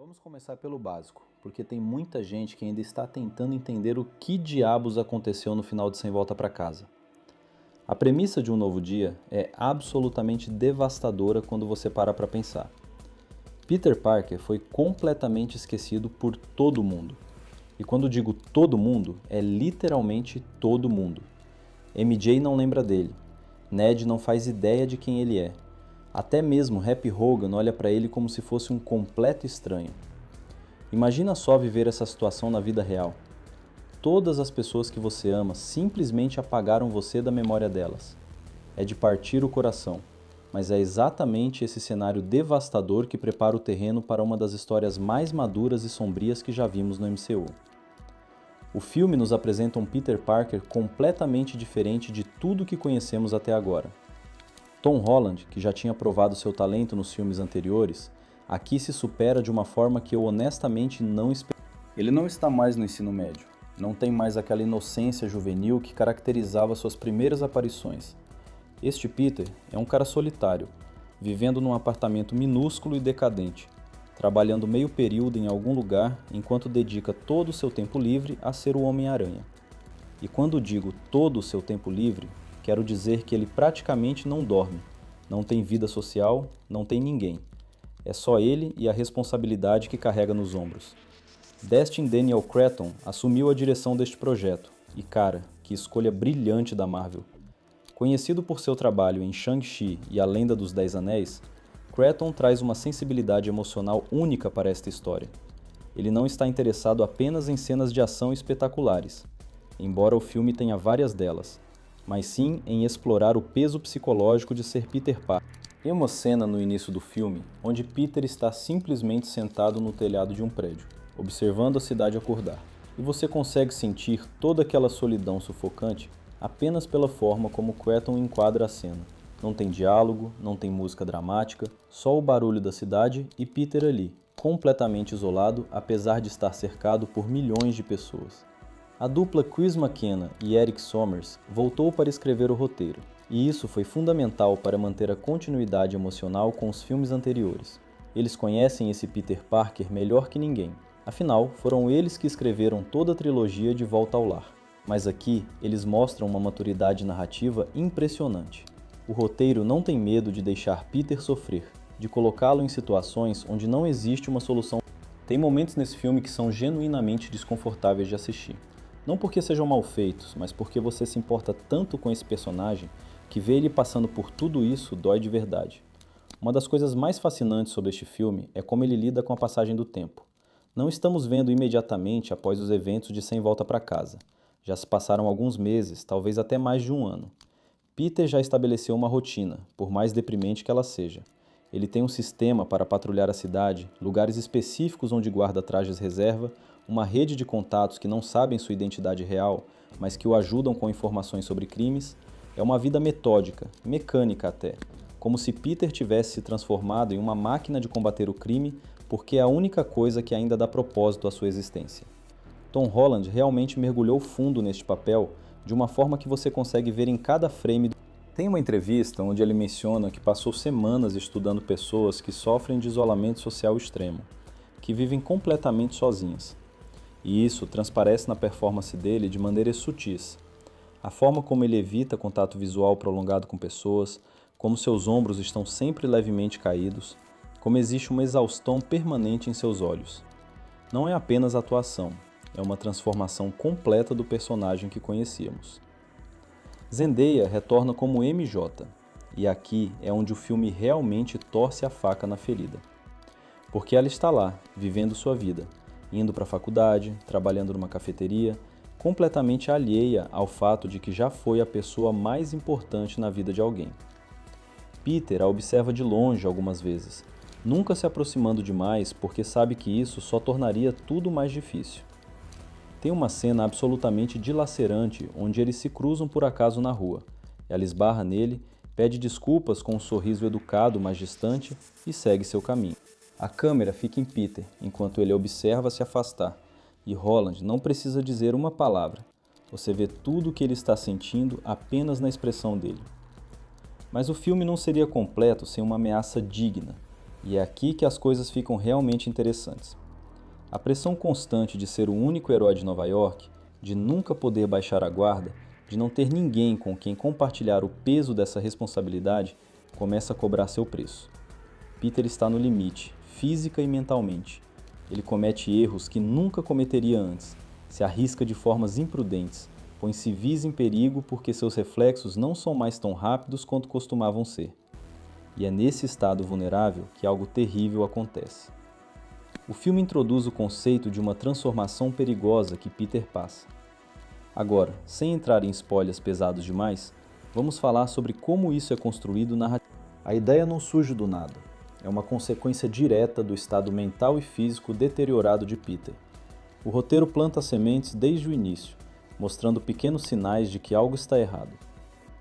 Vamos começar pelo básico, porque tem muita gente que ainda está tentando entender o que diabos aconteceu no final de Sem Volta para Casa. A premissa de Um Novo Dia é absolutamente devastadora quando você para para pensar. Peter Parker foi completamente esquecido por todo mundo. E quando digo todo mundo, é literalmente todo mundo. MJ não lembra dele. Ned não faz ideia de quem ele é. Até mesmo Happy Hogan olha para ele como se fosse um completo estranho. Imagina só viver essa situação na vida real. Todas as pessoas que você ama simplesmente apagaram você da memória delas. É de partir o coração, mas é exatamente esse cenário devastador que prepara o terreno para uma das histórias mais maduras e sombrias que já vimos no MCU. O filme nos apresenta um Peter Parker completamente diferente de tudo que conhecemos até agora. Tom Holland, que já tinha provado seu talento nos filmes anteriores, aqui se supera de uma forma que eu honestamente não esperava. Ele não está mais no ensino médio, não tem mais aquela inocência juvenil que caracterizava suas primeiras aparições. Este Peter é um cara solitário, vivendo num apartamento minúsculo e decadente, trabalhando meio período em algum lugar enquanto dedica todo o seu tempo livre a ser o Homem-Aranha. E quando digo todo o seu tempo livre, quero dizer que ele praticamente não dorme, não tem vida social, não tem ninguém. É só ele e a responsabilidade que carrega nos ombros. Destin Daniel Cretton assumiu a direção deste projeto, e cara, que escolha brilhante da Marvel. Conhecido por seu trabalho em Shang-Chi e A Lenda dos Dez Anéis, Cretton traz uma sensibilidade emocional única para esta história. Ele não está interessado apenas em cenas de ação espetaculares, embora o filme tenha várias delas, mas sim em explorar o peso psicológico de ser Peter Parker. Tem uma cena no início do filme onde Peter está simplesmente sentado no telhado de um prédio, observando a cidade acordar, e você consegue sentir toda aquela solidão sufocante apenas pela forma como Cretton enquadra a cena. Não tem diálogo, não tem música dramática, só o barulho da cidade e Peter ali, completamente isolado apesar de estar cercado por milhões de pessoas. A dupla Chris McKenna e Eric Sommers voltou para escrever o roteiro, e isso foi fundamental para manter a continuidade emocional com os filmes anteriores. Eles conhecem esse Peter Parker melhor que ninguém, afinal, foram eles que escreveram toda a trilogia De Volta ao Lar. Mas aqui, eles mostram uma maturidade narrativa impressionante. O roteiro não tem medo de deixar Peter sofrer, de colocá-lo em situações onde não existe uma solução. Tem momentos nesse filme que são genuinamente desconfortáveis de assistir. Não porque sejam mal feitos, mas porque você se importa tanto com esse personagem que ver ele passando por tudo isso dói de verdade. Uma das coisas mais fascinantes sobre este filme é como ele lida com a passagem do tempo. Não estamos vendo imediatamente após os eventos de Sem Volta para Casa. Já se passaram alguns meses, talvez até mais de um ano. Peter já estabeleceu uma rotina, por mais deprimente que ela seja. Ele tem um sistema para patrulhar a cidade, lugares específicos onde guarda trajes reserva, uma rede de contatos que não sabem sua identidade real, mas que o ajudam com informações sobre crimes. É uma vida metódica, mecânica até, como se Peter tivesse se transformado em uma máquina de combater o crime, porque é a única coisa que ainda dá propósito à sua existência. Tom Holland realmente mergulhou fundo neste papel, de uma forma que você consegue ver em cada frame. Tem uma entrevista onde ele menciona que passou semanas estudando pessoas que sofrem de isolamento social extremo, que vivem completamente sozinhas. E isso transparece na performance dele de maneiras sutis. A forma como ele evita contato visual prolongado com pessoas, como seus ombros estão sempre levemente caídos, como existe uma exaustão permanente em seus olhos. Não é apenas atuação, é uma transformação completa do personagem que conhecíamos. Zendaya retorna como MJ, e aqui é onde o filme realmente torce a faca na ferida. Porque ela está lá, vivendo sua vida, indo para a faculdade, trabalhando numa cafeteria, completamente alheia ao fato de que já foi a pessoa mais importante na vida de alguém. Peter a observa de longe algumas vezes, nunca se aproximando demais porque sabe que isso só tornaria tudo mais difícil. Tem uma cena absolutamente dilacerante onde eles se cruzam por acaso na rua. Ela esbarra nele, pede desculpas com um sorriso educado mas distante e segue seu caminho. A câmera fica em Peter, enquanto ele observa se afastar, e Holland não precisa dizer uma palavra. Você vê tudo o que ele está sentindo apenas na expressão dele. Mas o filme não seria completo sem uma ameaça digna. E é aqui que as coisas ficam realmente interessantes. A pressão constante de ser o único herói de Nova York, de nunca poder baixar a guarda, de não ter ninguém com quem compartilhar o peso dessa responsabilidade, começa a cobrar seu preço. Peter está no limite, física e mentalmente. Ele comete erros que nunca cometeria antes, se arrisca de formas imprudentes, põe civis em perigo porque seus reflexos não são mais tão rápidos quanto costumavam ser. E é nesse estado vulnerável que algo terrível acontece. O filme introduz o conceito de uma transformação perigosa que Peter passa. Agora, sem entrar em spoilers pesados demais, vamos falar sobre como isso é construído narrativamente. A ideia não surge do nada. É uma consequência direta do estado mental e físico deteriorado de Peter. O roteiro planta sementes desde o início, mostrando pequenos sinais de que algo está errado.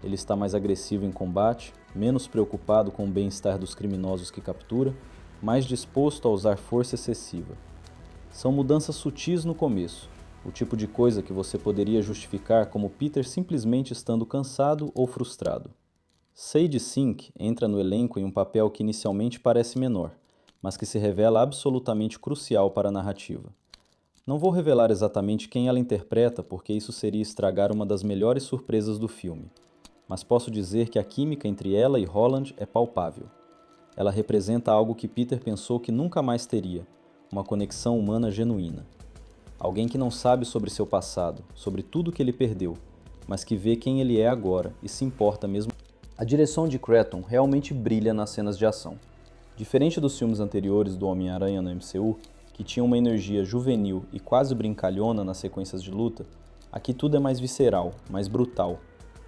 Ele está mais agressivo em combate, menos preocupado com o bem-estar dos criminosos que captura, mais disposto a usar força excessiva. São mudanças sutis no começo, o tipo de coisa que você poderia justificar como Peter simplesmente estando cansado ou frustrado. Sadie Sink entra no elenco em um papel que inicialmente parece menor, mas que se revela absolutamente crucial para a narrativa. Não vou revelar exatamente quem ela interpreta porque isso seria estragar uma das melhores surpresas do filme, mas posso dizer que a química entre ela e Holland é palpável. Ela representa algo que Peter pensou que nunca mais teria, uma conexão humana genuína. Alguém que não sabe sobre seu passado, sobre tudo que ele perdeu, mas que vê quem ele é agora e se importa mesmo. A direção de Cretton realmente brilha nas cenas de ação. Diferente dos filmes anteriores do Homem-Aranha no MCU, que tinham uma energia juvenil e quase brincalhona nas sequências de luta, aqui tudo é mais visceral, mais brutal.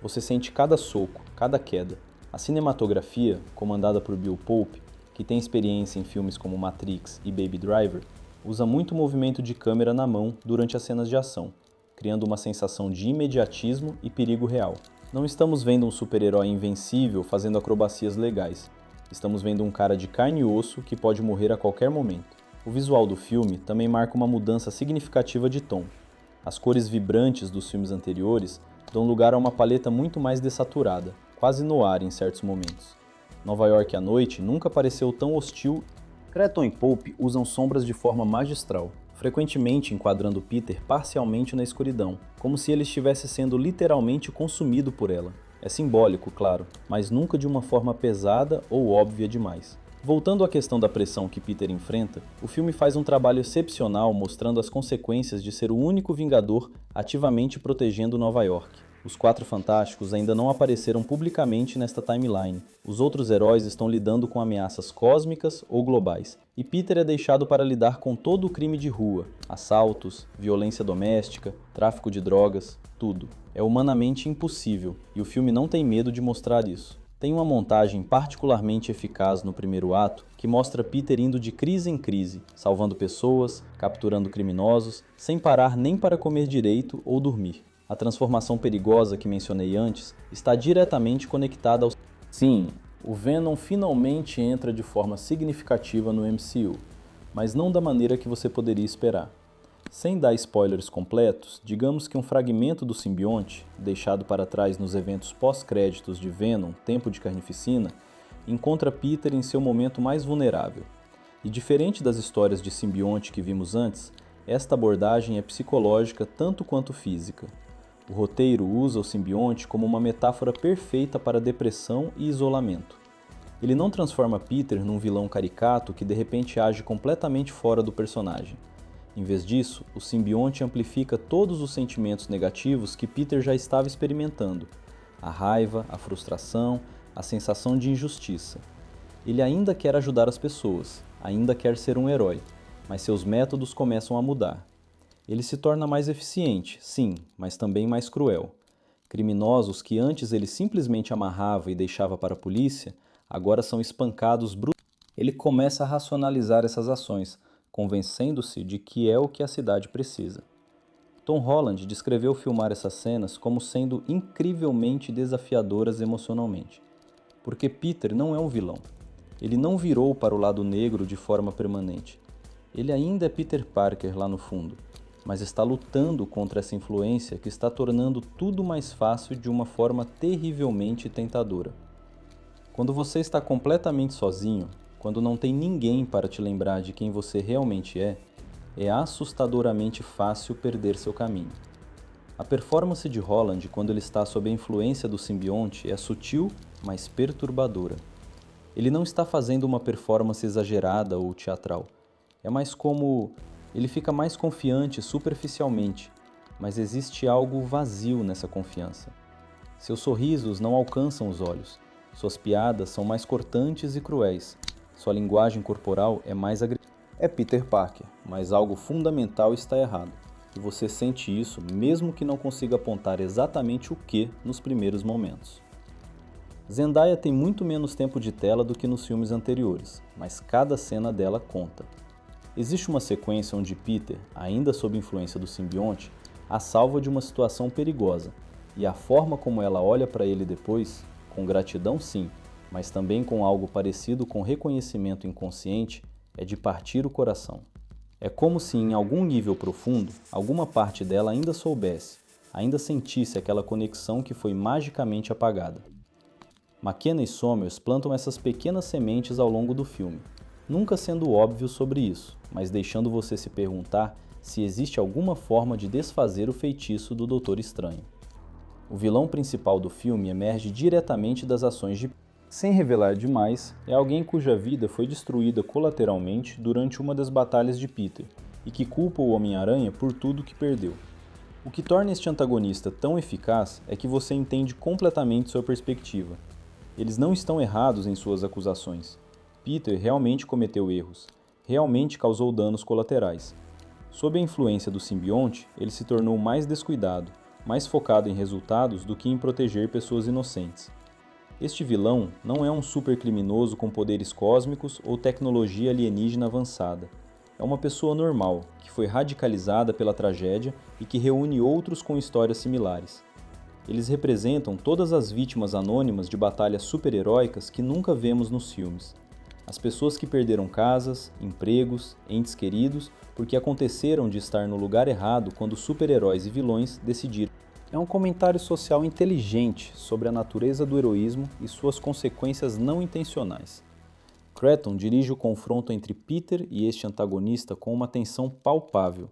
Você sente cada soco, cada queda. A cinematografia, comandada por Bill Pope, que tem experiência em filmes como Matrix e Baby Driver, usa muito movimento de câmera na mão durante as cenas de ação, criando uma sensação de imediatismo e perigo real. Não estamos vendo um super-herói invencível fazendo acrobacias legais. Estamos vendo um cara de carne e osso que pode morrer a qualquer momento. O visual do filme também marca uma mudança significativa de tom. As cores vibrantes dos filmes anteriores dão lugar a uma paleta muito mais dessaturada, quase noir em certos momentos. Nova York à noite nunca pareceu tão hostil. Cretton e Pope usam sombras de forma magistral, frequentemente enquadrando Peter parcialmente na escuridão, como se ele estivesse sendo literalmente consumido por ela. É simbólico, claro, mas nunca de uma forma pesada ou óbvia demais. Voltando à questão da pressão que Peter enfrenta, o filme faz um trabalho excepcional mostrando as consequências de ser o único Vingador ativamente protegendo Nova York. Os Quatro Fantásticos ainda não apareceram publicamente nesta timeline. Os outros heróis estão lidando com ameaças cósmicas ou globais, e Peter é deixado para lidar com todo o crime de rua, assaltos, violência doméstica, tráfico de drogas, tudo. É humanamente impossível, e o filme não tem medo de mostrar isso. Tem uma montagem particularmente eficaz no primeiro ato que mostra Peter indo de crise em crise, salvando pessoas, capturando criminosos, sem parar nem para comer direito ou dormir. A transformação perigosa que mencionei antes está diretamente conectada ao... Sim, o Venom finalmente entra de forma significativa no MCU, mas não da maneira que você poderia esperar. Sem dar spoilers completos, digamos que um fragmento do simbionte, deixado para trás nos eventos pós-créditos de Venom, Tempo de Carnificina, encontra Peter em seu momento mais vulnerável. E diferente das histórias de simbionte que vimos antes, esta abordagem é psicológica tanto quanto física. O roteiro usa o simbionte como uma metáfora perfeita para depressão e isolamento. Ele não transforma Peter num vilão caricato que de repente age completamente fora do personagem. Em vez disso, o simbionte amplifica todos os sentimentos negativos que Peter já estava experimentando: a raiva, a frustração, a sensação de injustiça. Ele ainda quer ajudar as pessoas, ainda quer ser um herói, mas seus métodos começam a mudar. Ele se torna mais eficiente, sim, mas também mais cruel. Criminosos que antes ele simplesmente amarrava e deixava para a polícia, agora são espancados brutalmente. Ele começa a racionalizar essas ações, convencendo-se de que é o que a cidade precisa. Tom Holland descreveu filmar essas cenas como sendo incrivelmente desafiadoras emocionalmente. Porque Peter não é um vilão. Ele não virou para o lado negro de forma permanente. Ele ainda é Peter Parker lá no fundo, mas está lutando contra essa influência que está tornando tudo mais fácil de uma forma terrivelmente tentadora. Quando você está completamente sozinho, quando não tem ninguém para te lembrar de quem você realmente é assustadoramente fácil perder seu caminho. A performance de Holland quando ele está sob a influência do simbionte é sutil, mas perturbadora. Ele não está fazendo uma performance exagerada ou teatral. É mais como... ele fica mais confiante superficialmente, mas existe algo vazio nessa confiança. Seus sorrisos não alcançam os olhos, suas piadas são mais cortantes e cruéis, sua linguagem corporal é mais agressiva. É Peter Parker, mas algo fundamental está errado, e você sente isso mesmo que não consiga apontar exatamente o que nos primeiros momentos. Zendaya tem muito menos tempo de tela do que nos filmes anteriores, mas cada cena dela conta. Existe uma sequência onde Peter, ainda sob influência do simbionte, a salva de uma situação perigosa, e a forma como ela olha para ele depois, com gratidão sim, mas também com algo parecido com reconhecimento inconsciente, é de partir o coração. É como se em algum nível profundo, alguma parte dela ainda soubesse, ainda sentisse aquela conexão que foi magicamente apagada. McKenna e Sommers plantam essas pequenas sementes ao longo do filme, nunca sendo óbvio sobre isso, mas deixando você se perguntar se existe alguma forma de desfazer o feitiço do Doutor Estranho. O vilão principal do filme emerge diretamente das ações de... Sem revelar demais, é alguém cuja vida foi destruída colateralmente durante uma das batalhas de Peter, e que culpa o Homem-Aranha por tudo que perdeu. O que torna este antagonista tão eficaz é que você entende completamente sua perspectiva. Eles não estão errados em suas acusações. Peter realmente cometeu erros, realmente causou danos colaterais. Sob a influência do simbionte, ele se tornou mais descuidado, mais focado em resultados do que em proteger pessoas inocentes. Este vilão não é um supercriminoso com poderes cósmicos ou tecnologia alienígena avançada. É uma pessoa normal, que foi radicalizada pela tragédia e que reúne outros com histórias similares. Eles representam todas as vítimas anônimas de batalhas super-heróicas que nunca vemos nos filmes. As pessoas que perderam casas, empregos, entes queridos, porque aconteceram de estar no lugar errado quando super-heróis e vilões decidiram. É um comentário social inteligente sobre a natureza do heroísmo e suas consequências não intencionais. Cretton dirige o confronto entre Peter e este antagonista com uma tensão palpável.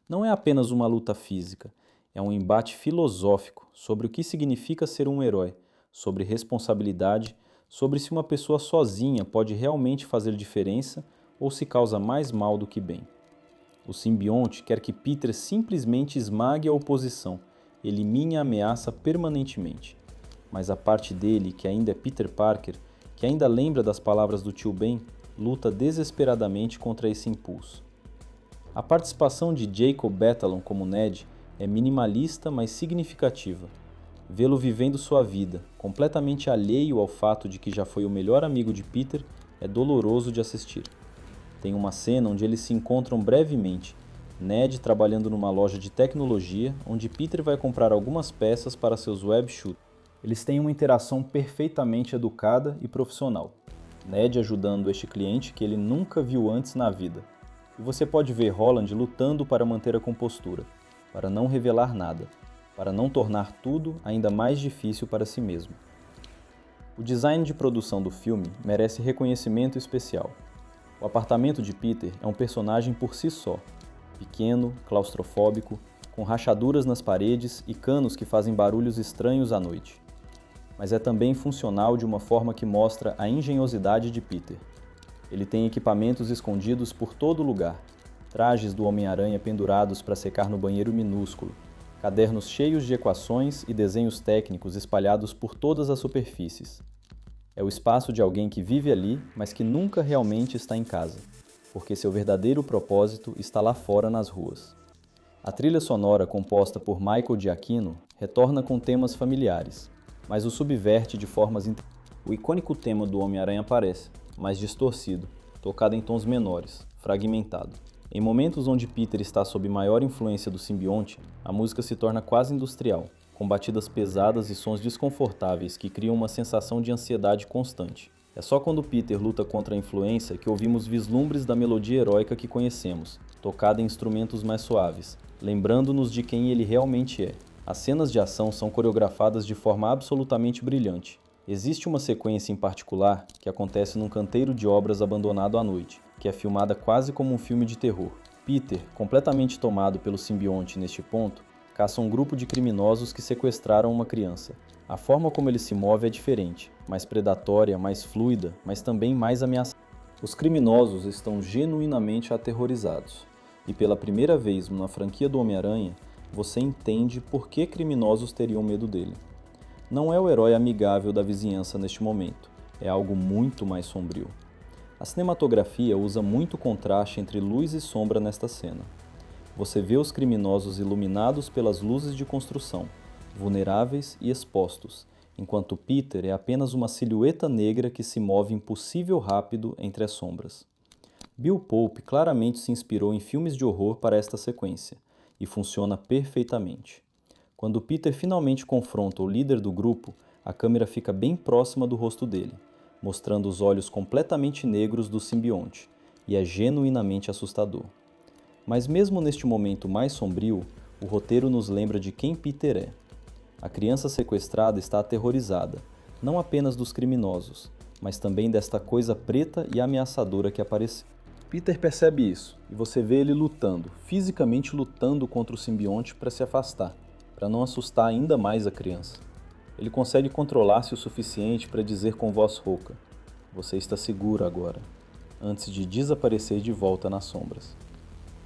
Não é apenas uma luta física, é um embate filosófico sobre o que significa ser um herói, sobre responsabilidade, sobre se uma pessoa sozinha pode realmente fazer diferença ou se causa mais mal do que bem. O simbionte quer que Peter simplesmente esmague a oposição, elimine a ameaça permanentemente. Mas a parte dele, que ainda é Peter Parker, que ainda lembra das palavras do tio Ben, luta desesperadamente contra esse impulso. A participação de Jacob Batalon como Ned é minimalista, mas significativa. Vê-lo vivendo sua vida, completamente alheio ao fato de que já foi o melhor amigo de Peter, é doloroso de assistir. Tem uma cena onde eles se encontram brevemente, Ned trabalhando numa loja de tecnologia, onde Peter vai comprar algumas peças para seus web shooters. Eles têm uma interação perfeitamente educada e profissional. Ned ajudando este cliente que ele nunca viu antes na vida. E você pode ver Holland lutando para manter a compostura, para não revelar nada, para não tornar tudo ainda mais difícil para si mesmo. O design de produção do filme merece reconhecimento especial. O apartamento de Peter é um personagem por si só, pequeno, claustrofóbico, com rachaduras nas paredes e canos que fazem barulhos estranhos à noite. Mas é também funcional de uma forma que mostra a engenhosidade de Peter. Ele tem equipamentos escondidos por todo lugar, trajes do Homem-Aranha pendurados para secar no banheiro minúsculo, cadernos cheios de equações e desenhos técnicos espalhados por todas as superfícies. É o espaço de alguém que vive ali, mas que nunca realmente está em casa, porque seu verdadeiro propósito está lá fora nas ruas. A trilha sonora composta por Michael Giacchino retorna com temas familiares, mas o subverte de formas... O icônico tema do Homem-Aranha aparece, mas distorcido, tocado em tons menores, fragmentado. Em momentos onde Peter está sob maior influência do simbionte, a música se torna quase industrial, com batidas pesadas e sons desconfortáveis que criam uma sensação de ansiedade constante. É só quando Peter luta contra a influência que ouvimos vislumbres da melodia heróica que conhecemos, tocada em instrumentos mais suaves, lembrando-nos de quem ele realmente é. As cenas de ação são coreografadas de forma absolutamente brilhante. Existe uma sequência em particular que acontece num canteiro de obras abandonado à noite, que é filmada quase como um filme de terror. Peter, completamente tomado pelo simbionte neste ponto, caça um grupo de criminosos que sequestraram uma criança. A forma como ele se move é diferente, mais predatória, mais fluida, mas também mais ameaçadora. Os criminosos estão genuinamente aterrorizados, e pela primeira vez na franquia do Homem-Aranha, você entende por que criminosos teriam medo dele. Não é o herói amigável da vizinhança neste momento, é algo muito mais sombrio. A cinematografia usa muito contraste entre luz e sombra nesta cena. Você vê os criminosos iluminados pelas luzes de construção, vulneráveis e expostos, enquanto Peter é apenas uma silhueta negra que se move impossível rápido entre as sombras. Bill Pope claramente se inspirou em filmes de horror para esta sequência, e funciona perfeitamente. Quando Peter finalmente confronta o líder do grupo, a câmera fica bem próxima do rosto dele, mostrando os olhos completamente negros do simbionte, e é genuinamente assustador. Mas mesmo neste momento mais sombrio, o roteiro nos lembra de quem Peter é. A criança sequestrada está aterrorizada, não apenas dos criminosos, mas também desta coisa preta e ameaçadora que apareceu. Peter percebe isso, e você vê ele lutando, fisicamente lutando contra o simbionte para se afastar, para não assustar ainda mais a criança. Ele consegue controlar-se o suficiente para dizer com voz rouca: "Você está seguro agora", antes de desaparecer de volta nas sombras.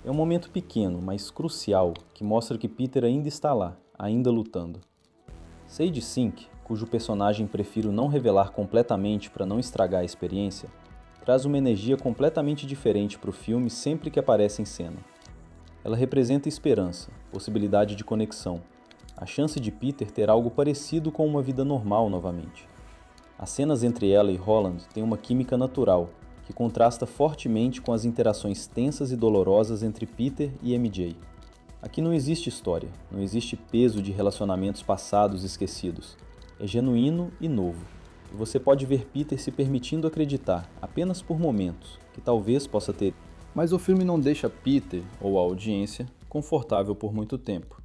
É um momento pequeno, mas crucial, que mostra que Peter ainda está lá, ainda lutando. Sage Sink, cujo personagem prefiro não revelar completamente para não estragar a experiência, traz uma energia completamente diferente para o filme sempre que aparece em cena. Ela representa esperança, possibilidade de conexão, a chance de Peter ter algo parecido com uma vida normal novamente. As cenas entre ela e Holland têm uma química natural, que contrasta fortemente com as interações tensas e dolorosas entre Peter e MJ. Aqui não existe história, não existe peso de relacionamentos passados esquecidos. É genuíno e novo. E você pode ver Peter se permitindo acreditar, apenas por momentos, que talvez possa ter. Mas o filme não deixa Peter, ou a audiência, confortável por muito tempo.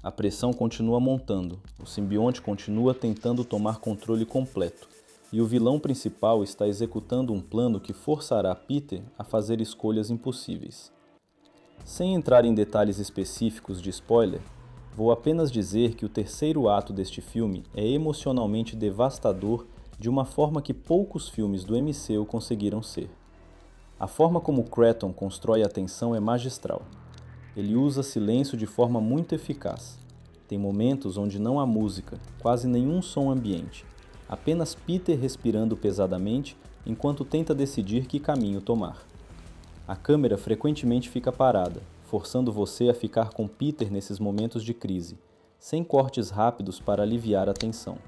A pressão continua montando, o simbionte continua tentando tomar controle completo, e o vilão principal está executando um plano que forçará Peter a fazer escolhas impossíveis. Sem entrar em detalhes específicos de spoiler, vou apenas dizer que o terceiro ato deste filme é emocionalmente devastador de uma forma que poucos filmes do MCU conseguiram ser. A forma como Cretton constrói a tensão é magistral. Ele usa silêncio de forma muito eficaz. Tem momentos onde não há música, quase nenhum som ambiente, apenas Peter respirando pesadamente enquanto tenta decidir que caminho tomar. A câmera frequentemente fica parada, forçando você a ficar com Peter nesses momentos de crise, sem cortes rápidos para aliviar a tensão.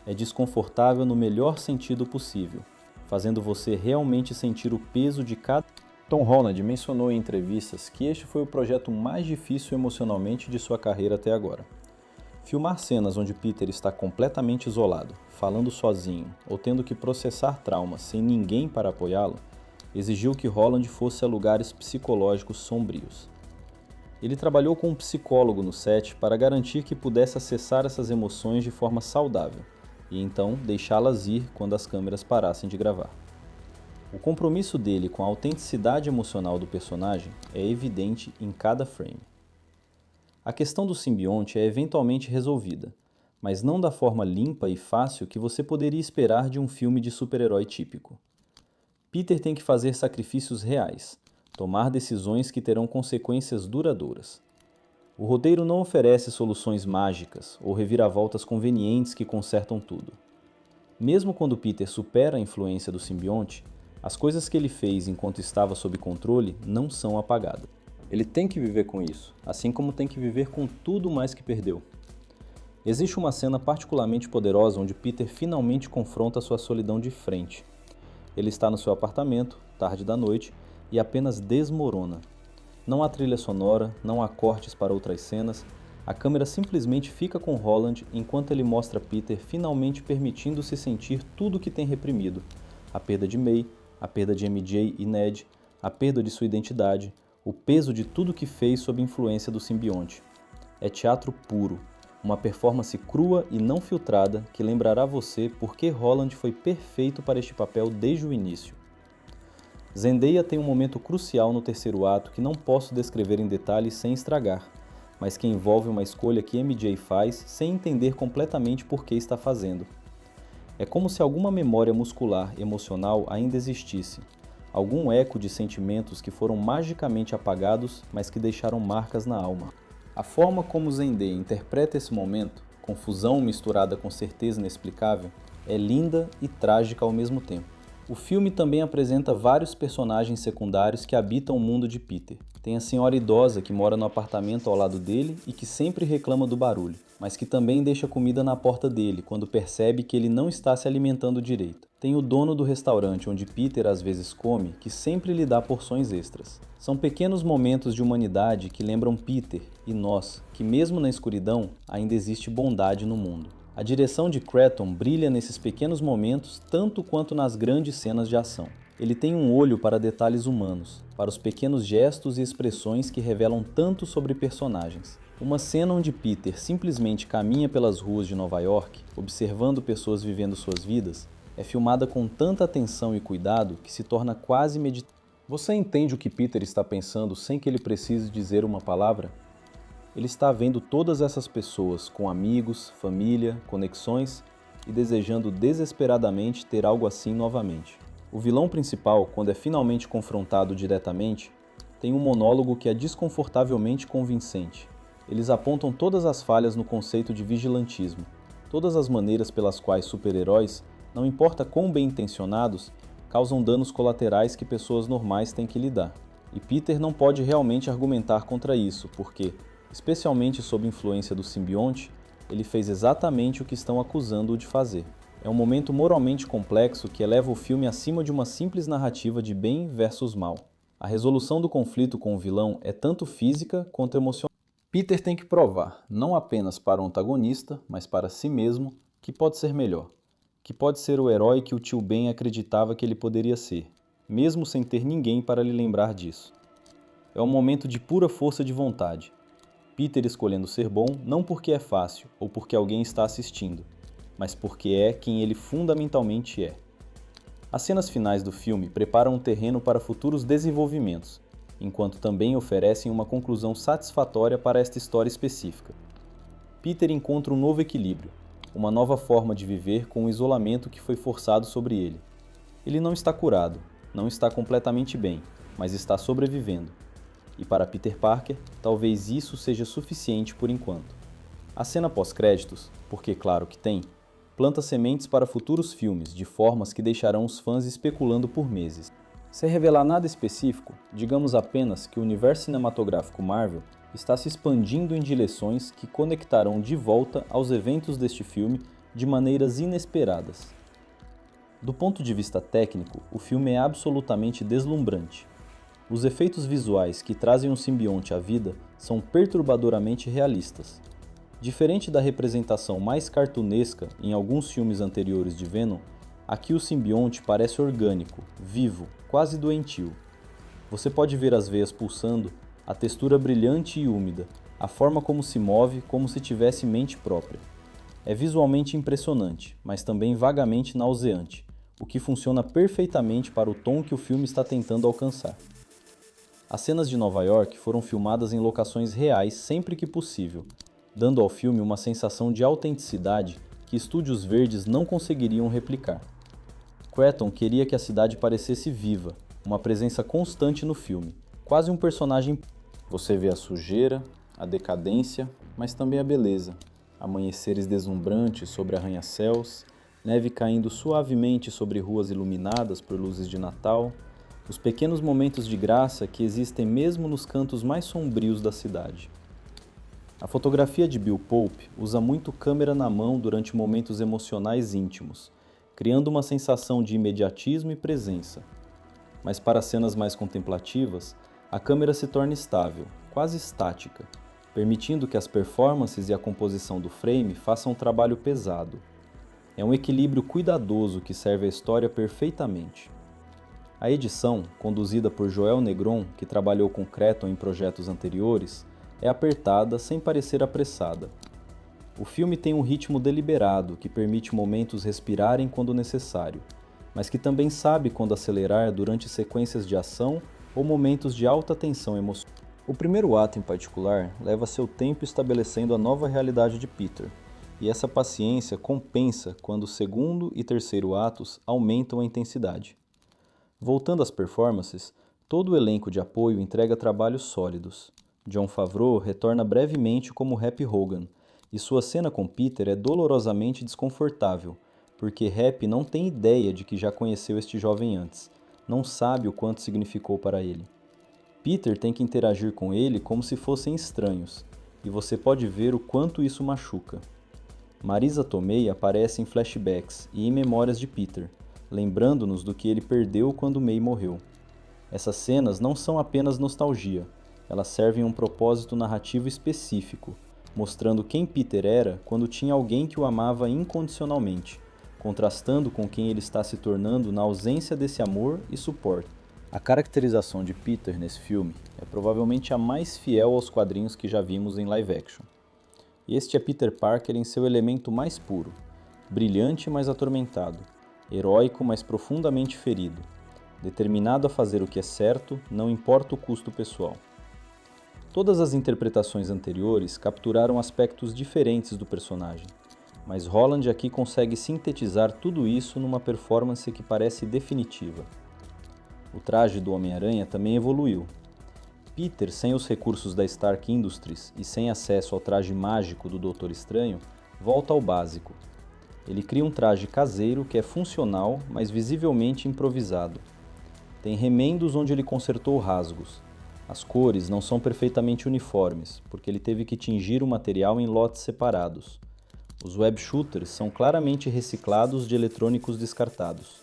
É desconfortável no melhor sentido possível, fazendo você realmente sentir o peso de cada... Tom Holland mencionou em entrevistas que este foi o projeto mais difícil emocionalmente de sua carreira até agora. Filmar cenas onde Peter está completamente isolado, falando sozinho ou tendo que processar traumas sem ninguém para apoiá-lo, exigiu que Holland fosse a lugares psicológicos sombrios. Ele trabalhou com um psicólogo no set para garantir que pudesse acessar essas emoções de forma saudável, e então deixá-las ir quando as câmeras parassem de gravar. O compromisso dele com a autenticidade emocional do personagem é evidente em cada frame. A questão do simbionte é eventualmente resolvida, mas não da forma limpa e fácil que você poderia esperar de um filme de super-herói típico. Peter tem que fazer sacrifícios reais, tomar decisões que terão consequências duradouras. O roteiro não oferece soluções mágicas ou reviravoltas convenientes que consertam tudo. Mesmo quando Peter supera a influência do simbionte, as coisas que ele fez enquanto estava sob controle não são apagadas. Ele tem que viver com isso, assim como tem que viver com tudo mais que perdeu. Existe uma cena particularmente poderosa onde Peter finalmente confronta sua solidão de frente. Ele está no seu apartamento, tarde da noite, e apenas desmorona. Não há trilha sonora, não há cortes para outras cenas, a câmera simplesmente fica com Holland enquanto ele mostra Peter finalmente permitindo-se sentir tudo o que tem reprimido. A perda de May, a perda de MJ e Ned, a perda de sua identidade, o peso de tudo que fez sob influência do simbionte. É teatro puro, Uma performance crua e não filtrada que lembrará você por que Holland foi perfeito para este papel desde o início. Zendaya tem um momento crucial no terceiro ato que não posso descrever em detalhes sem estragar, mas que envolve uma escolha que MJ faz sem entender completamente por que está fazendo. É como se alguma memória muscular emocional ainda existisse, algum eco de sentimentos que foram magicamente apagados, mas que deixaram marcas na alma. A forma como Zendaya interpreta esse momento, confusão misturada com certeza inexplicável, é linda e trágica ao mesmo tempo. O filme também apresenta vários personagens secundários que habitam o mundo de Peter. Tem a senhora idosa que mora no apartamento ao lado dele e que sempre reclama do barulho, mas que também deixa comida na porta dele quando percebe que ele não está se alimentando direito. Tem o dono do restaurante onde Peter às vezes come, que sempre lhe dá porções extras. São pequenos momentos de humanidade que lembram Peter e nós, que mesmo na escuridão ainda existe bondade no mundo. A direção de Cretton brilha nesses pequenos momentos tanto quanto nas grandes cenas de ação. Ele tem um olho para detalhes humanos, para os pequenos gestos e expressões que revelam tanto sobre personagens. Uma cena onde Peter simplesmente caminha pelas ruas de Nova York, observando pessoas vivendo suas vidas, é filmada com tanta atenção e cuidado que se torna quase meditativa. Você entende o que Peter está pensando sem que ele precise dizer uma palavra? Ele está vendo todas essas pessoas com amigos, família, conexões e desejando desesperadamente ter algo assim novamente. O vilão principal, quando é finalmente confrontado diretamente, tem um monólogo que é desconfortavelmente convincente. Eles apontam todas as falhas no conceito de vigilantismo, todas as maneiras pelas quais super-heróis, não importa quão bem intencionados, causam danos colaterais que pessoas normais têm que lidar. E Peter não pode realmente argumentar contra isso, porque, especialmente sob influência do simbionte, ele fez exatamente o que estão acusando-o de fazer. É um momento moralmente complexo que eleva o filme acima de uma simples narrativa de bem versus mal. A resolução do conflito com o vilão é tanto física quanto emocional. Peter tem que provar, não apenas para o antagonista, mas para si mesmo, que pode ser melhor, que pode ser o herói que o tio Ben acreditava que ele poderia ser, mesmo sem ter ninguém para lhe lembrar disso. É um momento de pura força de vontade. Peter escolhendo ser bom não porque é fácil ou porque alguém está assistindo, mas porque é quem ele fundamentalmente é. As cenas finais do filme preparam um terreno para futuros desenvolvimentos, enquanto também oferecem uma conclusão satisfatória para esta história específica. Peter encontra um novo equilíbrio, uma nova forma de viver com o isolamento que foi forçado sobre ele. Ele não está curado, não está completamente bem, mas está sobrevivendo. E para Peter Parker, talvez isso seja suficiente por enquanto. A cena pós-créditos, porque claro que tem, planta sementes para futuros filmes de formas que deixarão os fãs especulando por meses. Sem revelar nada específico, digamos apenas que o universo cinematográfico Marvel está se expandindo em direções que conectarão de volta aos eventos deste filme de maneiras inesperadas. Do ponto de vista técnico, o filme é absolutamente deslumbrante. Os efeitos visuais que trazem um simbionte à vida são perturbadoramente realistas. Diferente da representação mais cartunesca em alguns filmes anteriores de Venom, aqui o simbionte parece orgânico, vivo, quase doentio. Você pode ver as veias pulsando, a textura brilhante e úmida, a forma como se move como se tivesse mente própria. É visualmente impressionante, mas também vagamente nauseante, o que funciona perfeitamente para o tom que o filme está tentando alcançar. As cenas de Nova York foram filmadas em locações reais sempre que possível, dando ao filme uma sensação de autenticidade que estúdios verdes não conseguiriam replicar. Cretton queria que a cidade parecesse viva, uma presença constante no filme, quase um personagem. Você vê a sujeira, a decadência, mas também a beleza. Amanheceres deslumbrantes sobre arranha-céus, neve caindo suavemente sobre ruas iluminadas por luzes de Natal, os pequenos momentos de graça que existem mesmo nos cantos mais sombrios da cidade. A fotografia de Bill Pope usa muito câmera na mão durante momentos emocionais íntimos, criando uma sensação de imediatismo e presença. Mas para cenas mais contemplativas, a câmera se torna estável, quase estática, permitindo que as performances e a composição do frame façam um trabalho pesado. É um equilíbrio cuidadoso que serve a história perfeitamente. A edição, conduzida por Joel Negron, que trabalhou com Cretton em projetos anteriores, é apertada sem parecer apressada. O filme tem um ritmo deliberado que permite momentos respirarem quando necessário, mas que também sabe quando acelerar durante sequências de ação ou momentos de alta tensão emocional. O primeiro ato, em particular, leva seu tempo estabelecendo a nova realidade de Peter, e essa paciência compensa quando o segundo e terceiro atos aumentam a intensidade. Voltando às performances, todo o elenco de apoio entrega trabalhos sólidos. Jon Favreau retorna brevemente como Happy Hogan, e sua cena com Peter é dolorosamente desconfortável, porque Happy não tem ideia de que já conheceu este jovem antes, não sabe o quanto significou para ele. Peter tem que interagir com ele como se fossem estranhos, e você pode ver o quanto isso machuca. Marisa Tomei aparece em flashbacks e em memórias de Peter, lembrando-nos do que ele perdeu quando May morreu. Essas cenas não são apenas nostalgia, elas servem um propósito narrativo específico, mostrando quem Peter era quando tinha alguém que o amava incondicionalmente, contrastando com quem ele está se tornando na ausência desse amor e suporte. A caracterização de Peter nesse filme é provavelmente a mais fiel aos quadrinhos que já vimos em live action. Este é Peter Parker em seu elemento mais puro, brilhante mas atormentado, heróico mas profundamente ferido, determinado a fazer o que é certo, não importa o custo pessoal. Todas as interpretações anteriores capturaram aspectos diferentes do personagem, mas Holland aqui consegue sintetizar tudo isso numa performance que parece definitiva. O traje do Homem-Aranha também evoluiu. Peter, sem os recursos da Stark Industries e sem acesso ao traje mágico do Doutor Estranho, volta ao básico. Ele cria um traje caseiro que é funcional, mas visivelmente improvisado. Tem remendos onde ele consertou rasgos. As cores não são perfeitamente uniformes, porque ele teve que tingir o material em lotes separados. Os web shooters são claramente reciclados de eletrônicos descartados.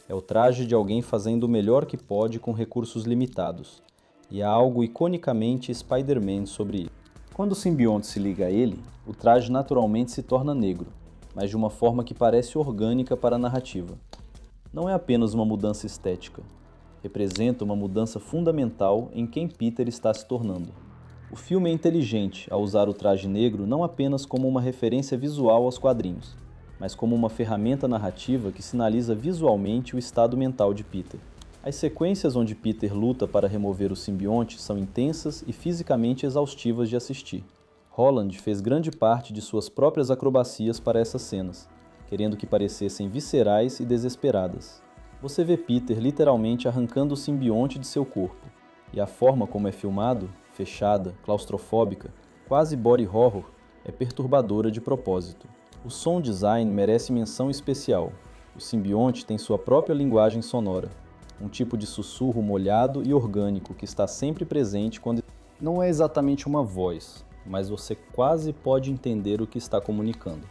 É o traje de alguém fazendo o melhor que pode com recursos limitados. E há algo iconicamente Spider-Man sobre ele. Quando o simbionte se liga a ele, o traje naturalmente se torna negro, mas de uma forma que parece orgânica para a narrativa. Não é apenas uma mudança estética. Representa uma mudança fundamental em quem Peter está se tornando. O filme é inteligente ao usar o traje negro não apenas como uma referência visual aos quadrinhos, mas como uma ferramenta narrativa que sinaliza visualmente o estado mental de Peter. As sequências onde Peter luta para remover o simbionte são intensas e fisicamente exaustivas de assistir. Holland fez grande parte de suas próprias acrobacias para essas cenas, querendo que parecessem viscerais e desesperadas. Você vê Peter literalmente arrancando o simbionte de seu corpo, e a forma como é filmado, fechada, claustrofóbica, quase body horror, é perturbadora de propósito. O sound design merece menção especial. O simbionte tem sua própria linguagem sonora, um tipo de sussurro molhado e orgânico que está sempre presente quando não é exatamente uma voz, mas você quase pode entender o que está comunicando.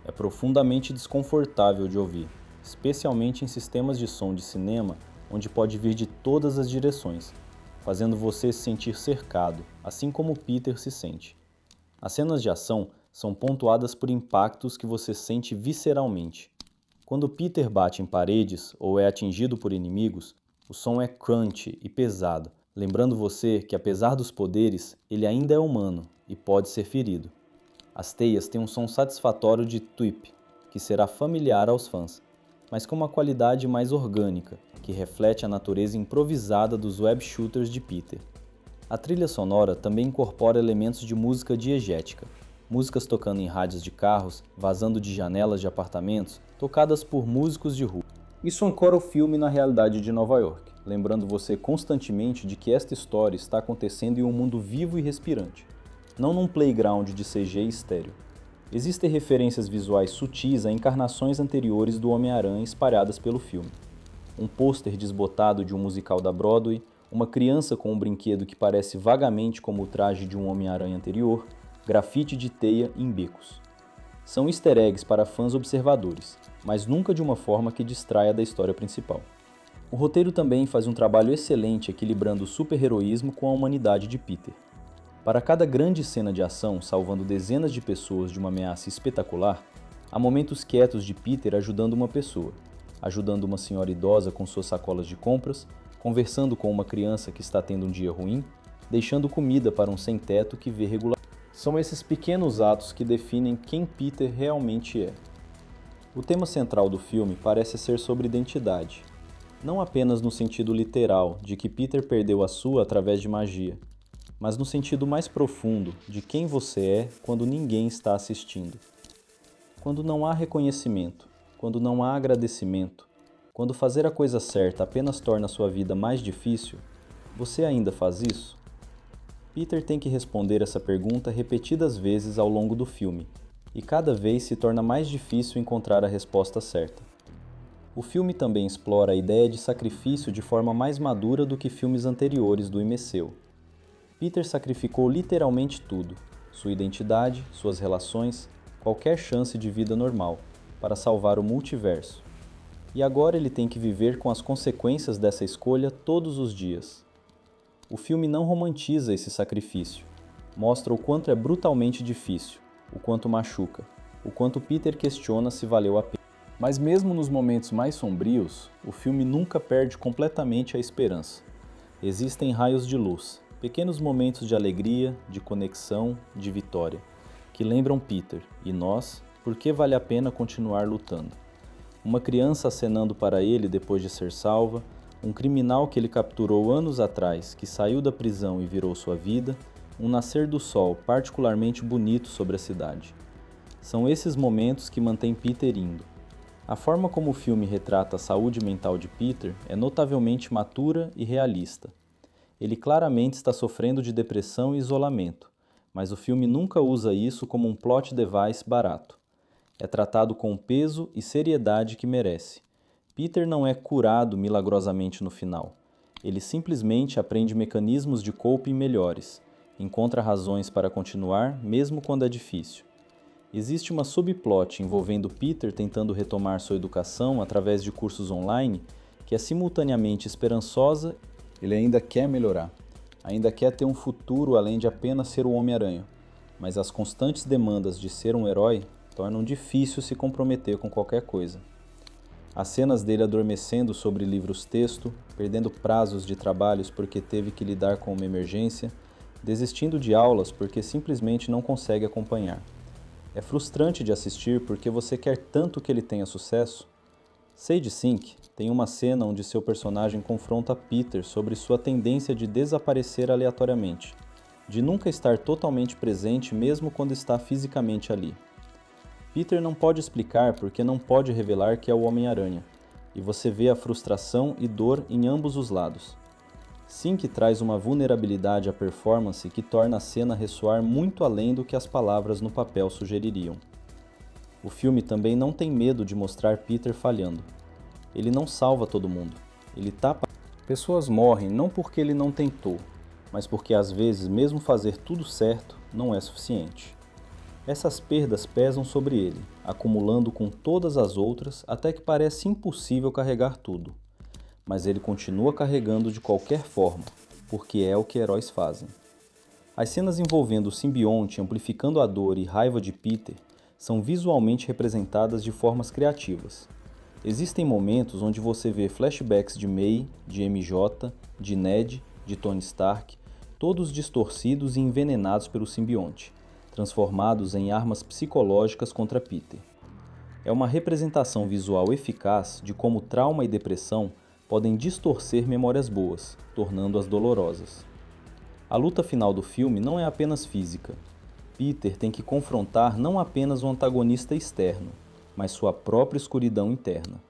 É profundamente desconfortável de ouvir, especialmente em sistemas de som de cinema onde pode vir de todas as direções, fazendo você se sentir cercado, assim como Peter se sente. As cenas de ação são pontuadas por impactos que você sente visceralmente. Quando Peter bate em paredes ou é atingido por inimigos, o som é crunchy e pesado, lembrando você que apesar dos poderes, ele ainda é humano e pode ser ferido. As teias têm um som satisfatório de tweep, que será familiar aos fãs, mas com uma qualidade mais orgânica, que reflete a natureza improvisada dos web shooters de Peter. A trilha sonora também incorpora elementos de música diegética, músicas tocando em rádios de carros, vazando de janelas de apartamentos, tocadas por músicos de rua. Isso ancora o filme na realidade de Nova York, lembrando você constantemente de que esta história está acontecendo em um mundo vivo e respirante, não num playground de CG estéreo. Existem referências visuais sutis a encarnações anteriores do Homem-Aranha espalhadas pelo filme. Um pôster desbotado de um musical da Broadway, uma criança com um brinquedo que parece vagamente como o traje de um Homem-Aranha anterior, grafite de teia em becos. São easter eggs para fãs observadores, mas nunca de uma forma que distraia da história principal. O roteiro também faz um trabalho excelente equilibrando o super-heroísmo com a humanidade de Peter. Para cada grande cena de ação salvando dezenas de pessoas de uma ameaça espetacular, há momentos quietos de Peter ajudando uma pessoa, ajudando uma senhora idosa com suas sacolas de compras, conversando com uma criança que está tendo um dia ruim, deixando comida para um sem-teto que vê regularmente. São esses pequenos atos que definem quem Peter realmente é. O tema central do filme parece ser sobre identidade, não apenas no sentido literal de que Peter perdeu a sua através de magia, mas no sentido mais profundo de quem você é quando ninguém está assistindo. Quando não há reconhecimento, quando não há agradecimento, quando fazer a coisa certa apenas torna sua vida mais difícil, você ainda faz isso? Peter tem que responder essa pergunta repetidas vezes ao longo do filme, e cada vez se torna mais difícil encontrar a resposta certa. O filme também explora a ideia de sacrifício de forma mais madura do que filmes anteriores do MCU. Peter sacrificou literalmente tudo, sua identidade, suas relações, qualquer chance de vida normal, para salvar o multiverso. E agora ele tem que viver com as consequências dessa escolha todos os dias. O filme não romantiza esse sacrifício, mostra o quanto é brutalmente difícil, o quanto machuca, o quanto Peter questiona se valeu a pena. Mas mesmo nos momentos mais sombrios, o filme nunca perde completamente a esperança. Existem raios de luz, pequenos momentos de alegria, de conexão, de vitória, que lembram Peter e nós por que vale a pena continuar lutando. Uma criança acenando para ele depois de ser salva, um criminal que ele capturou anos atrás, que saiu da prisão e virou sua vida, um nascer do sol particularmente bonito sobre a cidade. São esses momentos que mantêm Peter indo. A forma como o filme retrata a saúde mental de Peter é notavelmente matura e realista. Ele claramente está sofrendo de depressão e isolamento, mas o filme nunca usa isso como um plot device barato. É tratado com o peso e seriedade que merece. Peter não é curado milagrosamente no final. Ele simplesmente aprende mecanismos de coping melhores, encontra razões para continuar mesmo quando é difícil. Existe uma subplot envolvendo Peter tentando retomar sua educação através de cursos online que é simultaneamente esperançosa. Ele ainda quer melhorar, ainda quer ter um futuro além de apenas ser o Homem-Aranha, mas as constantes demandas de ser um herói tornam difícil se comprometer com qualquer coisa. As cenas dele adormecendo sobre livros-texto, perdendo prazos de trabalhos porque teve que lidar com uma emergência, desistindo de aulas porque simplesmente não consegue acompanhar. É frustrante de assistir porque você quer tanto que ele tenha sucesso. Sadie Sink tem uma cena onde seu personagem confronta Peter sobre sua tendência de desaparecer aleatoriamente, de nunca estar totalmente presente mesmo quando está fisicamente ali. Peter não pode explicar porque não pode revelar que é o Homem-Aranha, e você vê a frustração e dor em ambos os lados. Sink traz uma vulnerabilidade à performance que torna a cena ressoar muito além do que as palavras no papel sugeririam. O filme também não tem medo de mostrar Peter falhando. Ele não salva todo mundo. Ele tapa. Pessoas morrem não porque ele não tentou, mas porque às vezes mesmo fazer tudo certo não é suficiente. Essas perdas pesam sobre ele, acumulando com todas as outras até que parece impossível carregar tudo. Mas ele continua carregando de qualquer forma, porque é o que heróis fazem. As cenas envolvendo o simbionte amplificando a dor e raiva de Peter são visualmente representadas de formas criativas. Existem momentos onde você vê flashbacks de May, de MJ, de Ned, de Tony Stark, todos distorcidos e envenenados pelo simbionte, transformados em armas psicológicas contra Peter. É uma representação visual eficaz de como trauma e depressão podem distorcer memórias boas, tornando-as dolorosas. A luta final do filme não é apenas física. Peter tem que confrontar não apenas um antagonista externo, mas sua própria escuridão interna.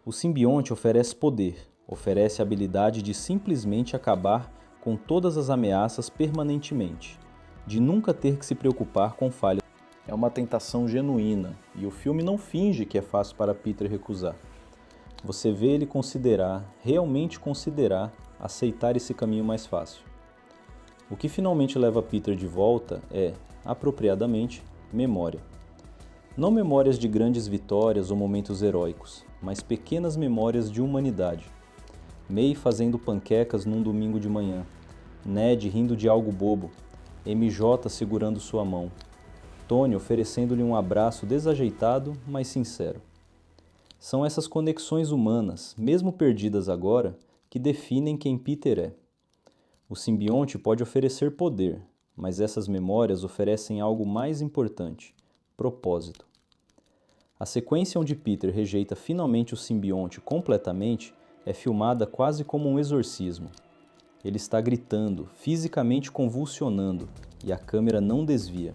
O simbionte oferece poder, oferece a habilidade de simplesmente acabar com todas as ameaças permanentemente, de nunca ter que se preocupar com falhas. É uma tentação genuína, e o filme não finge que é fácil para Peter recusar. Você vê ele considerar, realmente considerar, aceitar esse caminho mais fácil. O que finalmente leva Peter de volta é, apropriadamente, memória. Não memórias de grandes vitórias ou momentos heróicos, mas pequenas memórias de humanidade. May fazendo panquecas num domingo de manhã, Ned rindo de algo bobo, MJ segurando sua mão, Tony oferecendo-lhe um abraço desajeitado, mas sincero. São essas conexões humanas, mesmo perdidas agora, que definem quem Peter é. O simbionte pode oferecer poder, mas essas memórias oferecem algo mais importante: propósito. A sequência onde Peter rejeita finalmente o simbionte completamente é filmada quase como um exorcismo. Ele está gritando, fisicamente convulsionando, e a câmera não desvia.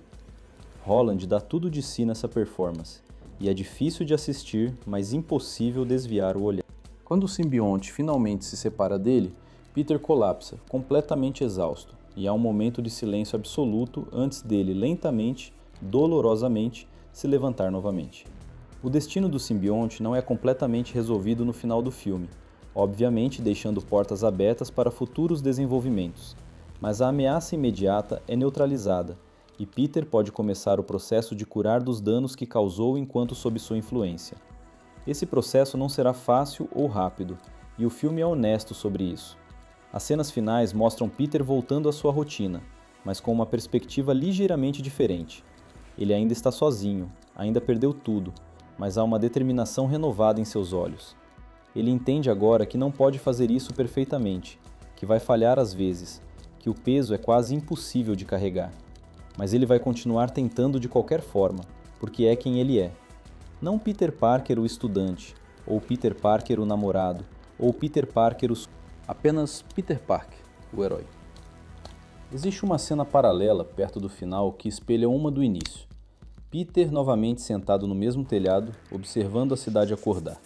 Holland dá tudo de si nessa performance, e é difícil de assistir, mas impossível desviar o olhar. Quando o simbionte finalmente se separa dele, Peter colapsa, completamente exausto, e há um momento de silêncio absoluto antes dele lentamente, dolorosamente, se levantar novamente. O destino do simbionte não é completamente resolvido no final do filme, obviamente deixando portas abertas para futuros desenvolvimentos, mas a ameaça imediata é neutralizada e Peter pode começar o processo de curar dos danos que causou enquanto sob sua influência. Esse processo não será fácil ou rápido, e o filme é honesto sobre isso. As cenas finais mostram Peter voltando à sua rotina, mas com uma perspectiva ligeiramente diferente. Ele ainda está sozinho, ainda perdeu tudo, mas há uma determinação renovada em seus olhos. Ele entende agora que não pode fazer isso perfeitamente, que vai falhar às vezes, que o peso é quase impossível de carregar. Mas ele vai continuar tentando de qualquer forma, porque é quem ele é. Não Peter Parker o estudante, ou Peter Parker o namorado, ou Peter Parker apenas Peter Parker, o herói. Existe uma cena paralela perto do final que espelha uma do início. Peter novamente sentado no mesmo telhado, observando a cidade acordar.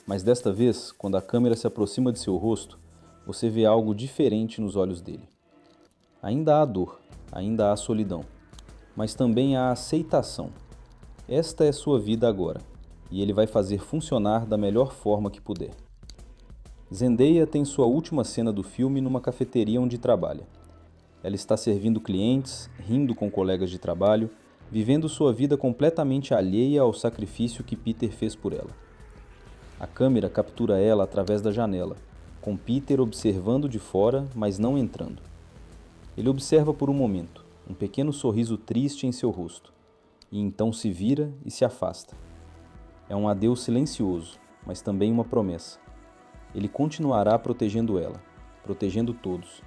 Mas desta vez, quando a câmera se aproxima de seu rosto, você vê algo diferente nos olhos dele. Ainda há dor, ainda há solidão, mas também há aceitação. Esta é sua vida agora, e ele vai fazer funcionar da melhor forma que puder. Zendaya tem sua última cena do filme numa cafeteria onde trabalha. Ela está servindo clientes, rindo com colegas de trabalho, vivendo sua vida completamente alheia ao sacrifício que Peter fez por ela. A câmera captura ela através da janela, com Peter observando de fora, mas não entrando. Ele observa por um momento, um pequeno sorriso triste em seu rosto, e então se vira e se afasta. É um adeus silencioso, mas também uma promessa. Ele continuará protegendo ela, protegendo todos,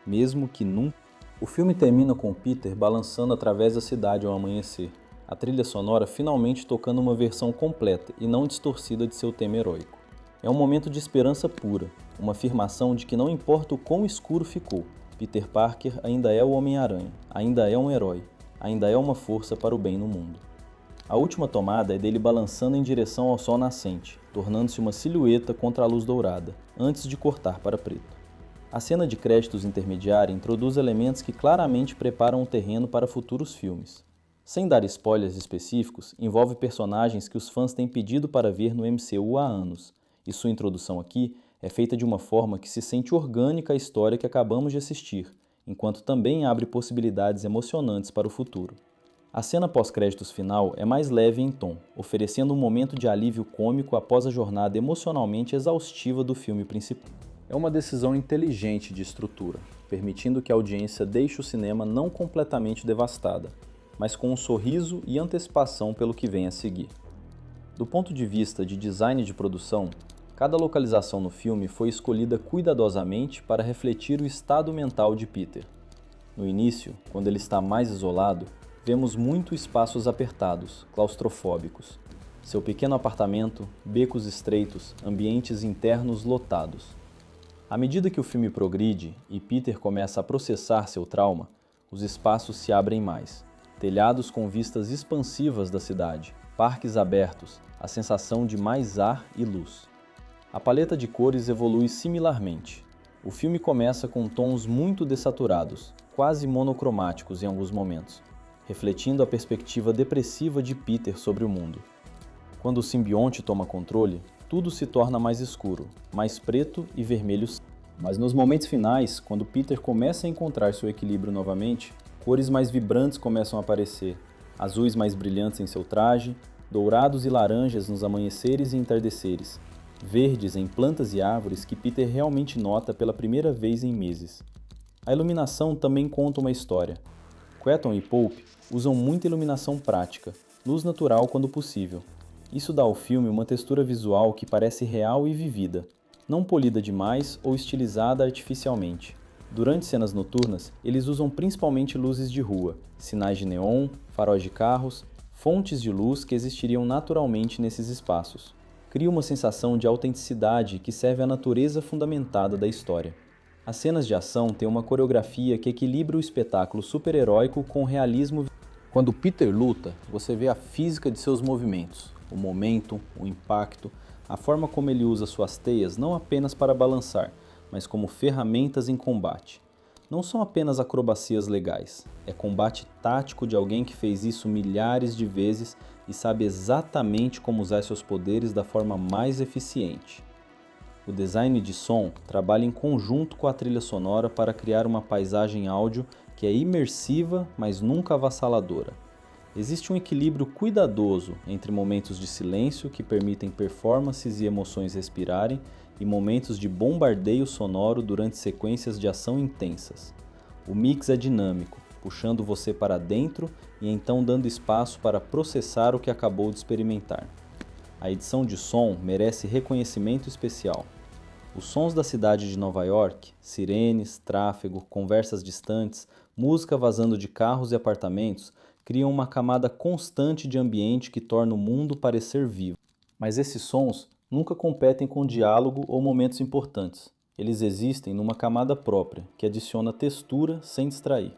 mesmo que nunca. O filme termina com Peter balançando através da cidade ao amanhecer, a trilha sonora finalmente tocando uma versão completa e não distorcida de seu tema heróico. É um momento de esperança pura, uma afirmação de que não importa o quão escuro ficou, Peter Parker ainda é o Homem-Aranha, ainda é um herói, ainda é uma força para o bem no mundo. A última tomada é dele balançando em direção ao sol nascente, tornando-se uma silhueta contra a luz dourada, antes de cortar para preto. A cena de créditos intermediária introduz elementos que claramente preparam o terreno para futuros filmes. Sem dar spoilers específicos, envolve personagens que os fãs têm pedido para ver no MCU há anos, e sua introdução aqui é feita de uma forma que se sente orgânica à história que acabamos de assistir, enquanto também abre possibilidades emocionantes para o futuro. A cena pós-créditos final é mais leve em tom, oferecendo um momento de alívio cômico após a jornada emocionalmente exaustiva do filme principal. É uma decisão inteligente de estrutura, permitindo que a audiência deixe o cinema não completamente devastada, mas com um sorriso e antecipação pelo que vem a seguir. Do ponto de vista de design de produção, cada localização no filme foi escolhida cuidadosamente para refletir o estado mental de Peter. No início, quando ele está mais isolado, vemos muitos espaços apertados, claustrofóbicos. Seu pequeno apartamento, becos estreitos, ambientes internos lotados. À medida que o filme progride e Peter começa a processar seu trauma, os espaços se abrem mais. Telhados com vistas expansivas da cidade, parques abertos, a sensação de mais ar e luz. A paleta de cores evolui similarmente. O filme começa com tons muito dessaturados, quase monocromáticos em alguns momentos, refletindo a perspectiva depressiva de Peter sobre o mundo. Quando o simbionte toma controle, tudo se torna mais escuro, mais preto e vermelho. Mas nos momentos finais, quando Peter começa a encontrar seu equilíbrio novamente, cores mais vibrantes começam a aparecer, azuis mais brilhantes em seu traje, dourados e laranjas nos amanheceres e entardeceres, verdes em plantas e árvores que Peter realmente nota pela primeira vez em meses. A iluminação também conta uma história. Quetton e Pope usam muita iluminação prática, luz natural quando possível. Isso dá ao filme uma textura visual que parece real e vivida, não polida demais ou estilizada artificialmente. Durante cenas noturnas, eles usam principalmente luzes de rua, sinais de neon, faróis de carros, fontes de luz que existiriam naturalmente nesses espaços. Cria uma sensação de autenticidade que serve à natureza fundamentada da história. As cenas de ação têm uma coreografia que equilibra o espetáculo super-heróico com o realismo. Quando Peter luta, você vê a física de seus movimentos, o momento, o impacto, a forma como ele usa suas teias não apenas para balançar, mas como ferramentas em combate. Não são apenas acrobacias legais, é combate tático de alguém que fez isso milhares de vezes e sabe exatamente como usar seus poderes da forma mais eficiente. O design de som trabalha em conjunto com a trilha sonora para criar uma paisagem áudio que é imersiva, mas nunca avassaladora. Existe um equilíbrio cuidadoso entre momentos de silêncio que permitem performances e emoções respirarem e momentos de bombardeio sonoro durante sequências de ação intensas. O mix é dinâmico, puxando você para dentro e então dando espaço para processar o que acabou de experimentar. A edição de som merece reconhecimento especial. Os sons da cidade de Nova York, sirenes, tráfego, conversas distantes, música vazando de carros e apartamentos, criam uma camada constante de ambiente que torna o mundo parecer vivo. Mas esses sons nunca competem com diálogo ou momentos importantes. Eles existem numa camada própria, que adiciona textura sem distrair.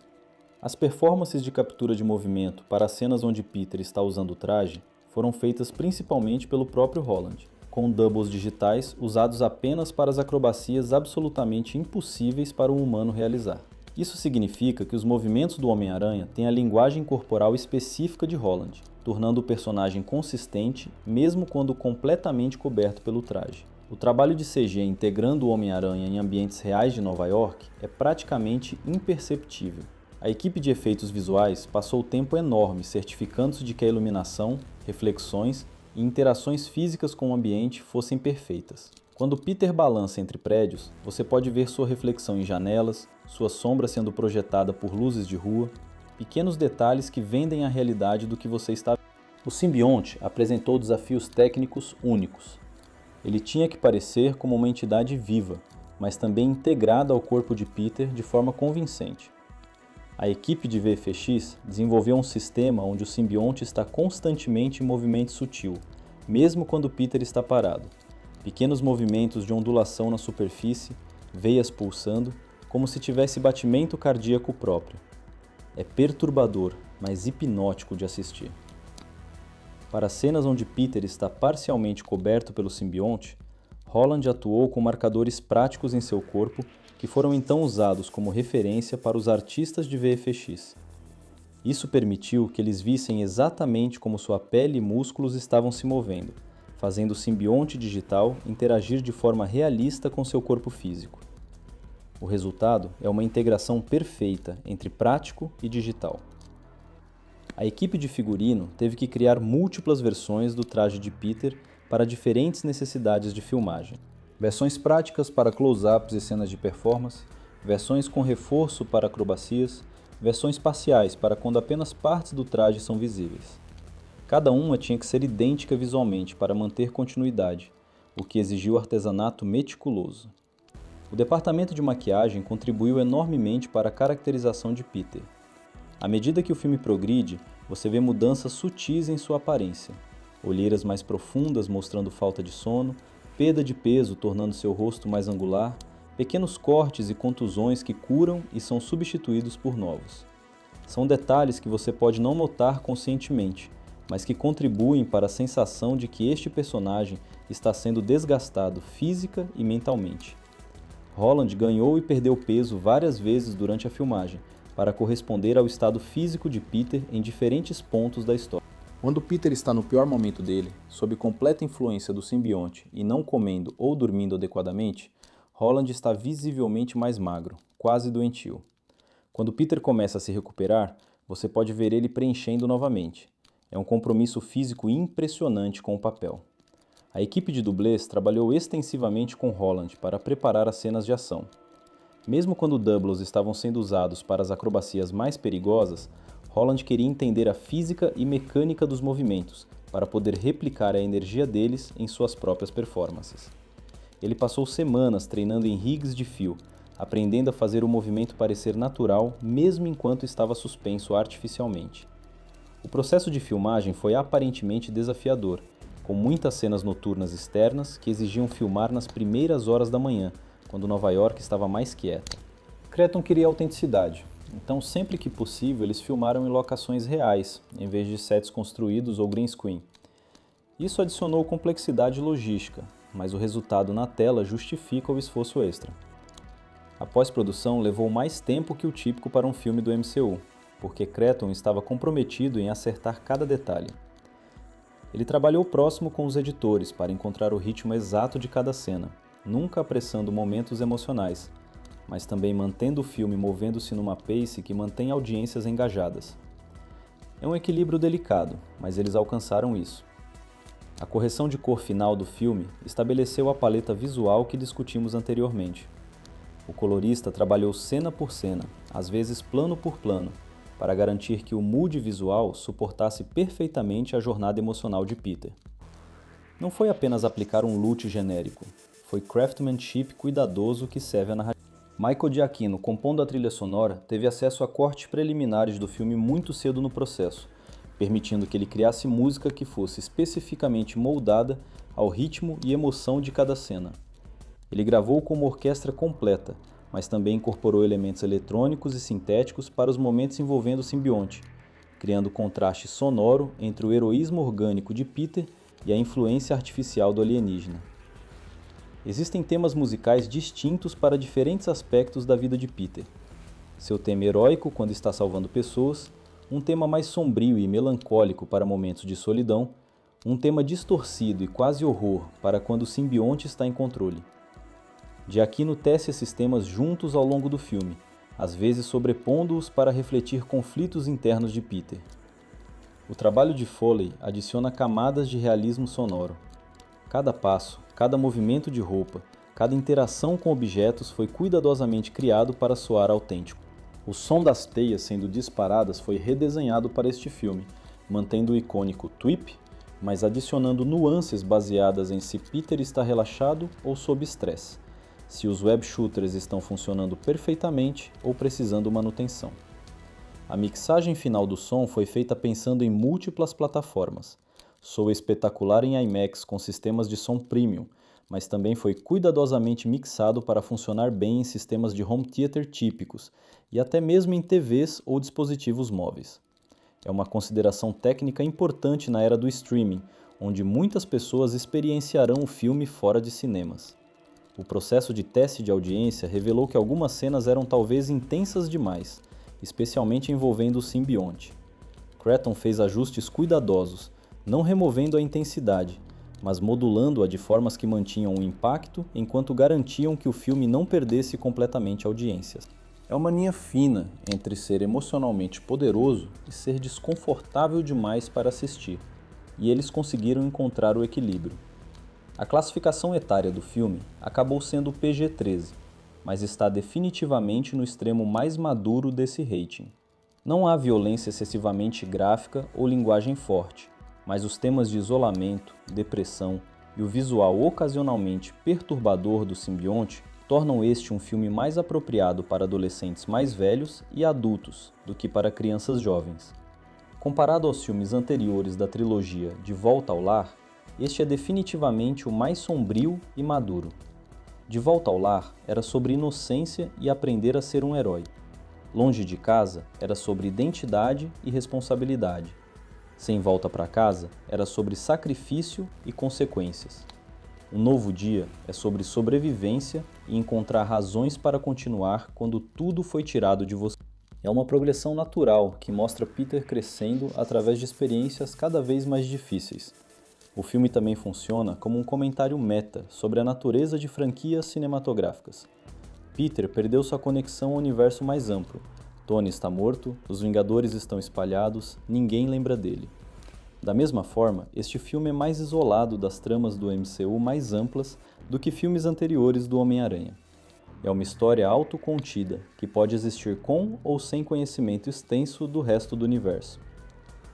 As performances de captura de movimento para as cenas onde Peter está usando o traje foram feitas principalmente pelo próprio Holland, com doubles digitais usados apenas para as acrobacias absolutamente impossíveis para um humano realizar. Isso significa que os movimentos do Homem-Aranha têm a linguagem corporal específica de Holland, tornando o personagem consistente mesmo quando completamente coberto pelo traje. O trabalho de CG integrando o Homem-Aranha em ambientes reais de Nova York é praticamente imperceptível. A equipe de efeitos visuais passou tempo enorme certificando-se de que a iluminação, reflexões e interações físicas com o ambiente fossem perfeitas. Quando Peter balança entre prédios, você pode ver sua reflexão em janelas, sua sombra sendo projetada por luzes de rua, pequenos detalhes que vendem a realidade do que você está vendo. O simbionte apresentou desafios técnicos únicos. Ele tinha que parecer como uma entidade viva, mas também integrada ao corpo de Peter de forma convincente. A equipe de VFX desenvolveu um sistema onde o simbionte está constantemente em movimento sutil, mesmo quando Peter está parado. Pequenos movimentos de ondulação na superfície, veias pulsando, como se tivesse batimento cardíaco próprio. É perturbador, mas hipnótico de assistir. Para cenas onde Peter está parcialmente coberto pelo simbionte, Holland atuou com marcadores práticos em seu corpo que foram então usados como referência para os artistas de VFX. Isso permitiu que eles vissem exatamente como sua pele e músculos estavam se movendo, fazendo o simbionte digital interagir de forma realista com seu corpo físico. O resultado é uma integração perfeita entre prático e digital. A equipe de figurino teve que criar múltiplas versões do traje de Peter para diferentes necessidades de filmagem. Versões práticas para close-ups e cenas de performance, versões com reforço para acrobacias, versões parciais para quando apenas partes do traje são visíveis. Cada uma tinha que ser idêntica visualmente para manter continuidade, o que exigiu artesanato meticuloso. O departamento de maquiagem contribuiu enormemente para a caracterização de Peter. À medida que o filme progride, você vê mudanças sutis em sua aparência. Olheiras mais profundas mostrando falta de sono, perda de peso tornando seu rosto mais angular, pequenos cortes e contusões que curam e são substituídos por novos. São detalhes que você pode não notar conscientemente, mas que contribuem para a sensação de que este personagem está sendo desgastado física e mentalmente. Holland ganhou e perdeu peso várias vezes durante a filmagem, para corresponder ao estado físico de Peter em diferentes pontos da história. Quando Peter está no pior momento dele, sob completa influência do simbionte e não comendo ou dormindo adequadamente, Holland está visivelmente mais magro, quase doentio. Quando Peter começa a se recuperar, você pode ver ele preenchendo novamente. É um compromisso físico impressionante com o papel. A equipe de dublês trabalhou extensivamente com Holland para preparar as cenas de ação. Mesmo quando doubles estavam sendo usados para as acrobacias mais perigosas, Holland queria entender a física e mecânica dos movimentos para poder replicar a energia deles em suas próprias performances. Ele passou semanas treinando em rigs de fio, aprendendo a fazer o movimento parecer natural mesmo enquanto estava suspenso artificialmente. O processo de filmagem foi aparentemente desafiador, com muitas cenas noturnas externas que exigiam filmar nas primeiras horas da manhã, quando Nova York estava mais quieta. Cretton queria autenticidade, então sempre que possível eles filmaram em locações reais, em vez de sets construídos ou green screen. Isso adicionou complexidade logística, mas o resultado na tela justifica o esforço extra. A pós-produção levou mais tempo que o típico para um filme do MCU, porque Cretton estava comprometido em acertar cada detalhe. Ele trabalhou próximo com os editores para encontrar o ritmo exato de cada cena, nunca apressando momentos emocionais, mas também mantendo o filme movendo-se numa pace que mantém audiências engajadas. É um equilíbrio delicado, mas eles alcançaram isso. A correção de cor final do filme estabeleceu a paleta visual que discutimos anteriormente. O colorista trabalhou cena por cena, às vezes plano por plano, para garantir que o mood visual suportasse perfeitamente a jornada emocional de Peter. Não foi apenas aplicar um look genérico, foi craftsmanship cuidadoso que serve à narrativa. Michael Giacchino, compondo a trilha sonora, teve acesso a cortes preliminares do filme muito cedo no processo, permitindo que ele criasse música que fosse especificamente moldada ao ritmo e emoção de cada cena. Ele gravou com uma orquestra completa, mas também incorporou elementos eletrônicos e sintéticos para os momentos envolvendo o simbionte, criando contraste sonoro entre o heroísmo orgânico de Peter e a influência artificial do alienígena. Existem temas musicais distintos para diferentes aspectos da vida de Peter. Seu tema heróico quando está salvando pessoas, um tema mais sombrio e melancólico para momentos de solidão, um tema distorcido e quase horror para quando o simbionte está em controle. Giacchino tece esses temas juntos ao longo do filme, às vezes sobrepondo-os para refletir conflitos internos de Peter. O trabalho de Foley adiciona camadas de realismo sonoro. Cada passo, cada movimento de roupa, cada interação com objetos foi cuidadosamente criado para soar autêntico. O som das teias sendo disparadas foi redesenhado para este filme, mantendo o icônico tweep, mas adicionando nuances baseadas em se Peter está relaxado ou sob estresse, se os web shooters estão funcionando perfeitamente ou precisando manutenção. A mixagem final do som foi feita pensando em múltiplas plataformas. Soa espetacular em IMAX com sistemas de som premium, mas também foi cuidadosamente mixado para funcionar bem em sistemas de home theater típicos e até mesmo em TVs ou dispositivos móveis. É uma consideração técnica importante na era do streaming, onde muitas pessoas experienciarão o filme fora de cinemas. O processo de teste de audiência revelou que algumas cenas eram talvez intensas demais, especialmente envolvendo o simbionte. Cretton fez ajustes cuidadosos, não removendo a intensidade, mas modulando-a de formas que mantinham o impacto enquanto garantiam que o filme não perdesse completamente audiências. É uma linha fina entre ser emocionalmente poderoso e ser desconfortável demais para assistir, e eles conseguiram encontrar o equilíbrio. A classificação etária do filme acabou sendo PG-13, mas está definitivamente no extremo mais maduro desse rating. Não há violência excessivamente gráfica ou linguagem forte, mas os temas de isolamento, depressão e o visual ocasionalmente perturbador do simbionte tornam este um filme mais apropriado para adolescentes mais velhos e adultos do que para crianças jovens. Comparado aos filmes anteriores da trilogia De Volta ao Lar, este é definitivamente o mais sombrio e maduro. De Volta ao Lar era sobre inocência e aprender a ser um herói. Longe de Casa era sobre identidade e responsabilidade. Sem Volta para Casa era sobre sacrifício e consequências. Um Novo Dia é sobre sobrevivência e encontrar razões para continuar quando tudo foi tirado de você. É uma progressão natural que mostra Peter crescendo através de experiências cada vez mais difíceis. O filme também funciona como um comentário meta sobre a natureza de franquias cinematográficas. Peter perdeu sua conexão ao universo mais amplo. Tony está morto, os Vingadores estão espalhados, ninguém lembra dele. Da mesma forma, este filme é mais isolado das tramas do MCU mais amplas do que filmes anteriores do Homem-Aranha. É uma história autocontida, que pode existir com ou sem conhecimento extenso do resto do universo.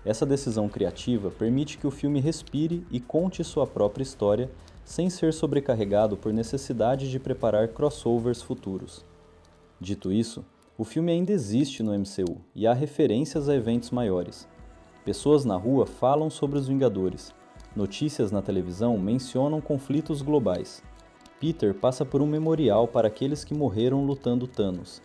Essa decisão criativa permite que o filme respire e conte sua própria história sem ser sobrecarregado por necessidade de preparar crossovers futuros. Dito isso, o filme ainda existe no MCU e há referências a eventos maiores. Pessoas na rua falam sobre os Vingadores. Notícias na televisão mencionam conflitos globais. Peter passa por um memorial para aqueles que morreram lutando Thanos.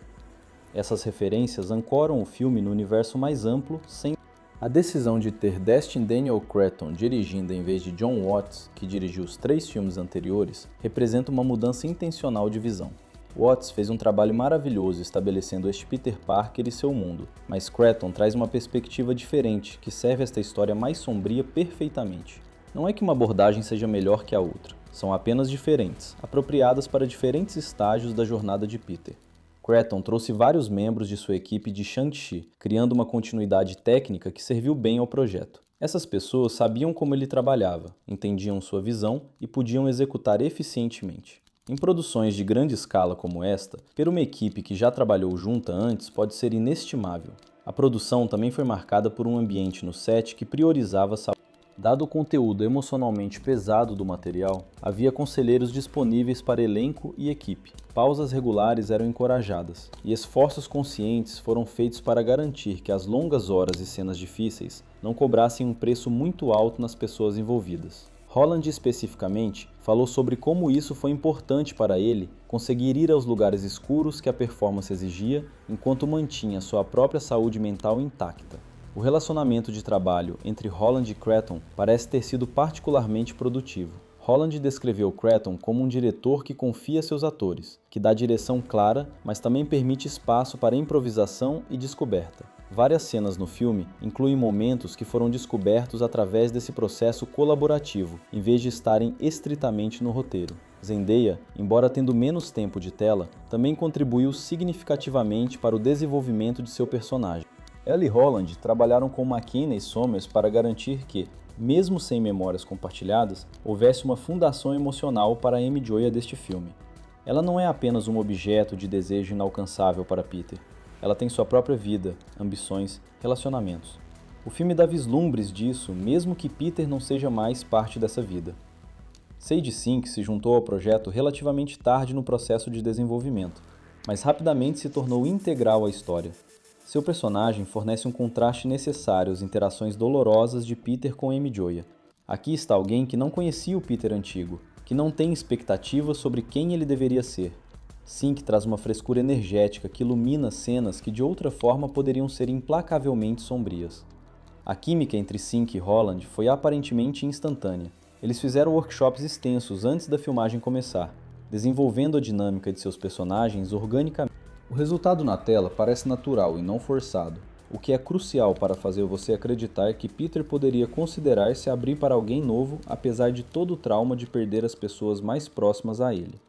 Essas referências ancoram o filme no universo mais amplo, sem... A decisão de ter Destin Daniel Cretton dirigindo em vez de John Watts, que dirigiu os 3 filmes anteriores, representa uma mudança intencional de visão. Watts fez um trabalho maravilhoso estabelecendo este Peter Parker e seu mundo, mas Cretton traz uma perspectiva diferente que serve esta história mais sombria perfeitamente. Não é que uma abordagem seja melhor que a outra, são apenas diferentes, apropriadas para diferentes estágios da jornada de Peter. Cretton trouxe vários membros de sua equipe de Shang-Chi, criando uma continuidade técnica que serviu bem ao projeto. Essas pessoas sabiam como ele trabalhava, entendiam sua visão e podiam executar eficientemente. Em produções de grande escala como esta, ter uma equipe que já trabalhou junta antes pode ser inestimável. A produção também foi marcada por um ambiente no set que priorizava a saúde. Dado o conteúdo emocionalmente pesado do material, havia conselheiros disponíveis para elenco e equipe. Pausas regulares eram encorajadas, e esforços conscientes foram feitos para garantir que as longas horas e cenas difíceis não cobrassem um preço muito alto nas pessoas envolvidas. Holland especificamente falou sobre como isso foi importante para ele conseguir ir aos lugares escuros que a performance exigia enquanto mantinha sua própria saúde mental intacta. O relacionamento de trabalho entre Holland e Cretton parece ter sido particularmente produtivo. Holland descreveu Cretton como um diretor que confia seus atores, que dá direção clara, mas também permite espaço para improvisação e descoberta. Várias cenas no filme incluem momentos que foram descobertos através desse processo colaborativo, em vez de estarem estritamente no roteiro. Zendaya, embora tendo menos tempo de tela, também contribuiu significativamente para o desenvolvimento de seu personagem. Ela e Holland trabalharam com McKinney e Somers para garantir que, mesmo sem memórias compartilhadas, houvesse uma fundação emocional para a Amy deste filme. Ela não é apenas um objeto de desejo inalcançável para Peter. Ela tem sua própria vida, ambições, relacionamentos. O filme dá vislumbres disso, mesmo que Peter não seja mais parte dessa vida. Sadie Sink se juntou ao projeto relativamente tarde no processo de desenvolvimento, mas rapidamente se tornou integral à história. Seu personagem fornece um contraste necessário às interações dolorosas de Peter com Amy Joya. Aqui está alguém que não conhecia o Peter antigo, que não tem expectativas sobre quem ele deveria ser. Sink traz uma frescura energética que ilumina cenas que de outra forma poderiam ser implacavelmente sombrias. A química entre Sink e Holland foi aparentemente instantânea. Eles fizeram workshops extensos antes da filmagem começar, desenvolvendo a dinâmica de seus personagens organicamente. O resultado na tela parece natural e não forçado, o que é crucial para fazer você acreditar que Peter poderia considerar se abrir para alguém novo apesar de todo o trauma de perder as pessoas mais próximas a ele.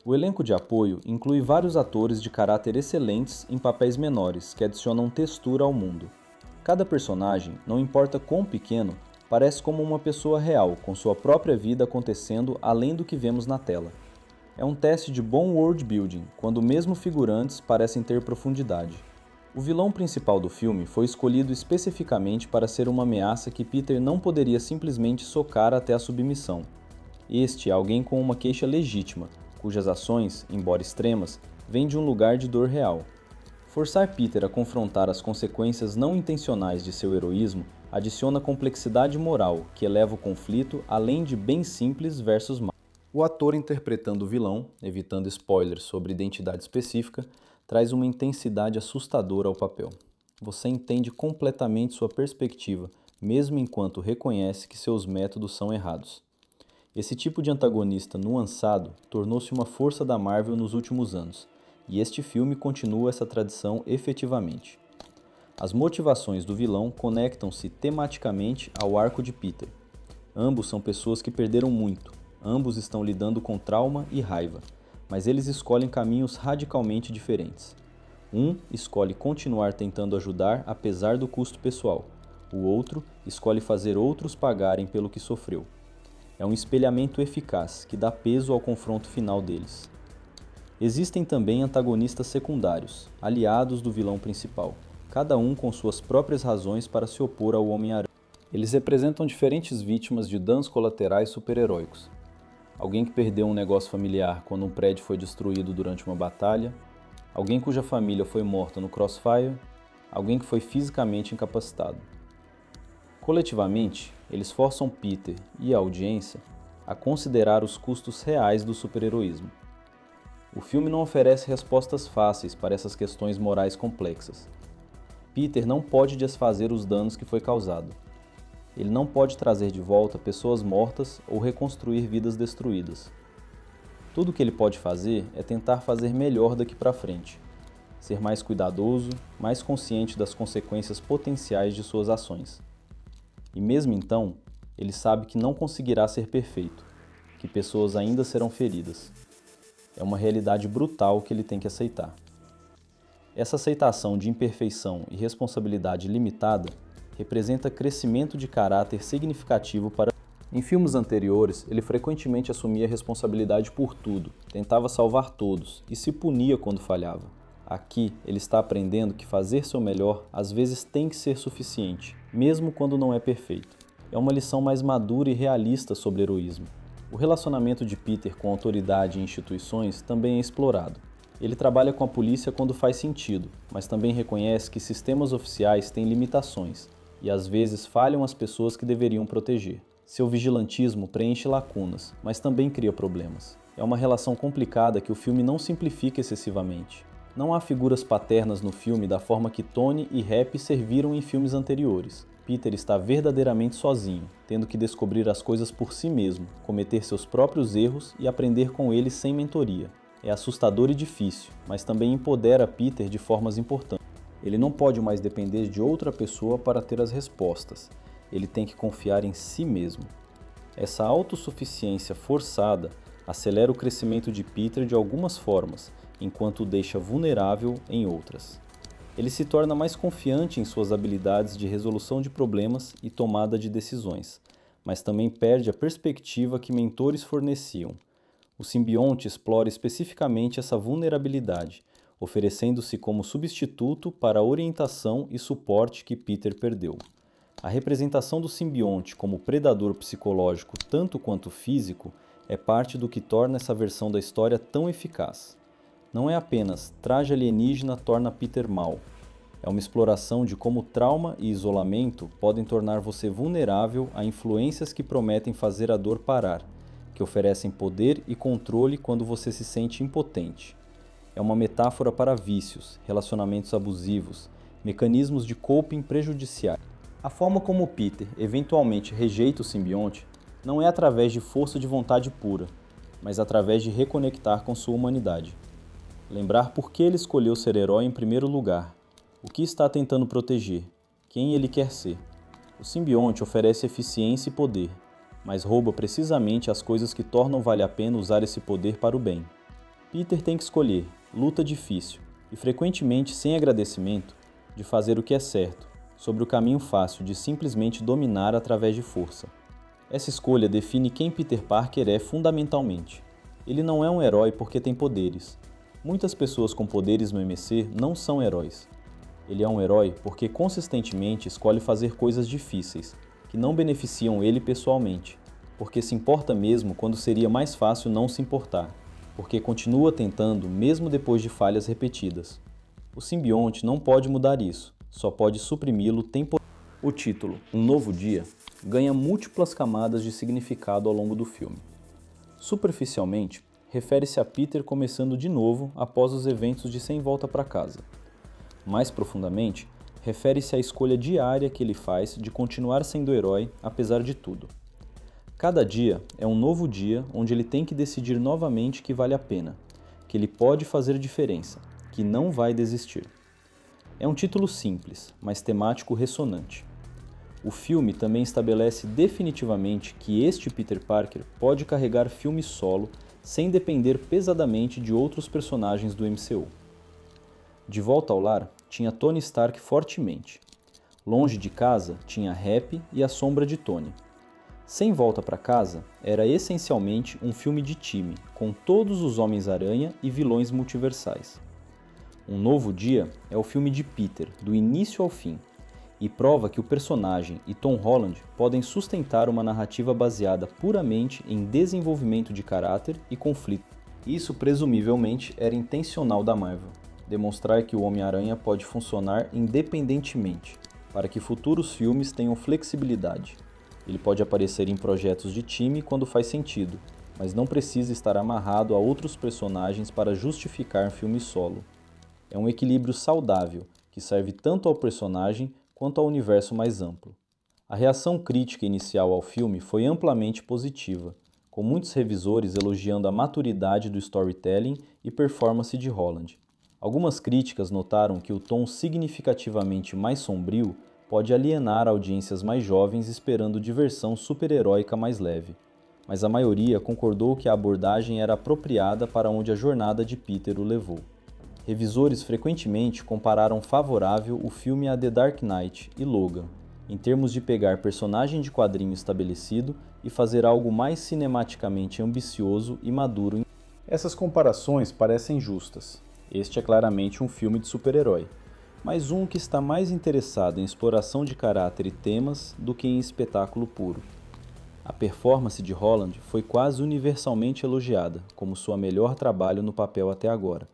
O elenco de apoio inclui vários atores de caráter excelentes em papéis menores que adicionam textura ao mundo. Cada personagem, não importa quão pequeno, parece como uma pessoa real, com sua própria vida acontecendo além do que vemos na tela. É um teste de bom world building, quando mesmo figurantes parecem ter profundidade. O vilão principal do filme foi escolhido especificamente para ser uma ameaça que Peter não poderia simplesmente socar até a submissão. Este é alguém com uma queixa legítima, cujas ações, embora extremas, vêm de um lugar de dor real. Forçar Peter a confrontar as consequências não intencionais de seu heroísmo adiciona complexidade moral que eleva o conflito além de bem simples versus mal. O ator interpretando o vilão, evitando spoilers sobre identidade específica, traz uma intensidade assustadora ao papel. Você entende completamente sua perspectiva, mesmo enquanto reconhece que seus métodos são errados. Esse tipo de antagonista nuançado tornou-se uma força da Marvel nos últimos anos, e este filme continua essa tradição efetivamente. As motivações do vilão conectam-se tematicamente ao arco de Peter. Ambos são pessoas que perderam muito, ambos estão lidando com trauma e raiva, mas eles escolhem caminhos radicalmente diferentes. Um escolhe continuar tentando ajudar apesar do custo pessoal, o outro escolhe fazer outros pagarem pelo que sofreu. É um espelhamento eficaz que dá peso ao confronto final deles. Existem também antagonistas secundários, aliados do vilão principal, cada um com suas próprias razões para se opor ao Homem-Aranha. Eles representam diferentes vítimas de danos colaterais super-heróicos. Alguém que perdeu um negócio familiar quando um prédio foi destruído durante uma batalha, alguém cuja família foi morta no Crossfire, alguém que foi fisicamente incapacitado. Coletivamente, eles forçam Peter e a audiência a considerar os custos reais do super-heroísmo. O filme não oferece respostas fáceis para essas questões morais complexas. Peter não pode desfazer os danos que foi causado. Ele não pode trazer de volta pessoas mortas ou reconstruir vidas destruídas. Tudo o que ele pode fazer é tentar fazer melhor daqui para frente, ser mais cuidadoso, mais consciente das consequências potenciais de suas ações. E mesmo então, ele sabe que não conseguirá ser perfeito, que pessoas ainda serão feridas. É uma realidade brutal que ele tem que aceitar. Essa aceitação de imperfeição e responsabilidade limitada representa crescimento de caráter significativo para... Em filmes anteriores, ele frequentemente assumia responsabilidade por tudo, tentava salvar todos e se punia quando falhava. Aqui, ele está aprendendo que fazer seu melhor às vezes tem que ser suficiente, mesmo quando não é perfeito. É uma lição mais madura e realista sobre heroísmo. O relacionamento de Peter com autoridade e instituições também é explorado. Ele trabalha com a polícia quando faz sentido, mas também reconhece que sistemas oficiais têm limitações e às vezes falham as pessoas que deveriam proteger. Seu vigilantismo preenche lacunas, mas também cria problemas. É uma relação complicada que o filme não simplifica excessivamente. Não há figuras paternas no filme da forma que Tony e Happy serviram em filmes anteriores. Peter está verdadeiramente sozinho, tendo que descobrir as coisas por si mesmo, cometer seus próprios erros e aprender com eles sem mentoria. É assustador e difícil, mas também empodera Peter de formas importantes. Ele não pode mais depender de outra pessoa para ter as respostas. Ele tem que confiar em si mesmo. Essa autossuficiência forçada acelera o crescimento de Peter de algumas formas, enquanto o deixa vulnerável em outras. Ele se torna mais confiante em suas habilidades de resolução de problemas e tomada de decisões, mas também perde a perspectiva que mentores forneciam. O simbionte explora especificamente essa vulnerabilidade, oferecendo-se como substituto para a orientação e suporte que Peter perdeu. A representação do simbionte como predador psicológico tanto quanto físico é parte do que torna essa versão da história tão eficaz. Não é apenas traje alienígena torna Peter mau. É uma exploração de como trauma e isolamento podem tornar você vulnerável a influências que prometem fazer a dor parar, que oferecem poder e controle quando você se sente impotente. É uma metáfora para vícios, relacionamentos abusivos, mecanismos de coping prejudiciais. A forma como Peter eventualmente rejeita o simbionte não é através de força de vontade pura, mas através de reconectar com sua humanidade. Lembrar por que ele escolheu ser herói em primeiro lugar, o que está tentando proteger, quem ele quer ser. O simbionte oferece eficiência e poder, mas rouba precisamente as coisas que tornam vale a pena usar esse poder para o bem. Peter tem que escolher, luta difícil, e frequentemente sem agradecimento, de fazer o que é certo, sobre o caminho fácil de simplesmente dominar através de força. Essa escolha define quem Peter Parker é fundamentalmente. Ele não é um herói porque tem poderes. Muitas pessoas com poderes no MC não são heróis. Ele é um herói porque consistentemente escolhe fazer coisas difíceis, que não beneficiam ele pessoalmente, porque se importa mesmo quando seria mais fácil não se importar, porque continua tentando mesmo depois de falhas repetidas. O simbionte não pode mudar isso, só pode suprimi-lo temporariamente. O título, Um Novo Dia, ganha múltiplas camadas de significado ao longo do filme. Superficialmente, refere-se a Peter começando de novo após os eventos de Sem Volta para Casa. Mais profundamente, refere-se à escolha diária que ele faz de continuar sendo herói apesar de tudo. Cada dia é um novo dia onde ele tem que decidir novamente que vale a pena, que ele pode fazer diferença, que não vai desistir. É um título simples, mas temático ressonante. O filme também estabelece definitivamente que este Peter Parker pode carregar filme solo sem depender pesadamente de outros personagens do MCU. De volta ao lar, tinha Tony Stark fortemente. Longe de casa, tinha Happy e a sombra de Tony. Sem Volta para Casa, era essencialmente um filme de time, com todos os Homens-Aranha e vilões multiversais. Um Novo Dia é o filme de Peter, do início ao fim, e prova que o personagem e Tom Holland podem sustentar uma narrativa baseada puramente em desenvolvimento de caráter e conflito. Isso presumivelmente era intencional da Marvel. demonstrar que o Homem-Aranha pode funcionar independentemente, para que futuros filmes tenham flexibilidade. Ele pode aparecer em projetos de time quando faz sentido, mas não precisa estar amarrado a outros personagens para justificar um filme solo. É um equilíbrio saudável, que serve tanto ao personagem quanto ao universo mais amplo. A reação crítica inicial ao filme foi amplamente positiva, com muitos revisores elogiando a maturidade do storytelling e performance de Holland. Algumas críticas notaram que o tom significativamente mais sombrio pode alienar audiências mais jovens esperando diversão super-heróica mais leve, mas a maioria concordou que a abordagem era apropriada para onde a jornada de Peter o levou. Revisores frequentemente compararam favorável o filme a The Dark Knight e Logan, em termos de pegar personagem de quadrinho estabelecido e fazer algo mais cinematicamente ambicioso e maduro. Essas comparações parecem justas. Este é claramente um filme de super-herói, mas um que está mais interessado em exploração de caráter e temas do que em espetáculo puro. A performance de Holland foi quase universalmente elogiada como sua melhor trabalho no papel até agora.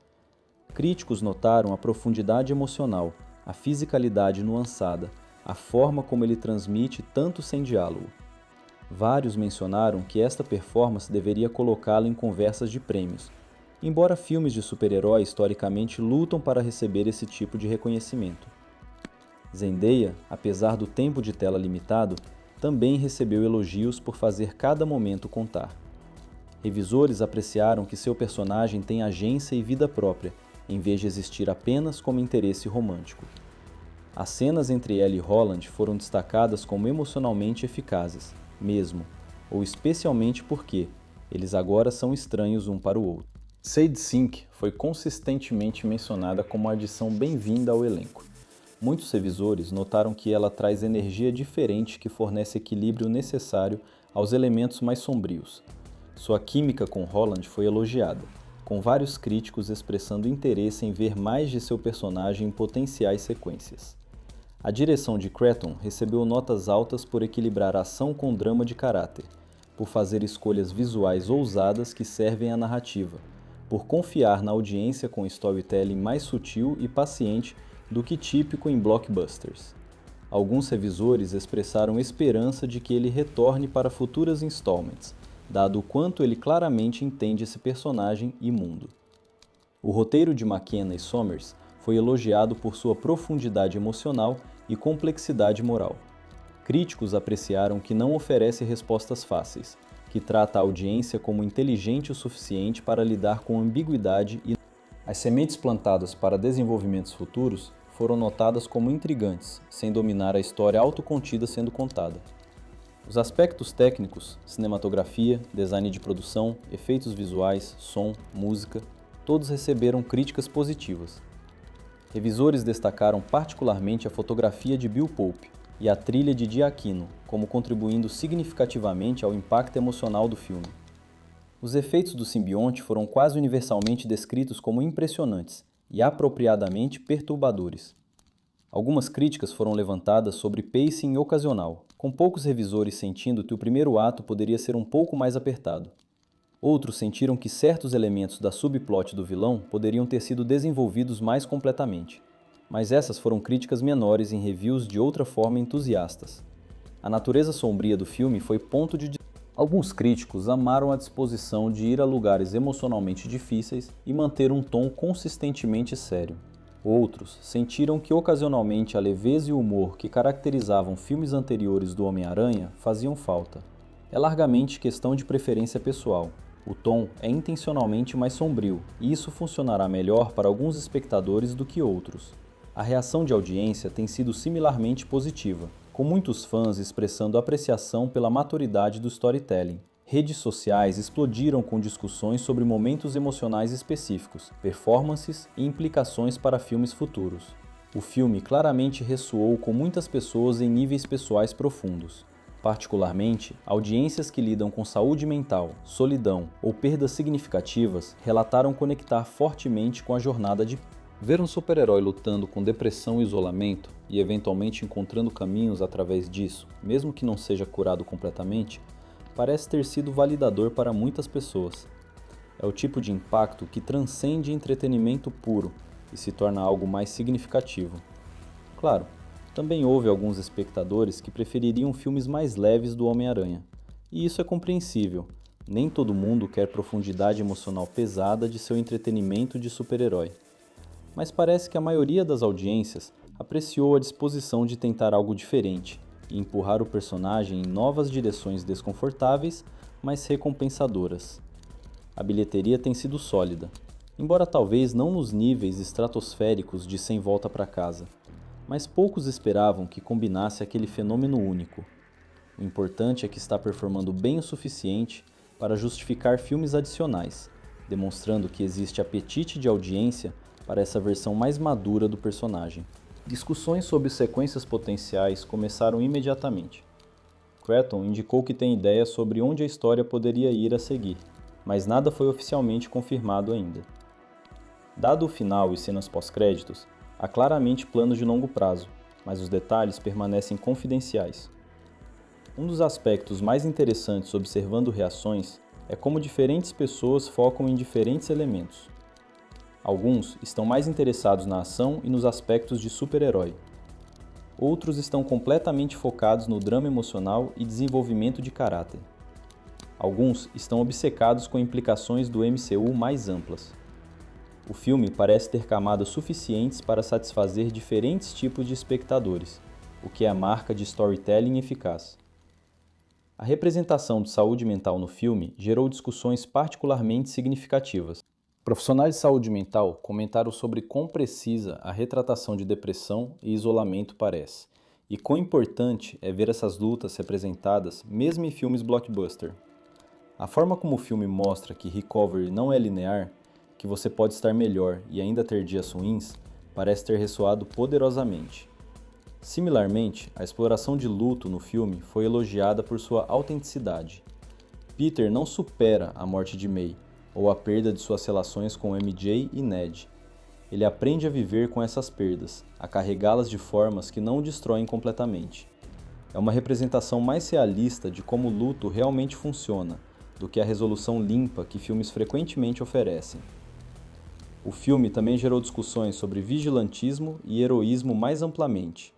Críticos notaram a profundidade emocional, a fisicalidade nuançada, a forma como ele transmite tanto sem diálogo. Vários mencionaram que esta performance deveria colocá-lo em conversas de prêmios, embora filmes de super-herói historicamente lutam para receber esse tipo de reconhecimento. Zendaya, apesar do tempo de tela limitado, também recebeu elogios por fazer cada momento contar. Revisores apreciaram que seu personagem tem agência e vida própria, em vez de existir apenas como interesse romântico. As cenas entre ela e Holland foram destacadas como emocionalmente eficazes, mesmo, ou especialmente porque eles agora são estranhos um para o outro. Sadie Sink foi consistentemente mencionada como uma adição bem-vinda ao elenco. Muitos revisores notaram que ela traz energia diferente que fornece equilíbrio necessário aos elementos mais sombrios. Sua química com Holland foi elogiada, com vários críticos expressando interesse em ver mais de seu personagem em potenciais sequências. A direção de Cretton recebeu notas altas por equilibrar ação com drama de caráter, por fazer escolhas visuais ousadas que servem à narrativa, por confiar na audiência com storytelling mais sutil e paciente do que típico em blockbusters. Alguns revisores expressaram esperança de que ele retorne para futuras installments, dado o quanto ele claramente entende esse personagem e mundo. O roteiro de McKenna e Sommers foi elogiado por sua profundidade emocional e complexidade moral. Críticos apreciaram que não oferece respostas fáceis, que trata a audiência como inteligente o suficiente para lidar com ambiguidade e as sementes plantadas para desenvolvimentos futuros foram notadas como intrigantes, sem dominar a história autocontida sendo contada. Os aspectos técnicos, cinematografia, design de produção, efeitos visuais, som, música, todos receberam críticas positivas. Revisores destacaram particularmente a fotografia de Bill Pope e a trilha de Giacchino, como contribuindo significativamente ao impacto emocional do filme. Os efeitos do simbionte foram quase universalmente descritos como impressionantes e apropriadamente perturbadores. Algumas críticas foram levantadas sobre pacing ocasional, com poucos revisores sentindo que o primeiro ato poderia ser um pouco mais apertado. Outros sentiram que certos elementos da subplot do vilão poderiam ter sido desenvolvidos mais completamente. Mas essas foram críticas menores em reviews de outra forma entusiastas. A natureza sombria do filme foi ponto de... Alguns críticos amaram a disposição de ir a lugares emocionalmente difíceis e manter um tom consistentemente sério. Outros sentiram que ocasionalmente a leveza e o humor que caracterizavam filmes anteriores do Homem-Aranha faziam falta. É largamente questão de preferência pessoal. O tom é intencionalmente mais sombrio, e isso funcionará melhor para alguns espectadores do que outros. A reação de audiência tem sido similarmente positiva, com muitos fãs expressando apreciação pela maturidade do storytelling. Redes sociais explodiram com discussões sobre momentos emocionais específicos, performances e implicações para filmes futuros. O filme claramente ressoou com muitas pessoas em níveis pessoais profundos. Particularmente, audiências que lidam com saúde mental, solidão ou perdas significativas relataram conectar fortemente com a jornada de ver um super-herói lutando com depressão e isolamento e eventualmente encontrando caminhos através disso, mesmo que não seja curado completamente, parece ter sido validador para muitas pessoas. É o tipo de impacto que transcende entretenimento puro e se torna algo mais significativo. Claro, também houve alguns espectadores que prefeririam filmes mais leves do Homem-Aranha, e isso é compreensível. Nem todo mundo quer profundidade emocional pesada de seu entretenimento de super-herói. Mas parece que a maioria das audiências apreciou a disposição de tentar algo diferente e empurrar o personagem em novas direções desconfortáveis, mas recompensadoras. A bilheteria tem sido sólida, embora talvez não nos níveis estratosféricos de Sem Volta para Casa, mas poucos esperavam que combinasse aquele fenômeno único. O importante é que está performando bem o suficiente para justificar filmes adicionais, demonstrando que existe apetite de audiência para essa versão mais madura do personagem. Discussões sobre sequências potenciais começaram imediatamente. Cretton indicou que tem ideias sobre onde a história poderia ir a seguir, mas nada foi oficialmente confirmado ainda. Dado o final e cenas pós-créditos, há claramente planos de longo prazo, mas os detalhes permanecem confidenciais. Um dos aspectos mais interessantes observando reações é como diferentes pessoas focam em diferentes elementos. Alguns estão mais interessados na ação e nos aspectos de super-herói. Outros estão completamente focados no drama emocional e desenvolvimento de caráter. Alguns estão obcecados com implicações do MCU mais amplas. O filme parece ter camadas suficientes para satisfazer diferentes tipos de espectadores, o que é a marca de storytelling eficaz. A representação de saúde mental no filme gerou discussões particularmente significativas. Profissionais de saúde mental comentaram sobre quão precisa a retratação de depressão e isolamento parece, e quão importante é ver essas lutas representadas mesmo em filmes blockbuster. A forma como o filme mostra que recovery não é linear, que você pode estar melhor e ainda ter dias ruins, parece ter ressoado poderosamente. Similarmente, a exploração de luto no filme foi elogiada por sua autenticidade. Peter não supera a morte de May, ou a perda de suas relações com MJ e Ned. Ele aprende a viver com essas perdas, a carregá-las de formas que não o destroem completamente. É uma representação mais realista de como o luto realmente funciona, do que a resolução limpa que filmes frequentemente oferecem. O filme também gerou discussões sobre vigilantismo e heroísmo mais amplamente.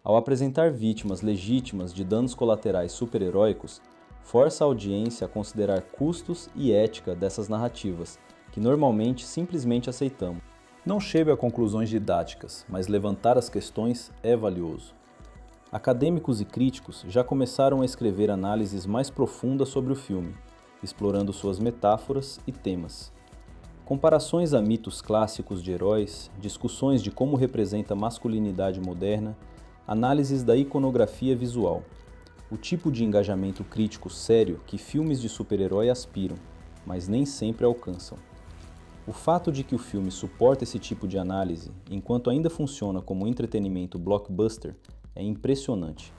Ao apresentar vítimas legítimas de danos colaterais super-heróicos, força a audiência a considerar custos e ética dessas narrativas, que normalmente simplesmente aceitamos. Não chega a conclusões didáticas, mas levantar as questões é valioso. Acadêmicos e críticos já começaram a escrever análises mais profundas sobre o filme, explorando suas metáforas e temas. Comparações a mitos clássicos de heróis, discussões de como representa a masculinidade moderna, análises da iconografia visual. O tipo de engajamento crítico sério que filmes de super-herói aspiram, mas nem sempre alcançam. O fato de que o filme suporta esse tipo de análise, enquanto ainda funciona como entretenimento blockbuster, é impressionante.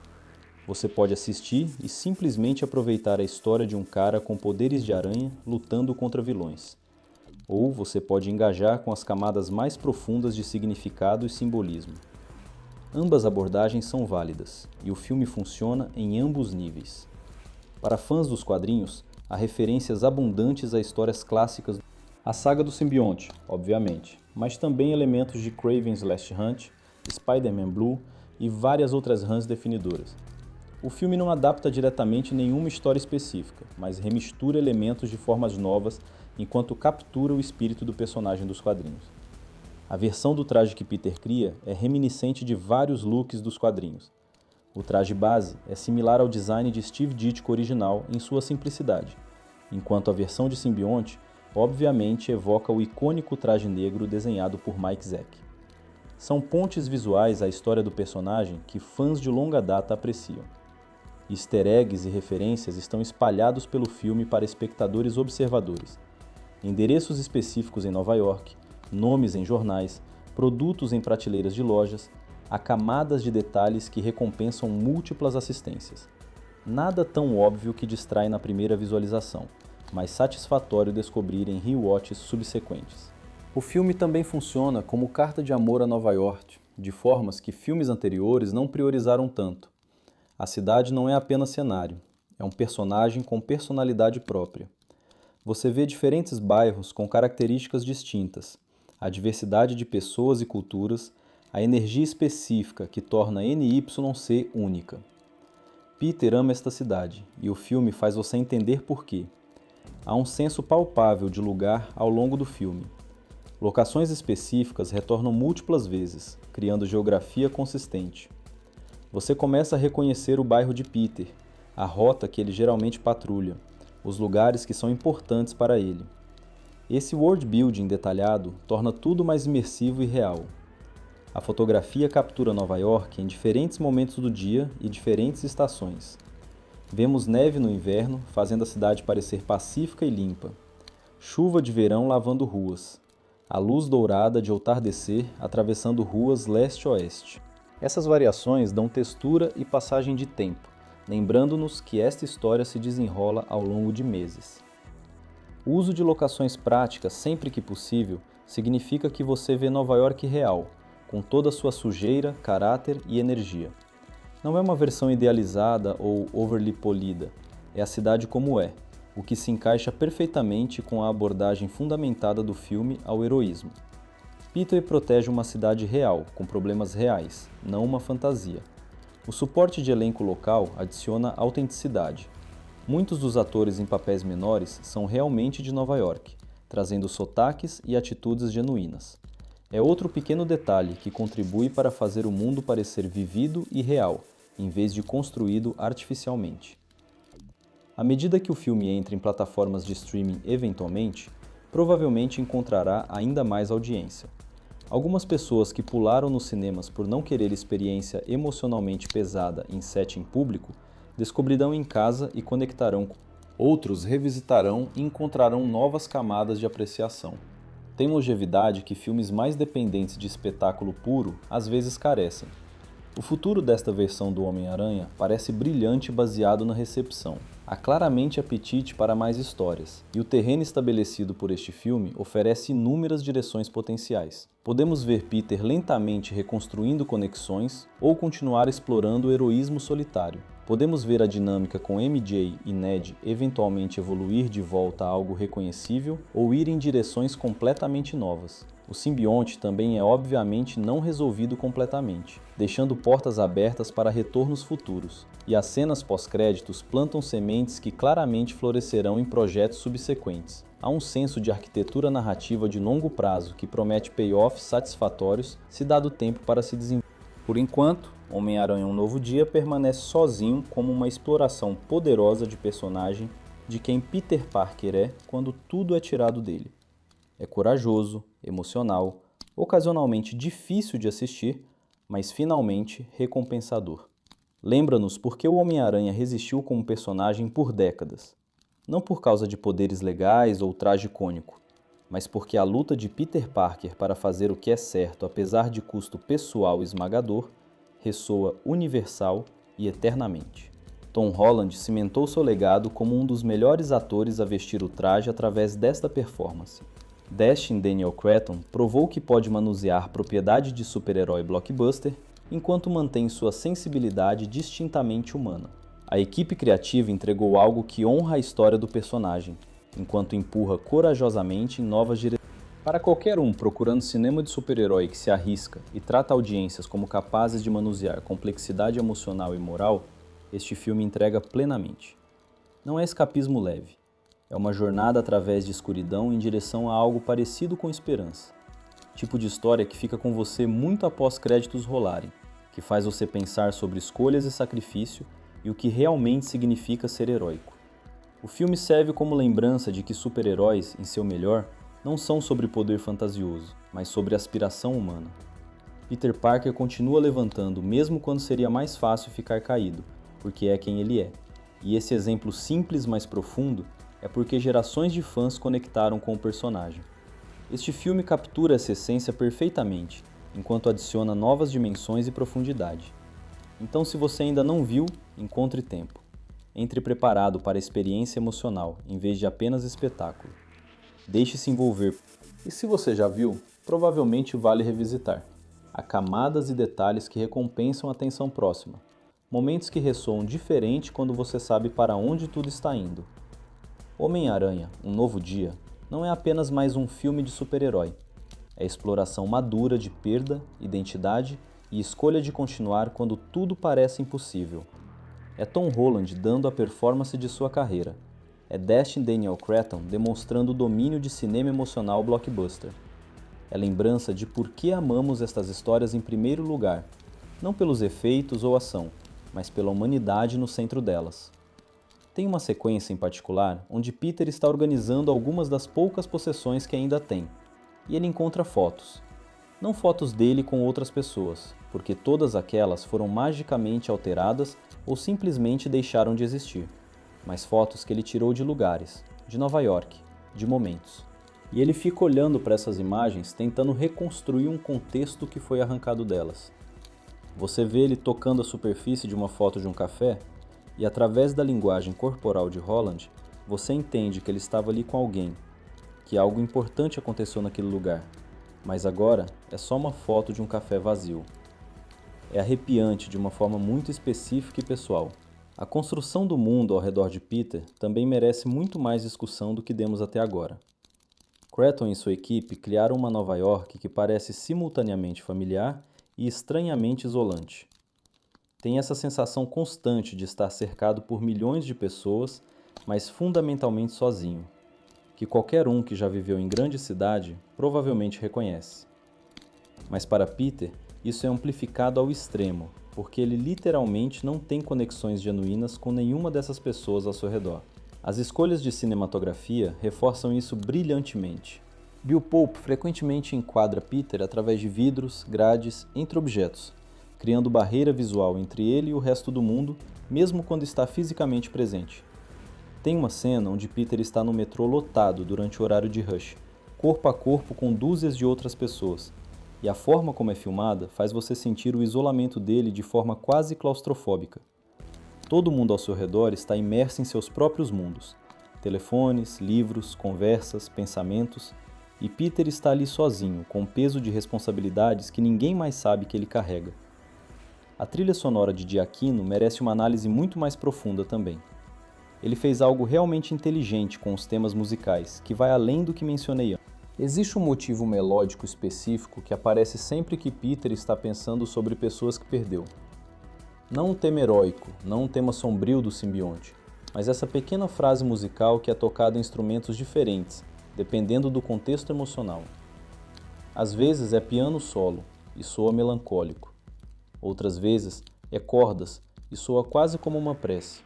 Você pode assistir e simplesmente aproveitar a história de um cara com poderes de aranha lutando contra vilões. Ou você pode engajar com as camadas mais profundas de significado e simbolismo. Ambas abordagens são válidas, e o filme funciona em ambos níveis. Para fãs dos quadrinhos, há referências abundantes a histórias clássicas. A saga do simbionte, obviamente, mas também elementos de Kraven's Last Hunt, Spider-Man Blue e várias outras runs definidoras. O filme não adapta diretamente nenhuma história específica, mas remistura elementos de formas novas enquanto captura o espírito do personagem dos quadrinhos. A versão do traje que Peter cria é reminiscente de vários looks dos quadrinhos. O traje base é similar ao design de Steve Ditko original em sua simplicidade, enquanto a versão de simbionte obviamente evoca o icônico traje negro desenhado por Mike Zeck. São pontes visuais à história do personagem que fãs de longa data apreciam. Easter eggs e referências estão espalhados pelo filme para espectadores observadores. Endereços específicos em Nova York, nomes em jornais, produtos em prateleiras de lojas, há camadas de detalhes que recompensam múltiplas assistências. Nada tão óbvio que distrai na primeira visualização, mas satisfatório descobrir em rewatches subsequentes. O filme também funciona como carta de amor a Nova York, de formas que filmes anteriores não priorizaram tanto. A cidade não é apenas cenário, é um personagem com personalidade própria. Você vê diferentes bairros com características distintas. a diversidade de pessoas e culturas, a energia específica que torna NYC única. Peter ama esta cidade, e o filme faz você entender por quê. Há um senso palpável de lugar ao longo do filme. Locações específicas retornam múltiplas vezes, criando geografia consistente. Você começa a reconhecer o bairro de Peter, a rota que ele geralmente patrulha, os lugares que são importantes para ele. Esse world building detalhado torna tudo mais imersivo e real. A fotografia captura Nova York em diferentes momentos do dia e diferentes estações. Vemos neve no inverno, fazendo a cidade parecer pacífica e limpa. Chuva de verão lavando ruas. A luz dourada de entardecer atravessando ruas leste-oeste. Essas variações dão textura e passagem de tempo, lembrando-nos que esta história se desenrola ao longo de meses. O uso de locações práticas sempre que possível significa que você vê Nova York real, com toda a sua sujeira, caráter e energia. Não é uma versão idealizada ou overly polida, é a cidade como é, o que se encaixa perfeitamente com a abordagem fundamentada do filme ao heroísmo. Peter protege uma cidade real, com problemas reais, não uma fantasia. O suporte de elenco local adiciona autenticidade. Muitos dos atores em papéis menores são realmente de Nova York, trazendo sotaques e atitudes genuínas. É outro pequeno detalhe que contribui para fazer o mundo parecer vivido e real, em vez de construído artificialmente. À medida que o filme entra em plataformas de streaming eventualmente, provavelmente encontrará ainda mais audiência. Algumas pessoas que pularam nos cinemas por não querer experiência emocionalmente pesada em setting público, descobrirão em casa e conectarão. Outros revisitarão e encontrarão novas camadas de apreciação. Tem longevidade que filmes mais dependentes de espetáculo puro às vezes carecem. O futuro desta versão do Homem-Aranha parece brilhante baseado na recepção. Há claramente apetite para mais histórias, e o terreno estabelecido por este filme oferece inúmeras direções potenciais. Podemos ver Peter lentamente reconstruindo conexões ou continuar explorando o heroísmo solitário. Podemos ver a dinâmica com MJ e Ned eventualmente evoluir de volta a algo reconhecível ou ir em direções completamente novas. O simbionte também é obviamente não resolvido completamente, deixando portas abertas para retornos futuros, e as cenas pós-créditos plantam sementes que claramente florescerão em projetos subsequentes. Há um senso de arquitetura narrativa de longo prazo que promete payoffs satisfatórios se dado tempo para se desenvolver. Por enquanto, Homem-Aranha Um Novo Dia permanece sozinho como uma exploração poderosa de personagem de quem Peter Parker é quando tudo é tirado dele. É corajoso, emocional, ocasionalmente difícil de assistir, mas finalmente recompensador. Lembra-nos por que o Homem-Aranha resistiu como personagem por décadas. Não por causa de poderes legais ou traje cônico, mas porque a luta de Peter Parker para fazer o que é certo apesar de custo pessoal esmagador, ressoa universal e eternamente. Tom Holland cimentou seu legado como um dos melhores atores a vestir o traje através desta performance. Destin Daniel Cretton provou que pode manusear propriedade de super-herói blockbuster enquanto mantém sua sensibilidade distintamente humana. A equipe criativa entregou algo que honra a história do personagem, enquanto empurra corajosamente em novas direções. Para qualquer um procurando cinema de super-herói que se arrisca e trata audiências como capazes de manusear complexidade emocional e moral, este filme entrega plenamente. Não é escapismo leve. É uma jornada através de escuridão em direção a algo parecido com esperança. Tipo de história que fica com você muito após créditos rolarem, que faz você pensar sobre escolhas e sacrifício e o que realmente significa ser heróico. O filme serve como lembrança de que super-heróis, em seu melhor, não são sobre poder fantasioso, mas sobre aspiração humana. Peter Parker continua levantando mesmo quando seria mais fácil ficar caído, porque é quem ele é. E esse exemplo simples, mas profundo, é porque gerações de fãs conectaram com o personagem. Este filme captura essa essência perfeitamente, enquanto adiciona novas dimensões e profundidade. Então, se você ainda não viu, encontre tempo. Entre preparado para a experiência emocional, em vez de apenas espetáculo. Deixe-se envolver. E se você já viu, provavelmente vale revisitar. Há camadas e detalhes que recompensam a atenção próxima. Momentos que ressoam diferente quando você sabe para onde tudo está indo. Homem-Aranha, Um Novo Dia, não é apenas mais um filme de super-herói. É a exploração madura de perda, identidade e escolha de continuar quando tudo parece impossível. É Tom Holland dando a performance de sua carreira. É Destin Daniel Cretton demonstrando o domínio de cinema emocional blockbuster. É lembrança de por que amamos estas histórias em primeiro lugar, não pelos efeitos ou ação, mas pela humanidade no centro delas. Tem uma sequência em particular onde Peter está organizando algumas das poucas possessões que ainda tem, e ele encontra fotos. Não fotos dele com outras pessoas, porque todas aquelas foram magicamente alteradas ou simplesmente deixaram de existir, mas fotos que ele tirou de lugares, de Nova York, de momentos. E ele fica olhando para essas imagens tentando reconstruir um contexto que foi arrancado delas. Você vê ele tocando a superfície de uma foto de um café e através da linguagem corporal de Holland, você entende que ele estava ali com alguém, que algo importante aconteceu naquele lugar, mas agora é só uma foto de um café vazio. É arrepiante de uma forma muito específica e pessoal. A construção do mundo ao redor de Peter também merece muito mais discussão do que demos até agora. Cretton e sua equipe criaram uma Nova York que parece simultaneamente familiar e estranhamente isolante. Tem essa sensação constante de estar cercado por milhões de pessoas, mas fundamentalmente sozinho, que qualquer um que já viveu em grande cidade provavelmente reconhece. Mas para Peter, isso é amplificado ao extremo, porque ele literalmente não tem conexões genuínas com nenhuma dessas pessoas ao seu redor. As escolhas de cinematografia reforçam isso brilhantemente. Bill Pope frequentemente enquadra Peter através de vidros, grades, entre objetos, criando barreira visual entre ele e o resto do mundo, mesmo quando está fisicamente presente. Tem uma cena onde Peter está no metrô lotado durante o horário de rush, corpo a corpo com dúzias de outras pessoas, e a forma como é filmada faz você sentir o isolamento dele de forma quase claustrofóbica. Todo mundo ao seu redor está imerso em seus próprios mundos, telefones, livros, conversas, pensamentos, e Peter está ali sozinho, com um peso de responsabilidades que ninguém mais sabe que ele carrega. A trilha sonora de Giacchino merece uma análise muito mais profunda também. Ele fez algo realmente inteligente com os temas musicais, que vai além do que mencionei antes. Existe um motivo melódico específico que aparece sempre que Peter está pensando sobre pessoas que perdeu. Não um tema heróico, não um tema sombrio do simbionte, mas essa pequena frase musical que é tocada em instrumentos diferentes, dependendo do contexto emocional. Às vezes é piano solo, e soa melancólico. Outras vezes é cordas, e soa quase como uma prece.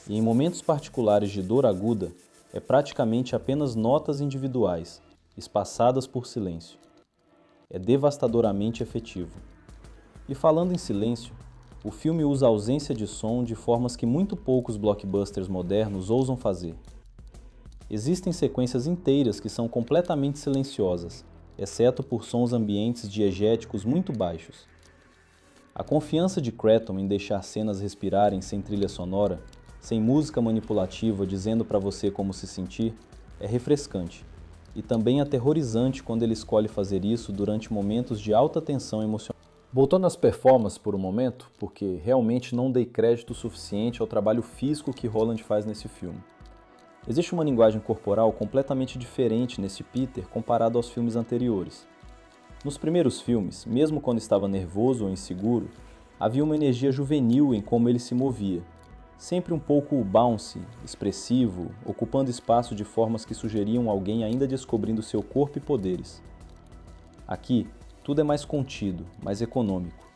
E em momentos particulares de dor aguda, é praticamente apenas notas individuais, espaçadas por silêncio. É devastadoramente efetivo. E falando em silêncio, o filme usa a ausência de som de formas que muito poucos blockbusters modernos ousam fazer. Existem sequências inteiras que são completamente silenciosas, exceto por sons ambientes diegéticos muito baixos. A confiança de Cretton em deixar cenas respirarem sem trilha sonora, sem música manipulativa dizendo para você como se sentir, é refrescante, e também aterrorizante quando ele escolhe fazer isso durante momentos de alta tensão emocional. Voltando às performances por um momento, porque realmente não dei crédito suficiente ao trabalho físico que Holland faz nesse filme. Existe uma linguagem corporal completamente diferente nesse Peter comparado aos filmes anteriores. Nos primeiros filmes, mesmo quando estava nervoso ou inseguro, havia uma energia juvenil em como ele se movia, sempre um pouco bouncy, expressivo, ocupando espaço de formas que sugeriam alguém ainda descobrindo seu corpo e poderes. Aqui, tudo é mais contido, mais econômico.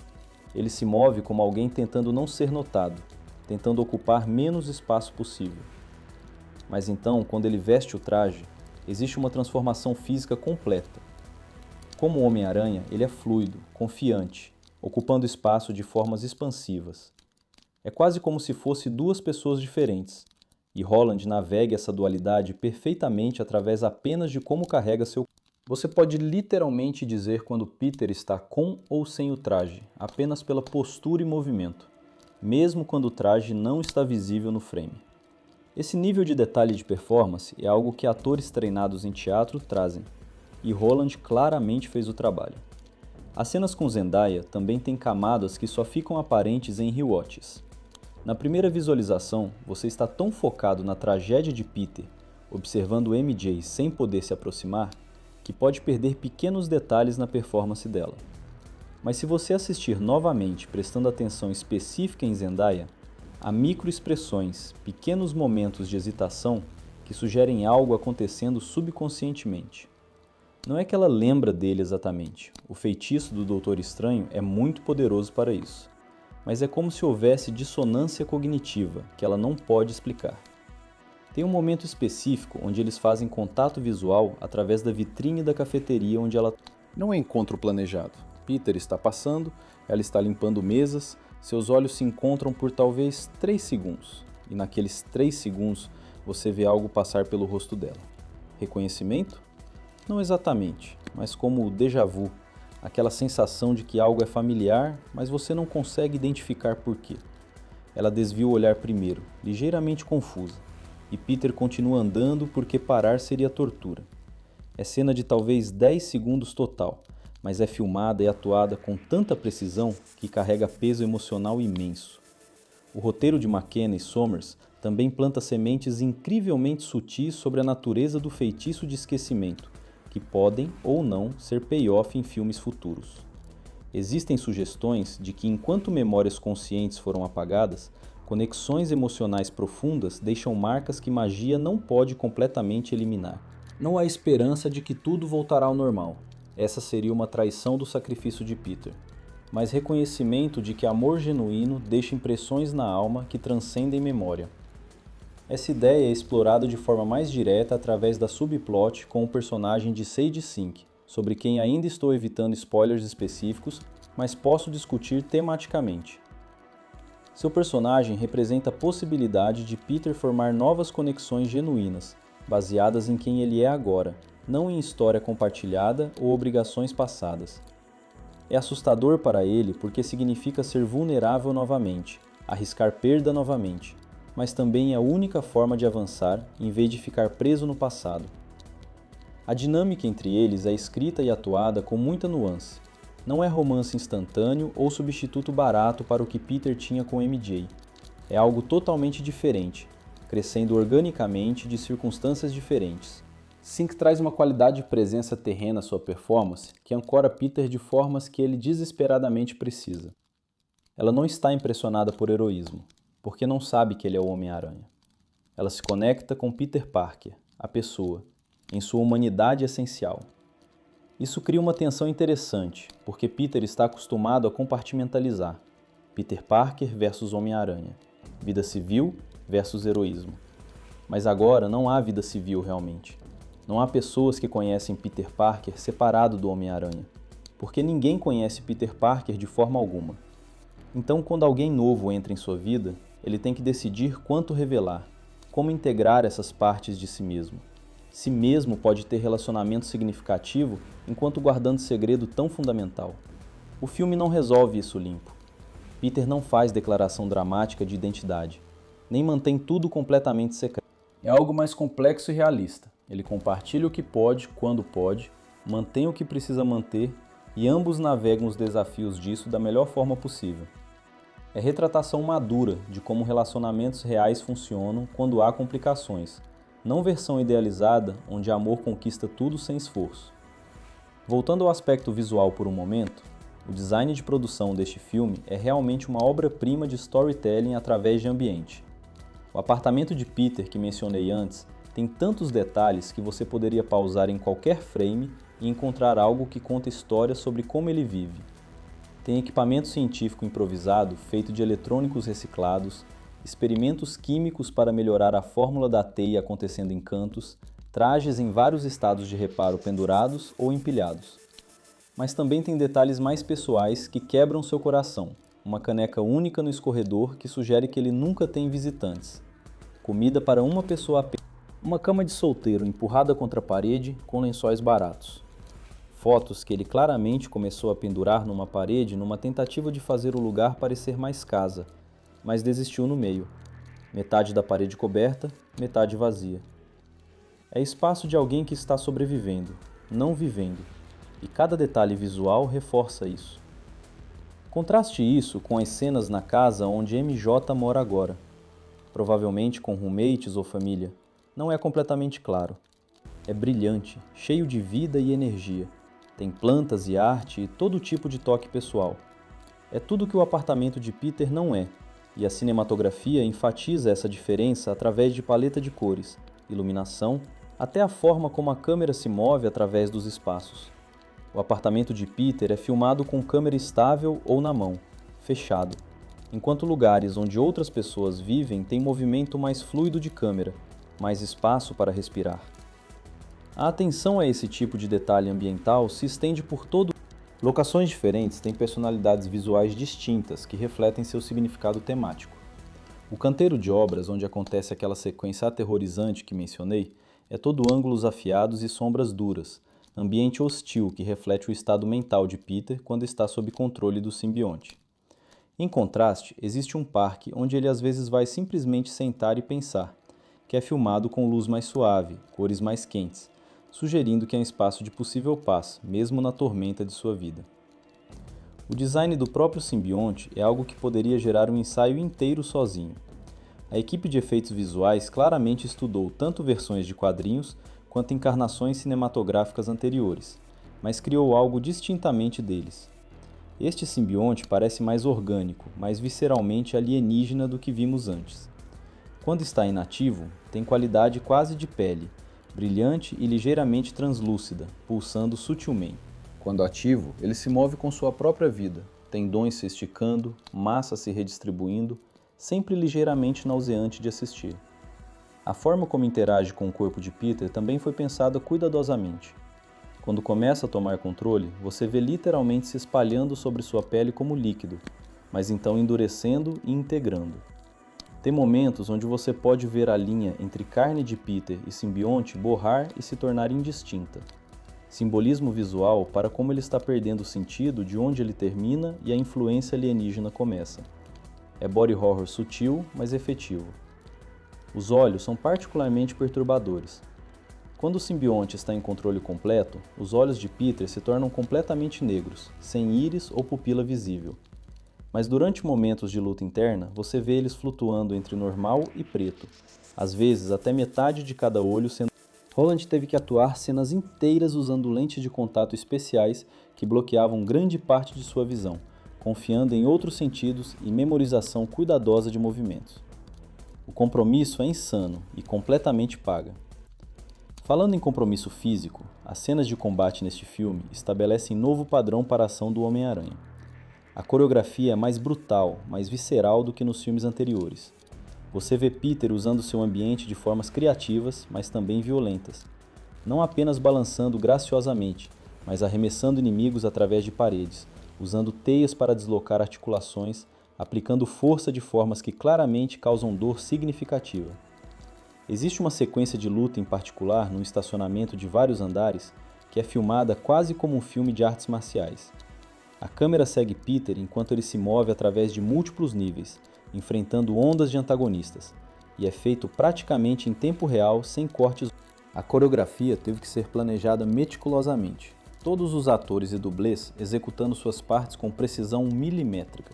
Ele se move como alguém tentando não ser notado, tentando ocupar menos espaço possível. Mas então, quando ele veste o traje, existe uma transformação física completa. Como o Homem-Aranha, ele é fluido, confiante, ocupando espaço de formas expansivas. É quase como se fosse duas pessoas diferentes, e Holland navega essa dualidade perfeitamente através apenas de como carrega seu corpo. Você pode literalmente dizer quando Peter está com ou sem o traje, apenas pela postura e movimento, mesmo quando o traje não está visível no frame. Esse nível de detalhe de performance é algo que atores treinados em teatro trazem, e Holland claramente fez o trabalho. As cenas com Zendaya também têm camadas que só ficam aparentes em rewatches. Na primeira visualização, você está tão focado na tragédia de Peter, observando MJ sem poder se aproximar, que pode perder pequenos detalhes na performance dela. Mas se você assistir novamente prestando atenção específica em Zendaya, há microexpressões, pequenos momentos de hesitação que sugerem algo acontecendo subconscientemente. Não é que ela lembra dele exatamente, o feitiço do Doutor Estranho é muito poderoso para isso, mas é como se houvesse dissonância cognitiva que ela não pode explicar. Tem um momento específico onde eles fazem contato visual através da vitrine da cafeteria onde ela... Não é encontro planejado. Peter está passando, ela está limpando mesas, seus olhos se encontram por talvez 3 segundos, e naqueles 3 segundos você vê algo passar pelo rosto dela. Reconhecimento? Não exatamente, mas como o déjà vu, aquela sensação de que algo é familiar, mas você não consegue identificar por quê. Ela desvia o olhar primeiro, ligeiramente confusa, e Peter continua andando porque parar seria tortura. É cena de talvez 10 segundos total, mas é filmada e atuada com tanta precisão que carrega peso emocional imenso. O roteiro de McKenna e Sommers também planta sementes incrivelmente sutis sobre a natureza do feitiço de esquecimento, que podem ou não ser payoff em filmes futuros. Existem sugestões de que enquanto memórias conscientes foram apagadas, conexões emocionais profundas deixam marcas que magia não pode completamente eliminar. Não há esperança de que tudo voltará ao normal. Essa seria uma traição do sacrifício de Peter. Mas reconhecimento de que amor genuíno deixa impressões na alma que transcendem memória. Essa ideia é explorada de forma mais direta através da subplot com o personagem de Sage Sink, sobre quem ainda estou evitando spoilers específicos, mas posso discutir tematicamente. Seu personagem representa a possibilidade de Peter formar novas conexões genuínas, baseadas em quem ele é agora, não em história compartilhada ou obrigações passadas. É assustador para ele porque significa ser vulnerável novamente, arriscar perda novamente, mas também é a única forma de avançar em vez de ficar preso no passado. A dinâmica entre eles é escrita e atuada com muita nuance. Não é romance instantâneo ou substituto barato para o que Peter tinha com MJ. É algo totalmente diferente, crescendo organicamente de circunstâncias diferentes. Sink traz uma qualidade de presença terrena à sua performance que ancora Peter de formas que ele desesperadamente precisa. Ela não está impressionada por heroísmo, porque não sabe que ele é o Homem-Aranha. Ela se conecta com Peter Parker, a pessoa, em sua humanidade essencial. Isso cria uma tensão interessante, porque Peter está acostumado a compartimentalizar. Peter Parker versus Homem-Aranha. Vida civil versus heroísmo. Mas agora não há vida civil realmente. Não há pessoas que conhecem Peter Parker separado do Homem-Aranha, porque ninguém conhece Peter Parker de forma alguma. Então, quando alguém novo entra em sua vida, ele tem que decidir quanto revelar, como integrar essas partes de si mesmo. Si mesmo pode ter relacionamento significativo enquanto guardando segredo tão fundamental. O filme não resolve isso limpo. Peter não faz declaração dramática de identidade, nem mantém tudo completamente secreto. É algo mais complexo e realista. Ele compartilha o que pode, quando pode, mantém o que precisa manter e ambos navegam os desafios disso da melhor forma possível. É retratação madura de como relacionamentos reais funcionam quando há complicações, não versão idealizada onde amor conquista tudo sem esforço. Voltando ao aspecto visual por um momento, o design de produção deste filme é realmente uma obra-prima de storytelling através de ambiente. O apartamento de Peter que mencionei antes tem tantos detalhes que você poderia pausar em qualquer frame e encontrar algo que conta histórias sobre como ele vive. Tem equipamento científico improvisado feito de eletrônicos reciclados, experimentos químicos para melhorar a fórmula da teia acontecendo em cantos, trajes em vários estados de reparo pendurados ou empilhados. Mas também tem detalhes mais pessoais que quebram seu coração, uma caneca única no escorredor que sugere que ele nunca tem visitantes. Comida para uma pessoa apenas. Uma cama de solteiro empurrada contra a parede com lençóis baratos. Fotos que ele claramente começou a pendurar numa parede numa tentativa de fazer o lugar parecer mais casa, mas desistiu no meio. Metade da parede coberta, metade vazia. É espaço de alguém que está sobrevivendo, não vivendo, e cada detalhe visual reforça isso. Contraste isso com as cenas na casa onde MJ mora agora, provavelmente com roommates ou família, não é completamente claro. É brilhante, cheio de vida e energia. Tem plantas e arte e todo tipo de toque pessoal. É tudo que o apartamento de Peter não é, e a cinematografia enfatiza essa diferença através de paleta de cores, iluminação, até a forma como a câmera se move através dos espaços. O apartamento de Peter é filmado com câmera estável ou na mão, fechado, enquanto lugares onde outras pessoas vivem têm movimento mais fluido de câmera, mais espaço para respirar. A atenção a esse tipo de detalhe ambiental se estende por todo. Locações diferentes têm personalidades visuais distintas que refletem seu significado temático. O canteiro de obras, onde acontece aquela sequência aterrorizante que mencionei, é todo ângulos afiados e sombras duras, ambiente hostil que reflete o estado mental de Peter quando está sob controle do simbionte. Em contraste, existe um parque onde ele às vezes vai simplesmente sentar e pensar, que é filmado com luz mais suave, cores mais quentes, sugerindo que é um espaço de possível paz, mesmo na tormenta de sua vida. O design do próprio simbionte é algo que poderia gerar um ensaio inteiro sozinho. A equipe de efeitos visuais claramente estudou tanto versões de quadrinhos quanto encarnações cinematográficas anteriores, mas criou algo distintamente deles. Este simbionte parece mais orgânico, mais visceralmente alienígena do que vimos antes. Quando está inativo, tem qualidade quase de pele, brilhante e ligeiramente translúcida, pulsando sutilmente. Quando ativo, ele se move com sua própria vida, tendões se esticando, massa se redistribuindo, sempre ligeiramente nauseante de assistir. A forma como interage com o corpo de Peter também foi pensada cuidadosamente. Quando começa a tomar controle, você vê literalmente se espalhando sobre sua pele como líquido, mas então endurecendo e integrando. Tem momentos onde você pode ver a linha entre carne de Peter e simbionte borrar e se tornar indistinta. Simbolismo visual para como ele está perdendo o sentido de onde ele termina e a influência alienígena começa. É body horror sutil, mas efetivo. Os olhos são particularmente perturbadores. Quando o simbionte está em controle completo, os olhos de Peter se tornam completamente negros, sem íris ou pupila visível. Mas durante momentos de luta interna, você vê eles flutuando entre normal e preto, às vezes até metade de cada olho sendo. Holland teve que atuar cenas inteiras usando lentes de contato especiais que bloqueavam grande parte de sua visão, confiando em outros sentidos e memorização cuidadosa de movimentos. O compromisso é insano e completamente paga. Falando em compromisso físico, as cenas de combate neste filme estabelecem novo padrão para a ação do Homem-Aranha. A coreografia é mais brutal, mais visceral do que nos filmes anteriores. Você vê Peter usando seu ambiente de formas criativas, mas também violentas. Não apenas balançando graciosamente, mas arremessando inimigos através de paredes, usando teias para deslocar articulações, aplicando força de formas que claramente causam dor significativa. Existe uma sequência de luta em particular num estacionamento de vários andares que é filmada quase como um filme de artes marciais. A câmera segue Peter enquanto ele se move através de múltiplos níveis, enfrentando ondas de antagonistas, e é feito praticamente em tempo real, sem cortes. A coreografia teve que ser planejada meticulosamente, todos os atores e dublês executando suas partes com precisão milimétrica.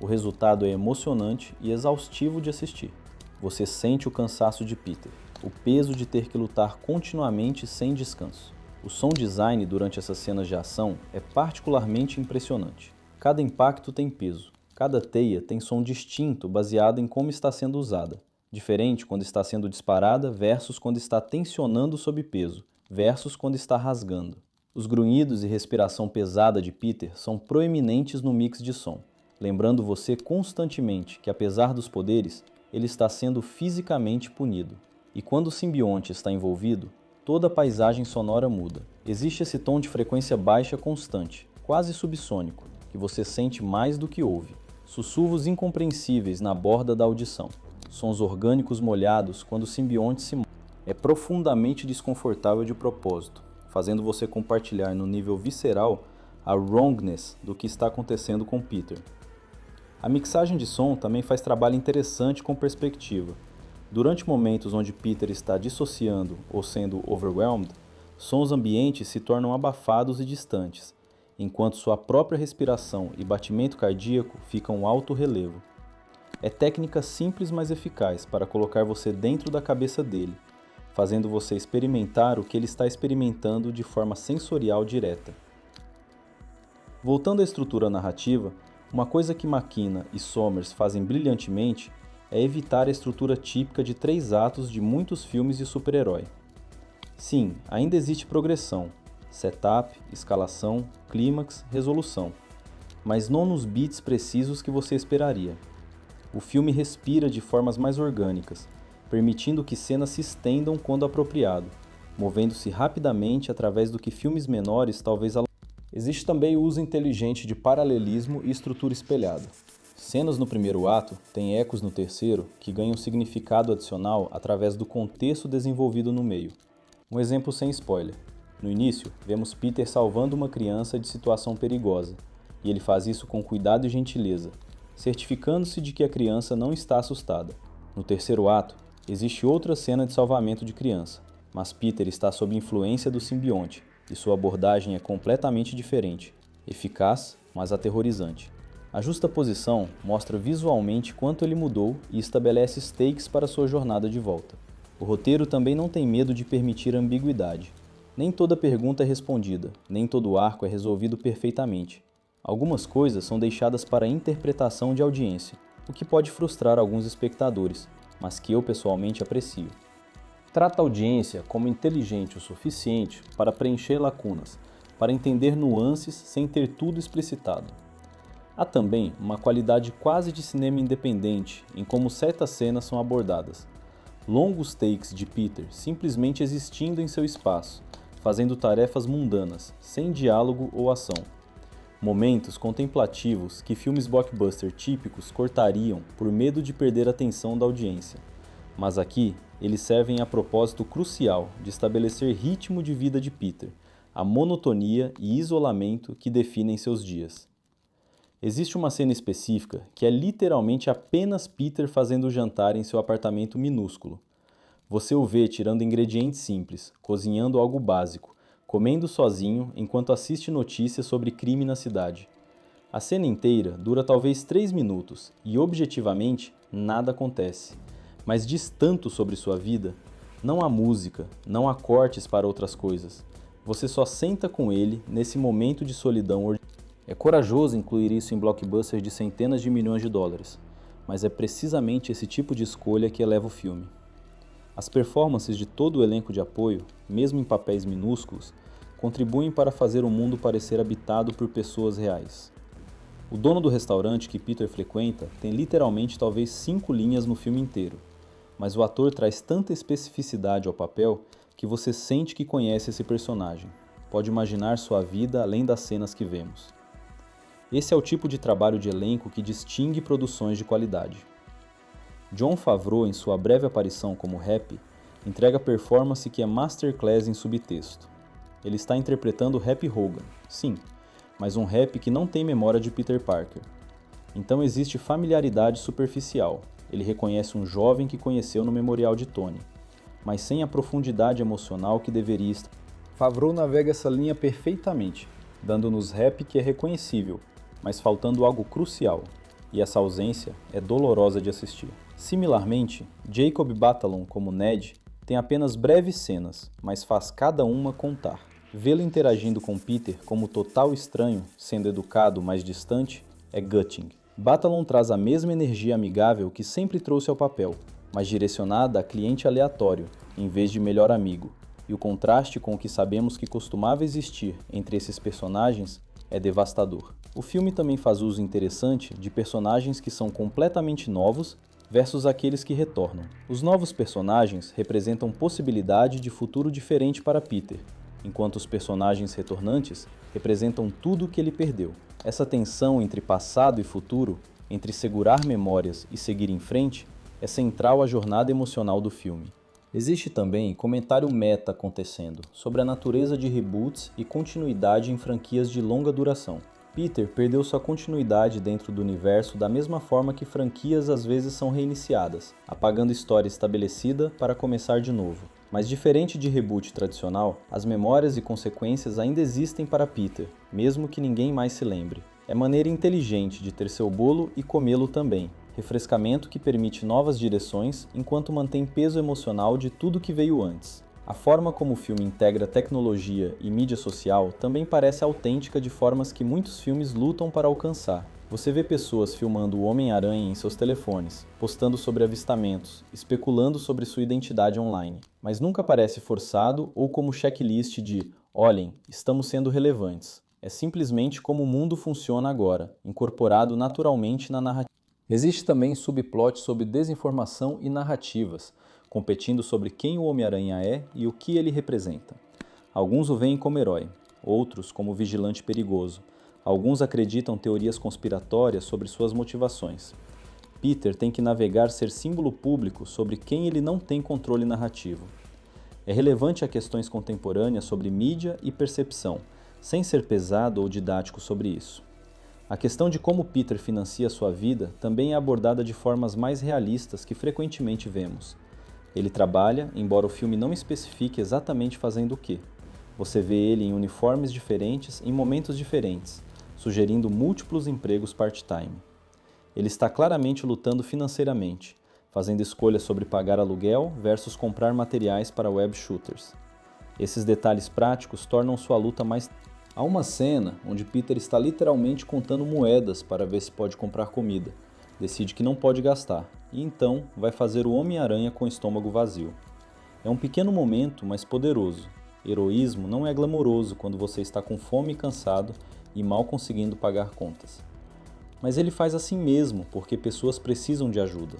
O resultado é emocionante e exaustivo de assistir. Você sente o cansaço de Peter, o peso de ter que lutar continuamente sem descanso. O sound design durante essas cenas de ação é particularmente impressionante. Cada impacto tem peso, cada teia tem som distinto baseado em como está sendo usada. Diferente quando está sendo disparada versus quando está tensionando sob peso, versus quando está rasgando. Os grunhidos e respiração pesada de Peter são proeminentes no mix de som, lembrando você constantemente que, apesar dos poderes, ele está sendo fisicamente punido. E quando o simbionte está envolvido, toda a paisagem sonora muda. Existe esse tom de frequência baixa constante, quase subsônico, que você sente mais do que ouve. Sussurros incompreensíveis na borda da audição. Sons orgânicos molhados quando o simbionte se move. É profundamente desconfortável de propósito, fazendo você compartilhar no nível visceral a wrongness do que está acontecendo com Peter. A mixagem de som também faz trabalho interessante com perspectiva. Durante momentos onde Peter está dissociando ou sendo overwhelmed, sons ambientes se tornam abafados e distantes, enquanto sua própria respiração e batimento cardíaco ficam alto relevo. É técnica simples mas eficaz para colocar você dentro da cabeça dele, fazendo você experimentar o que ele está experimentando de forma sensorial direta. Voltando à estrutura narrativa, uma coisa que McKenna e Sommers fazem brilhantemente é evitar a estrutura típica de 3 atos de muitos filmes de super-herói. Sim, ainda existe progressão, setup, escalação, clímax, resolução, mas não nos beats precisos que você esperaria. O filme respira de formas mais orgânicas, permitindo que cenas se estendam quando apropriado, movendo-se rapidamente através do que filmes menores talvez Existe também o uso inteligente de paralelismo e estrutura espelhada. Cenas no primeiro ato têm ecos no terceiro que ganham significado adicional através do contexto desenvolvido no meio. Um exemplo sem spoiler. No início, vemos Peter salvando uma criança de situação perigosa, e ele faz isso com cuidado e gentileza, certificando-se de que a criança não está assustada. No terceiro ato, existe outra cena de salvamento de criança, mas Peter está sob influência do simbionte, e sua abordagem é completamente diferente, eficaz, mas aterrorizante. A justaposição mostra visualmente quanto ele mudou e estabelece stakes para sua jornada de volta. O roteiro também não tem medo de permitir ambiguidade. Nem toda pergunta é respondida, nem todo arco é resolvido perfeitamente. Algumas coisas são deixadas para a interpretação de audiência, o que pode frustrar alguns espectadores, mas que eu pessoalmente aprecio. Trata a audiência como inteligente o suficiente para preencher lacunas, para entender nuances sem ter tudo explicitado. Há também uma qualidade quase de cinema independente em como certas cenas são abordadas. Longos takes de Peter simplesmente existindo em seu espaço, fazendo tarefas mundanas, sem diálogo ou ação. Momentos contemplativos que filmes blockbuster típicos cortariam por medo de perder a atenção da audiência. Mas aqui, eles servem a propósito crucial de estabelecer ritmo de vida de Peter, a monotonia e isolamento que definem seus dias. Existe uma cena específica que é literalmente apenas Peter fazendo o jantar em seu apartamento minúsculo. Você o vê tirando ingredientes simples, cozinhando algo básico, comendo sozinho enquanto assiste notícias sobre crime na cidade. A cena inteira dura talvez 3 minutos e, objetivamente, nada acontece. Mas diz tanto sobre sua vida. Não há música, não há cortes para outras coisas. Você só senta com ele nesse momento de solidão. É corajoso incluir isso em blockbusters de centenas de milhões de dólares, mas é precisamente esse tipo de escolha que eleva o filme. As performances de todo o elenco de apoio, mesmo em papéis minúsculos, contribuem para fazer o mundo parecer habitado por pessoas reais. O dono do restaurante que Peter frequenta tem literalmente talvez 5 linhas no filme inteiro, mas o ator traz tanta especificidade ao papel que você sente que conhece esse personagem. Pode imaginar sua vida além das cenas que vemos. Esse é o tipo de trabalho de elenco que distingue produções de qualidade. Jon Favreau, em sua breve aparição como Happy, entrega performance que é masterclass em subtexto. Ele está interpretando Happy Hogan, sim, mas um Happy que não tem memória de Peter Parker. Então existe familiaridade superficial. Ele reconhece um jovem que conheceu no Memorial de Tony, mas sem a profundidade emocional que deveria estar. Favreau navega essa linha perfeitamente, dando-nos Happy que é reconhecível, mas faltando algo crucial, e essa ausência é dolorosa de assistir. Similarmente, Jacob Batalon como Ned tem apenas breves cenas, mas faz cada uma contar. Vê-lo interagindo com Peter como total estranho, sendo educado, mas distante, é gutting. Batalon traz a mesma energia amigável que sempre trouxe ao papel, mas direcionada a cliente aleatório, em vez de melhor amigo, e o contraste com o que sabemos que costumava existir entre esses personagens é devastador. O filme também faz uso interessante de personagens que são completamente novos versus aqueles que retornam. Os novos personagens representam possibilidade de futuro diferente para Peter, enquanto os personagens retornantes representam tudo o que ele perdeu. Essa tensão entre passado e futuro, entre segurar memórias e seguir em frente, é central à jornada emocional do filme. Existe também comentário meta acontecendo sobre a natureza de reboots e continuidade em franquias de longa duração. Peter perdeu sua continuidade dentro do universo da mesma forma que franquias às vezes são reiniciadas, apagando história estabelecida para começar de novo. Mas diferente de reboot tradicional, as memórias e consequências ainda existem para Peter, mesmo que ninguém mais se lembre. É maneira inteligente de ter seu bolo e comê-lo também. refrescamento que permite novas direções enquanto mantém peso emocional de tudo que veio antes. A forma como o filme integra tecnologia e mídia social também parece autêntica de formas que muitos filmes lutam para alcançar. Você vê pessoas filmando o Homem-Aranha em seus telefones, postando sobre avistamentos, especulando sobre sua identidade online, mas nunca parece forçado ou como checklist de "olhem, estamos sendo relevantes". É simplesmente como o mundo funciona agora, incorporado naturalmente na narrativa. Existe também subplot sobre desinformação e narrativas, competindo sobre quem o Homem-Aranha é e o que ele representa. Alguns o veem como herói, outros como vigilante perigoso. Alguns acreditam teorias conspiratórias sobre suas motivações. Peter tem que navegar ser símbolo público sobre quem ele não tem controle narrativo. É relevante a questões contemporâneas sobre mídia e percepção, sem ser pesado ou didático sobre isso. A questão de como Peter financia sua vida também é abordada de formas mais realistas que frequentemente vemos. Ele trabalha, embora o filme não especifique exatamente fazendo o quê. Você vê ele em uniformes diferentes em momentos diferentes, sugerindo múltiplos empregos part-time. Ele está claramente lutando financeiramente, fazendo escolhas sobre pagar aluguel versus comprar materiais para web shooters. Esses detalhes práticos tornam sua luta mais... Há uma cena onde Peter está literalmente contando moedas para ver se pode comprar comida. Decide que não pode gastar, e então vai fazer o Homem-Aranha com o estômago vazio. É um pequeno momento, mas poderoso. Heroísmo não é glamouroso quando você está com fome e cansado e mal conseguindo pagar contas. Mas ele faz assim mesmo porque pessoas precisam de ajuda.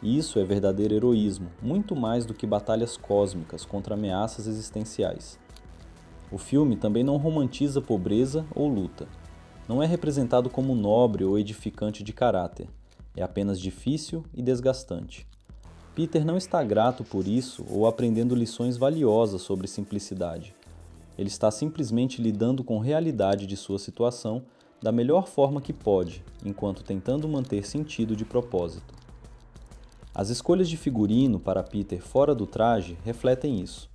E isso é verdadeiro heroísmo, muito mais do que batalhas cósmicas contra ameaças existenciais. O filme também não romantiza pobreza ou luta. Não é representado como nobre ou edificante de caráter. É apenas difícil e desgastante. Peter não está grato por isso ou aprendendo lições valiosas sobre simplicidade. Ele está simplesmente lidando com a realidade de sua situação da melhor forma que pode, enquanto tentando manter sentido de propósito. As escolhas de figurino para Peter fora do traje refletem isso.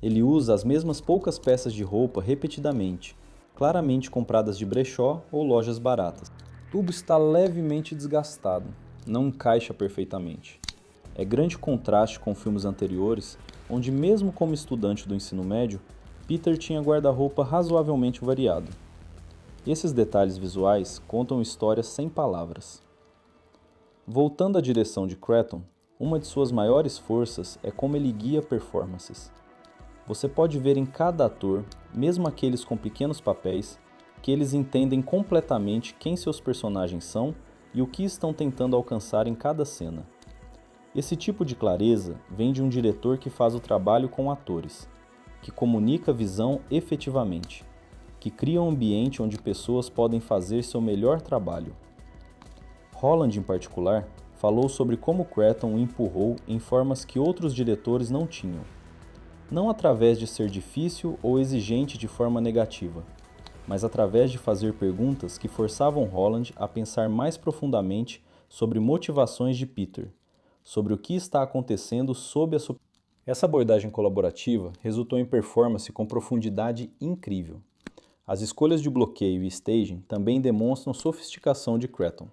Ele usa as mesmas poucas peças de roupa repetidamente, claramente compradas de brechó ou lojas baratas. O tubo está levemente desgastado, não encaixa perfeitamente. É grande contraste com filmes anteriores, onde mesmo como estudante do ensino médio, Peter tinha guarda-roupa razoavelmente variado. Esses detalhes visuais contam histórias sem palavras. Voltando à direção de Cretton, uma de suas maiores forças é como ele guia performances. Você pode ver em cada ator, mesmo aqueles com pequenos papéis, que eles entendem completamente quem seus personagens são e o que estão tentando alcançar em cada cena. Esse tipo de clareza vem de um diretor que faz o trabalho com atores, que comunica a visão efetivamente, que cria um ambiente onde pessoas podem fazer seu melhor trabalho. Holland, em particular, falou sobre como Cretton o empurrou em formas que outros diretores não tinham. Não através de ser difícil ou exigente de forma negativa, mas através de fazer perguntas que forçavam Holland a pensar mais profundamente sobre motivações de Peter, sobre o que está acontecendo sob a sua... Essa abordagem colaborativa resultou em performance com profundidade incrível. As escolhas de bloqueio e staging também demonstram sofisticação de Cretton.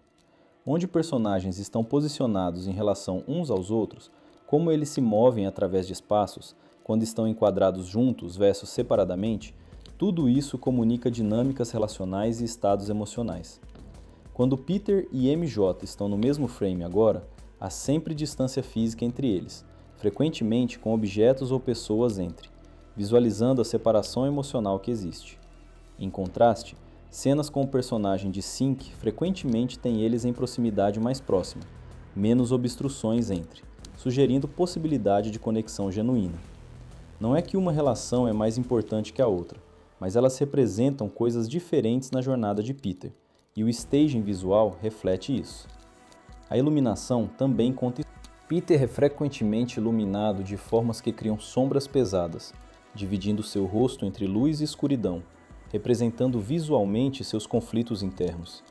Onde personagens estão posicionados em relação uns aos outros, como eles se movem através de espaços, quando estão enquadrados juntos versus separadamente, tudo isso comunica dinâmicas relacionais e estados emocionais. Quando Peter e MJ estão no mesmo frame agora, há sempre distância física entre eles, frequentemente com objetos ou pessoas entre, visualizando a separação emocional que existe. Em contraste, cenas com o personagem de Sync frequentemente têm eles em proximidade mais próxima, menos obstruções entre, sugerindo possibilidade de conexão genuína. Não é que uma relação é mais importante que a outra, mas elas representam coisas diferentes na jornada de Peter, e o staging visual reflete isso. A iluminação também conta. Peter é frequentemente iluminado de formas que criam sombras pesadas, dividindo seu rosto entre luz e escuridão, representando visualmente seus conflitos internos.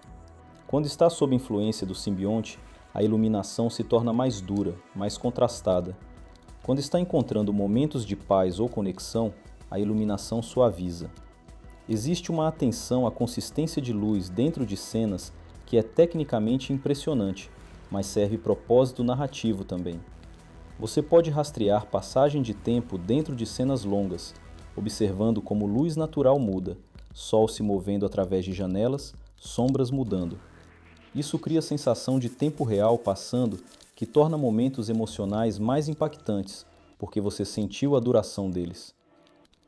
Quando está sob influência do simbionte, a iluminação se torna mais dura, mais contrastada. Quando está encontrando momentos de paz ou conexão, a iluminação suaviza. Existe uma atenção à consistência de luz dentro de cenas que é tecnicamente impressionante, mas serve propósito narrativo também. Você pode rastrear passagem de tempo dentro de cenas longas, observando como luz natural muda, sol se movendo através de janelas, sombras mudando. Isso cria a sensação de tempo real passando, que torna momentos emocionais mais impactantes, porque você sentiu a duração deles.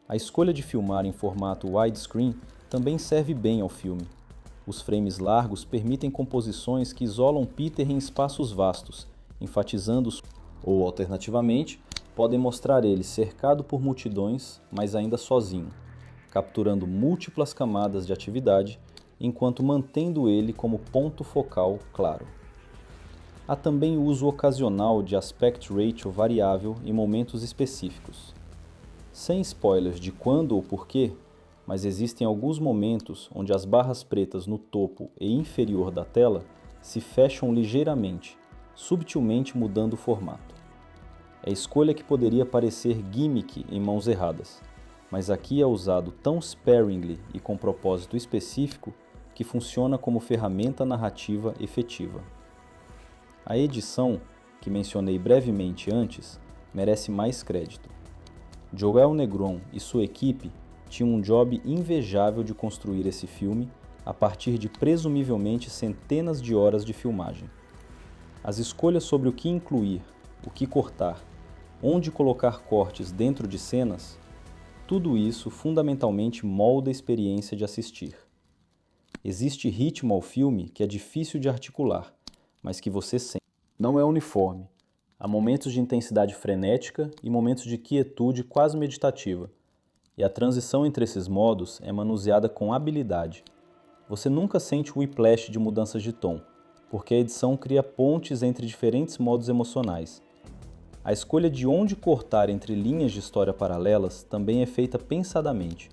A escolha de filmar em formato widescreen também serve bem ao filme. Os frames largos permitem composições que isolam Peter em espaços vastos, enfatizando os... Ou, alternativamente, podem mostrar ele cercado por multidões, mas ainda sozinho, capturando múltiplas camadas de atividade, enquanto mantendo ele como ponto focal claro. Há também o uso ocasional de aspect ratio variável em momentos específicos. Sem spoilers de quando ou porquê, mas existem alguns momentos onde as barras pretas no topo e inferior da tela se fecham ligeiramente, subtilmente mudando o formato. É escolha que poderia parecer gimmick em mãos erradas, mas aqui é usado tão sparingly e com propósito específico que funciona como ferramenta narrativa efetiva. A edição, que mencionei brevemente antes, merece mais crédito. Joel Negron e sua equipe tinham um job invejável de construir esse filme a partir de presumivelmente centenas de horas de filmagem. As escolhas sobre o que incluir, o que cortar, onde colocar cortes dentro de cenas, tudo isso fundamentalmente molda a experiência de assistir. Existe ritmo ao filme que é difícil de articular, mas que você sente. Não é uniforme. Há momentos de intensidade frenética e momentos de quietude quase meditativa, e a transição entre esses modos é manuseada com habilidade. Você nunca sente o whiplash de mudanças de tom, porque a edição cria pontes entre diferentes modos emocionais. A escolha de onde cortar entre linhas de história paralelas também é feita pensadamente.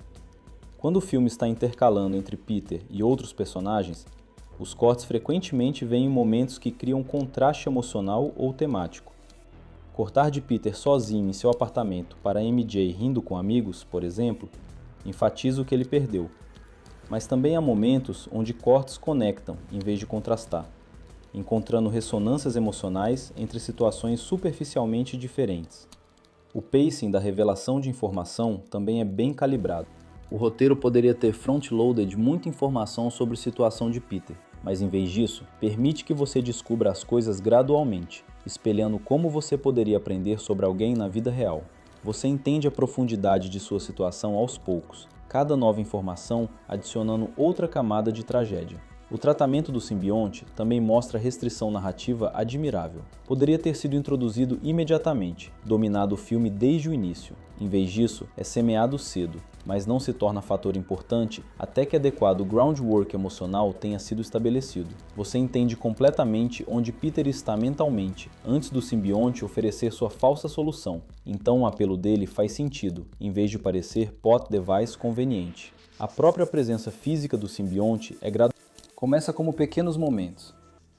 Quando o filme está intercalando entre Peter e outros personagens, os cortes frequentemente vêm em momentos que criam contraste emocional ou temático. Cortar de Peter sozinho em seu apartamento para MJ rindo com amigos, por exemplo, enfatiza o que ele perdeu. Mas também há momentos onde cortes conectam em vez de contrastar, encontrando ressonâncias emocionais entre situações superficialmente diferentes. O pacing da revelação de informação também é bem calibrado. O roteiro poderia ter front-loaded muita informação sobre a situação de Peter, mas em vez disso, permite que você descubra as coisas gradualmente, espelhando como você poderia aprender sobre alguém na vida real. Você entende a profundidade de sua situação aos poucos, cada nova informação adicionando outra camada de tragédia. O tratamento do simbionte também mostra restrição narrativa admirável. Poderia ter sido introduzido imediatamente, dominado o filme desde o início. Em vez disso, é semeado cedo, mas não se torna fator importante até que adequado groundwork emocional tenha sido estabelecido. Você entende completamente onde Peter está mentalmente, antes do simbionte oferecer sua falsa solução. Então o apelo dele faz sentido, em vez de parecer plot device conveniente. A própria presença física do simbionte é gradual. Começa como pequenos momentos.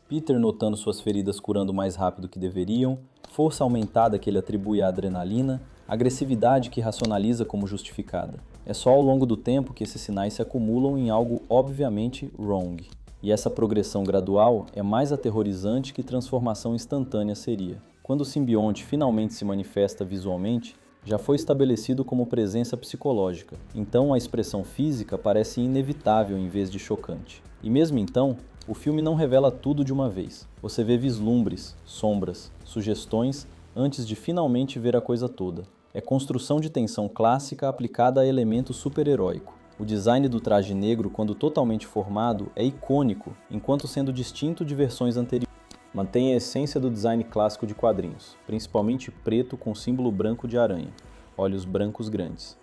Peter notando suas feridas curando mais rápido que deveriam, força aumentada que ele atribui à adrenalina, agressividade que racionaliza como justificada. É só ao longo do tempo que esses sinais se acumulam em algo obviamente wrong. E essa progressão gradual é mais aterrorizante que transformação instantânea seria. Quando o simbionte finalmente se manifesta visualmente, já foi estabelecido como presença psicológica, então a expressão física parece inevitável em vez de chocante. E mesmo então, o filme não revela tudo de uma vez. Você vê vislumbres, sombras, sugestões antes de finalmente ver a coisa toda. É construção de tensão clássica aplicada a elemento super-heróico. O design do traje negro, quando totalmente formado, é icônico, enquanto sendo distinto de versões anteriores. Mantém a essência do design clássico de quadrinhos, principalmente preto com símbolo branco de aranha, olhos brancos grandes,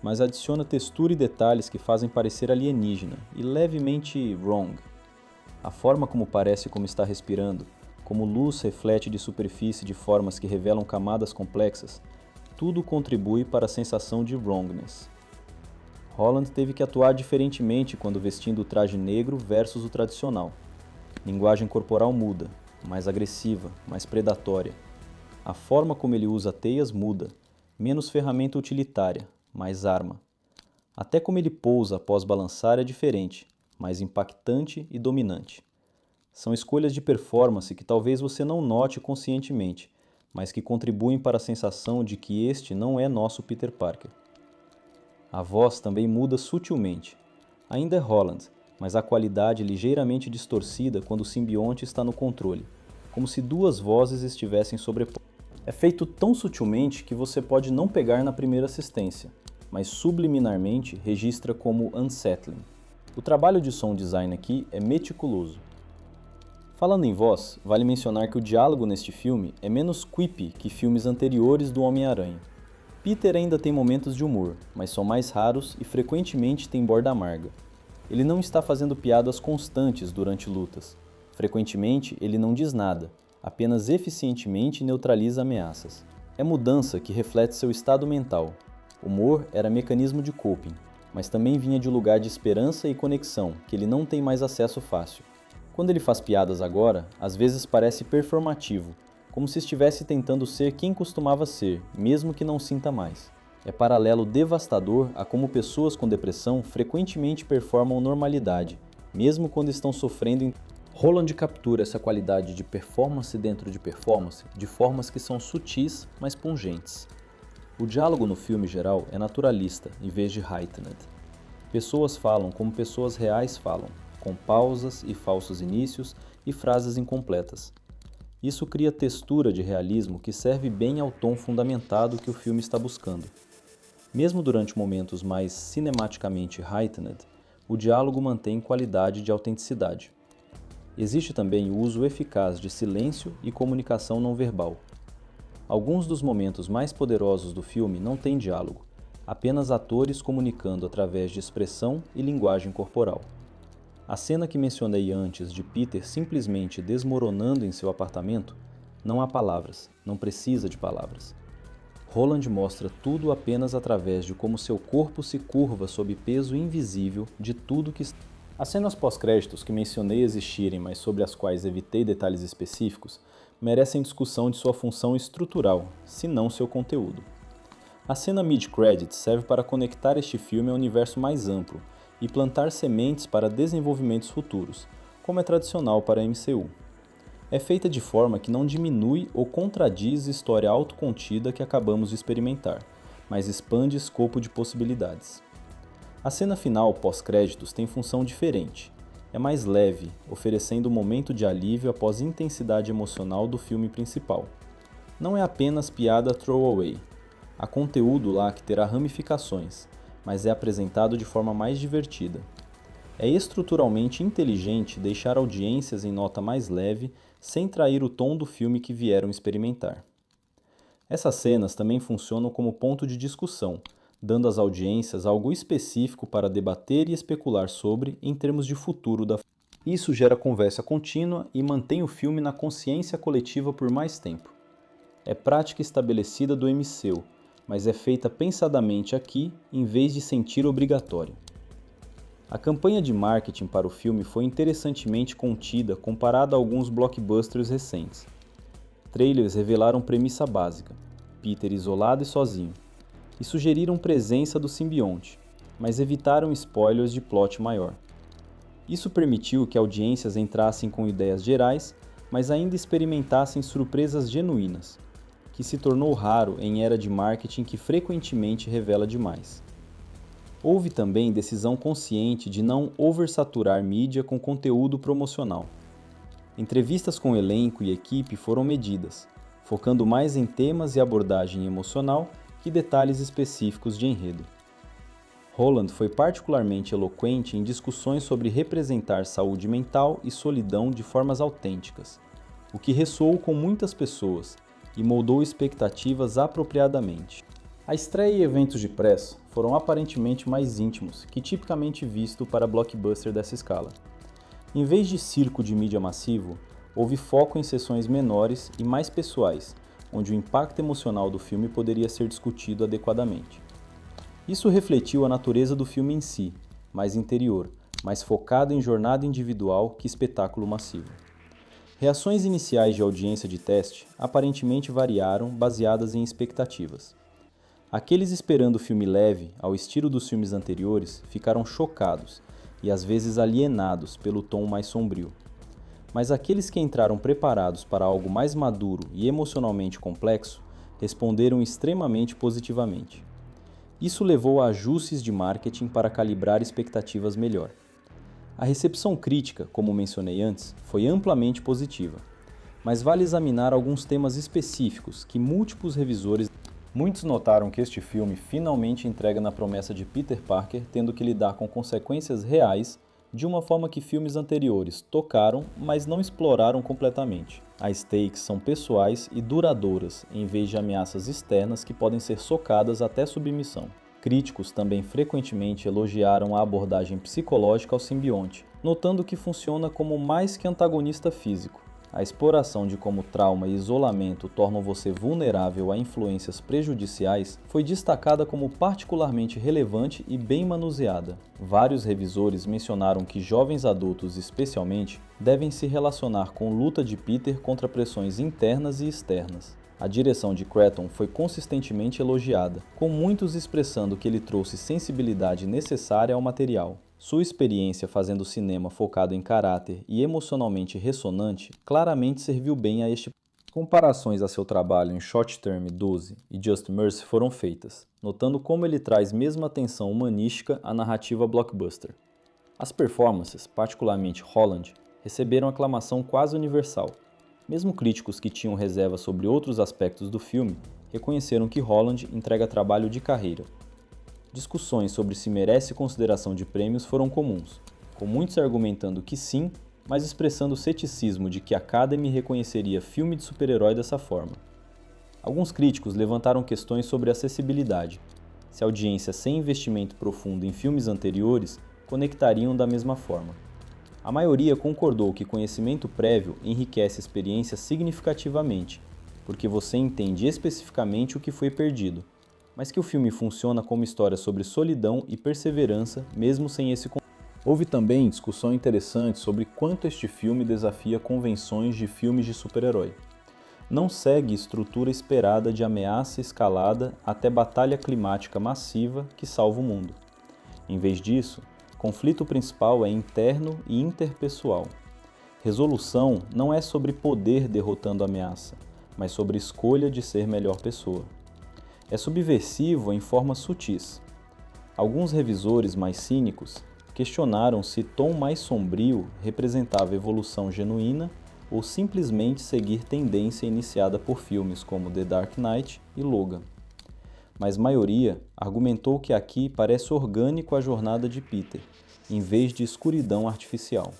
mas adiciona textura e detalhes que fazem parecer alienígena e levemente wrong. A forma como parece como está respirando, como luz reflete de superfície de formas que revelam camadas complexas, tudo contribui para a sensação de wrongness. Holland teve que atuar diferentemente quando vestindo o traje negro versus o tradicional. Linguagem corporal muda, mais agressiva, mais predatória. A forma como ele usa teias muda, menos ferramenta utilitária, mais arma. Até como ele pousa após balançar é diferente, mais impactante e dominante. São escolhas de performance que talvez você não note conscientemente, mas que contribuem para a sensação de que este não é nosso Peter Parker. A voz também muda sutilmente. Ainda é Holland, mas a qualidade é ligeiramente distorcida quando o simbionte está no controle, como se duas vozes estivessem sobrepostas. É feito tão sutilmente que você pode não pegar na primeira assistência, mas subliminarmente registra como unsettling. O trabalho de sound design aqui é meticuloso. Falando em voz, vale mencionar que o diálogo neste filme é menos quippy que filmes anteriores do Homem-Aranha. Peter ainda tem momentos de humor, mas são mais raros e frequentemente tem borda amarga. Ele não está fazendo piadas constantes durante lutas. Frequentemente, ele não diz nada, apenas eficientemente neutraliza ameaças. É mudança que reflete seu estado mental. Humor era mecanismo de coping, mas também vinha de lugar de esperança e conexão, que ele não tem mais acesso fácil. Quando ele faz piadas agora, às vezes parece performativo, como se estivesse tentando ser quem costumava ser, mesmo que não sinta mais. É paralelo devastador a como pessoas com depressão frequentemente performam normalidade, mesmo quando estão sofrendo. Holland captura essa qualidade de performance dentro de performance de formas que são sutis, mas pungentes. O diálogo no filme geral é naturalista, em vez de heightened. Pessoas falam como pessoas reais falam, com pausas e falsos inícios e frases incompletas. Isso cria textura de realismo que serve bem ao tom fundamentado que o filme está buscando. Mesmo durante momentos mais cinematicamente heightened, o diálogo mantém qualidade de autenticidade. Existe também o uso eficaz de silêncio e comunicação não verbal. Alguns dos momentos mais poderosos do filme não têm diálogo, apenas atores comunicando através de expressão e linguagem corporal. A cena que mencionei antes de Peter simplesmente desmoronando em seu apartamento, não há palavras, não precisa de palavras. Holland mostra tudo apenas através de como seu corpo se curva sob peso invisível de tudo que está. As cenas pós-créditos que mencionei existirem, mas sobre as quais evitei detalhes específicos, merecem discussão de sua função estrutural, se não seu conteúdo. A cena mid-credits serve para conectar este filme ao universo mais amplo, e plantar sementes para desenvolvimentos futuros, como é tradicional para a MCU. É feita de forma que não diminui ou contradiz a história autocontida que acabamos de experimentar, mas expande escopo de possibilidades. A cena final pós-créditos tem função diferente. É mais leve, oferecendo um momento de alívio após a intensidade emocional do filme principal. Não é apenas piada throwaway. Há conteúdo lá que terá ramificações, mas é apresentado de forma mais divertida. É estruturalmente inteligente deixar audiências em nota mais leve, sem trair o tom do filme que vieram experimentar. Essas cenas também funcionam como ponto de discussão, dando às audiências algo específico para debater e especular sobre em termos de futuro da. Isso gera conversa contínua e mantém o filme na consciência coletiva por mais tempo. É prática estabelecida do MCU, mas é feita pensadamente aqui em vez de sentir obrigatório. A campanha de marketing para o filme foi interessantemente contida comparada a alguns blockbusters recentes. Trailers revelaram premissa básica, Peter isolado e sozinho, e sugeriram presença do simbionte, mas evitaram spoilers de plot maior. Isso permitiu que audiências entrassem com ideias gerais, mas ainda experimentassem surpresas genuínas, que se tornou raro em era de marketing que frequentemente revela demais. Houve também decisão consciente de não oversaturar mídia com conteúdo promocional. Entrevistas com elenco e equipe foram medidas, focando mais em temas e abordagem emocional que detalhes específicos de enredo. Holland foi particularmente eloquente em discussões sobre representar saúde mental e solidão de formas autênticas, o que ressoou com muitas pessoas e moldou expectativas apropriadamente. A estreia e eventos de press foram aparentemente mais íntimos que tipicamente visto para blockbuster dessa escala. Em vez de circo de mídia massivo, houve foco em sessões menores e mais pessoais, onde o impacto emocional do filme poderia ser discutido adequadamente. Isso refletiu a natureza do filme em si, mais interior, mais focado em jornada individual que espetáculo massivo. Reações iniciais de audiência de teste aparentemente variaram baseadas em expectativas. Aqueles esperando o filme leve, ao estilo dos filmes anteriores, ficaram chocados e às vezes alienados pelo tom mais sombrio. Mas aqueles que entraram preparados para algo mais maduro e emocionalmente complexo responderam extremamente positivamente. Isso levou a ajustes de marketing para calibrar expectativas melhor. A recepção crítica, como mencionei antes, foi amplamente positiva, mas vale examinar alguns temas específicos que múltiplos revisores. Muitos notaram que este filme finalmente entrega na promessa de Peter Parker tendo que lidar com consequências reais de uma forma que filmes anteriores tocaram, mas não exploraram completamente. As stakes são pessoais e duradouras, em vez de ameaças externas que podem ser socadas até submissão. Críticos também frequentemente elogiaram a abordagem psicológica ao simbionte, notando que funciona como mais que antagonista físico. A exploração de como trauma e isolamento tornam você vulnerável a influências prejudiciais foi destacada como particularmente relevante e bem manuseada. Vários revisores mencionaram que jovens adultos, especialmente, devem se relacionar com luta de Peter contra pressões internas e externas. A direção de Cretton foi consistentemente elogiada, com muitos expressando que ele trouxe sensibilidade necessária ao material. Sua experiência fazendo cinema focado em caráter e emocionalmente ressonante claramente serviu bem a este. Comparações a seu trabalho em Short Term 12 e Just Mercy foram feitas, notando como ele traz mesma atenção humanística à narrativa blockbuster. As performances, particularmente Holland, receberam aclamação quase universal. Mesmo críticos que tinham reservas sobre outros aspectos do filme reconheceram que Holland entrega trabalho de carreira. Discussões sobre se merece consideração de prêmios foram comuns, com muitos argumentando que sim, mas expressando ceticismo de que a Academy reconheceria filme de super-herói dessa forma. Alguns críticos levantaram questões sobre acessibilidade, se a audiência sem investimento profundo em filmes anteriores conectariam da mesma forma. A maioria concordou que conhecimento prévio enriquece a experiência significativamente, porque você entende especificamente o que foi perdido, mas que o filme funciona como história sobre solidão e perseverança, mesmo sem esse contexto. Houve também discussão interessante sobre quanto este filme desafia convenções de filmes de super-herói. Não segue estrutura esperada de ameaça escalada até batalha climática massiva que salva o mundo. Em vez disso, o conflito principal é interno e interpessoal. Resolução não é sobre poder derrotando a ameaça, mas sobre escolha de ser melhor pessoa. É subversivo em formas sutis. Alguns revisores mais cínicos questionaram se tom mais sombrio representava evolução genuína ou simplesmente seguir tendência iniciada por filmes como The Dark Knight e Logan. Mas a maioria argumentou que aqui parece orgânico a jornada de Peter, em vez de escuridão artificial.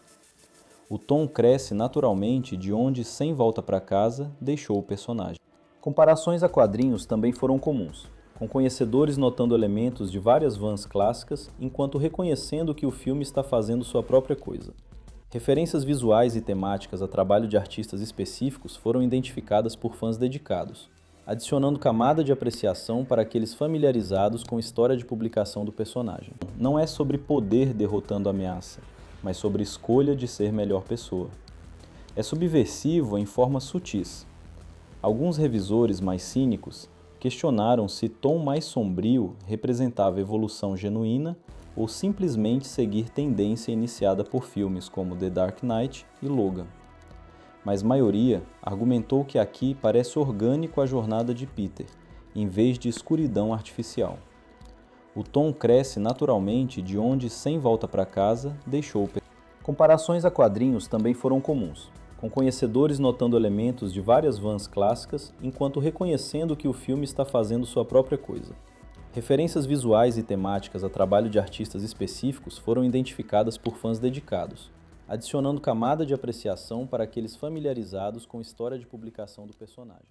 O tom cresce naturalmente de onde Sem Volta para Casa deixou o personagem. Comparações a quadrinhos também foram comuns, com conhecedores notando elementos de várias vans clássicas, enquanto reconhecendo que o filme está fazendo sua própria coisa. Referências visuais e temáticas a trabalho de artistas específicos foram identificadas por fãs dedicados, adicionando camada de apreciação para aqueles familiarizados com a história de publicação do personagem. Não é sobre poder derrotando a ameaça, mas sobre escolha de ser melhor pessoa. É subversivo em formas sutis. Alguns revisores mais cínicos questionaram se tom mais sombrio representava evolução genuína ou simplesmente seguir tendência iniciada por filmes como The Dark Knight e Logan. Mas a maioria argumentou que aqui parece orgânico a jornada de Peter, em vez de escuridão artificial. O tom cresce naturalmente de onde Sem Volta para Casa deixou o personagem. Comparações a quadrinhos também foram comuns, com conhecedores notando elementos de várias vans clássicas, enquanto reconhecendo que o filme está fazendo sua própria coisa. Referências visuais e temáticas a trabalho de artistas específicos foram identificadas por fãs dedicados, adicionando camada de apreciação para aqueles familiarizados com a história de publicação do personagem.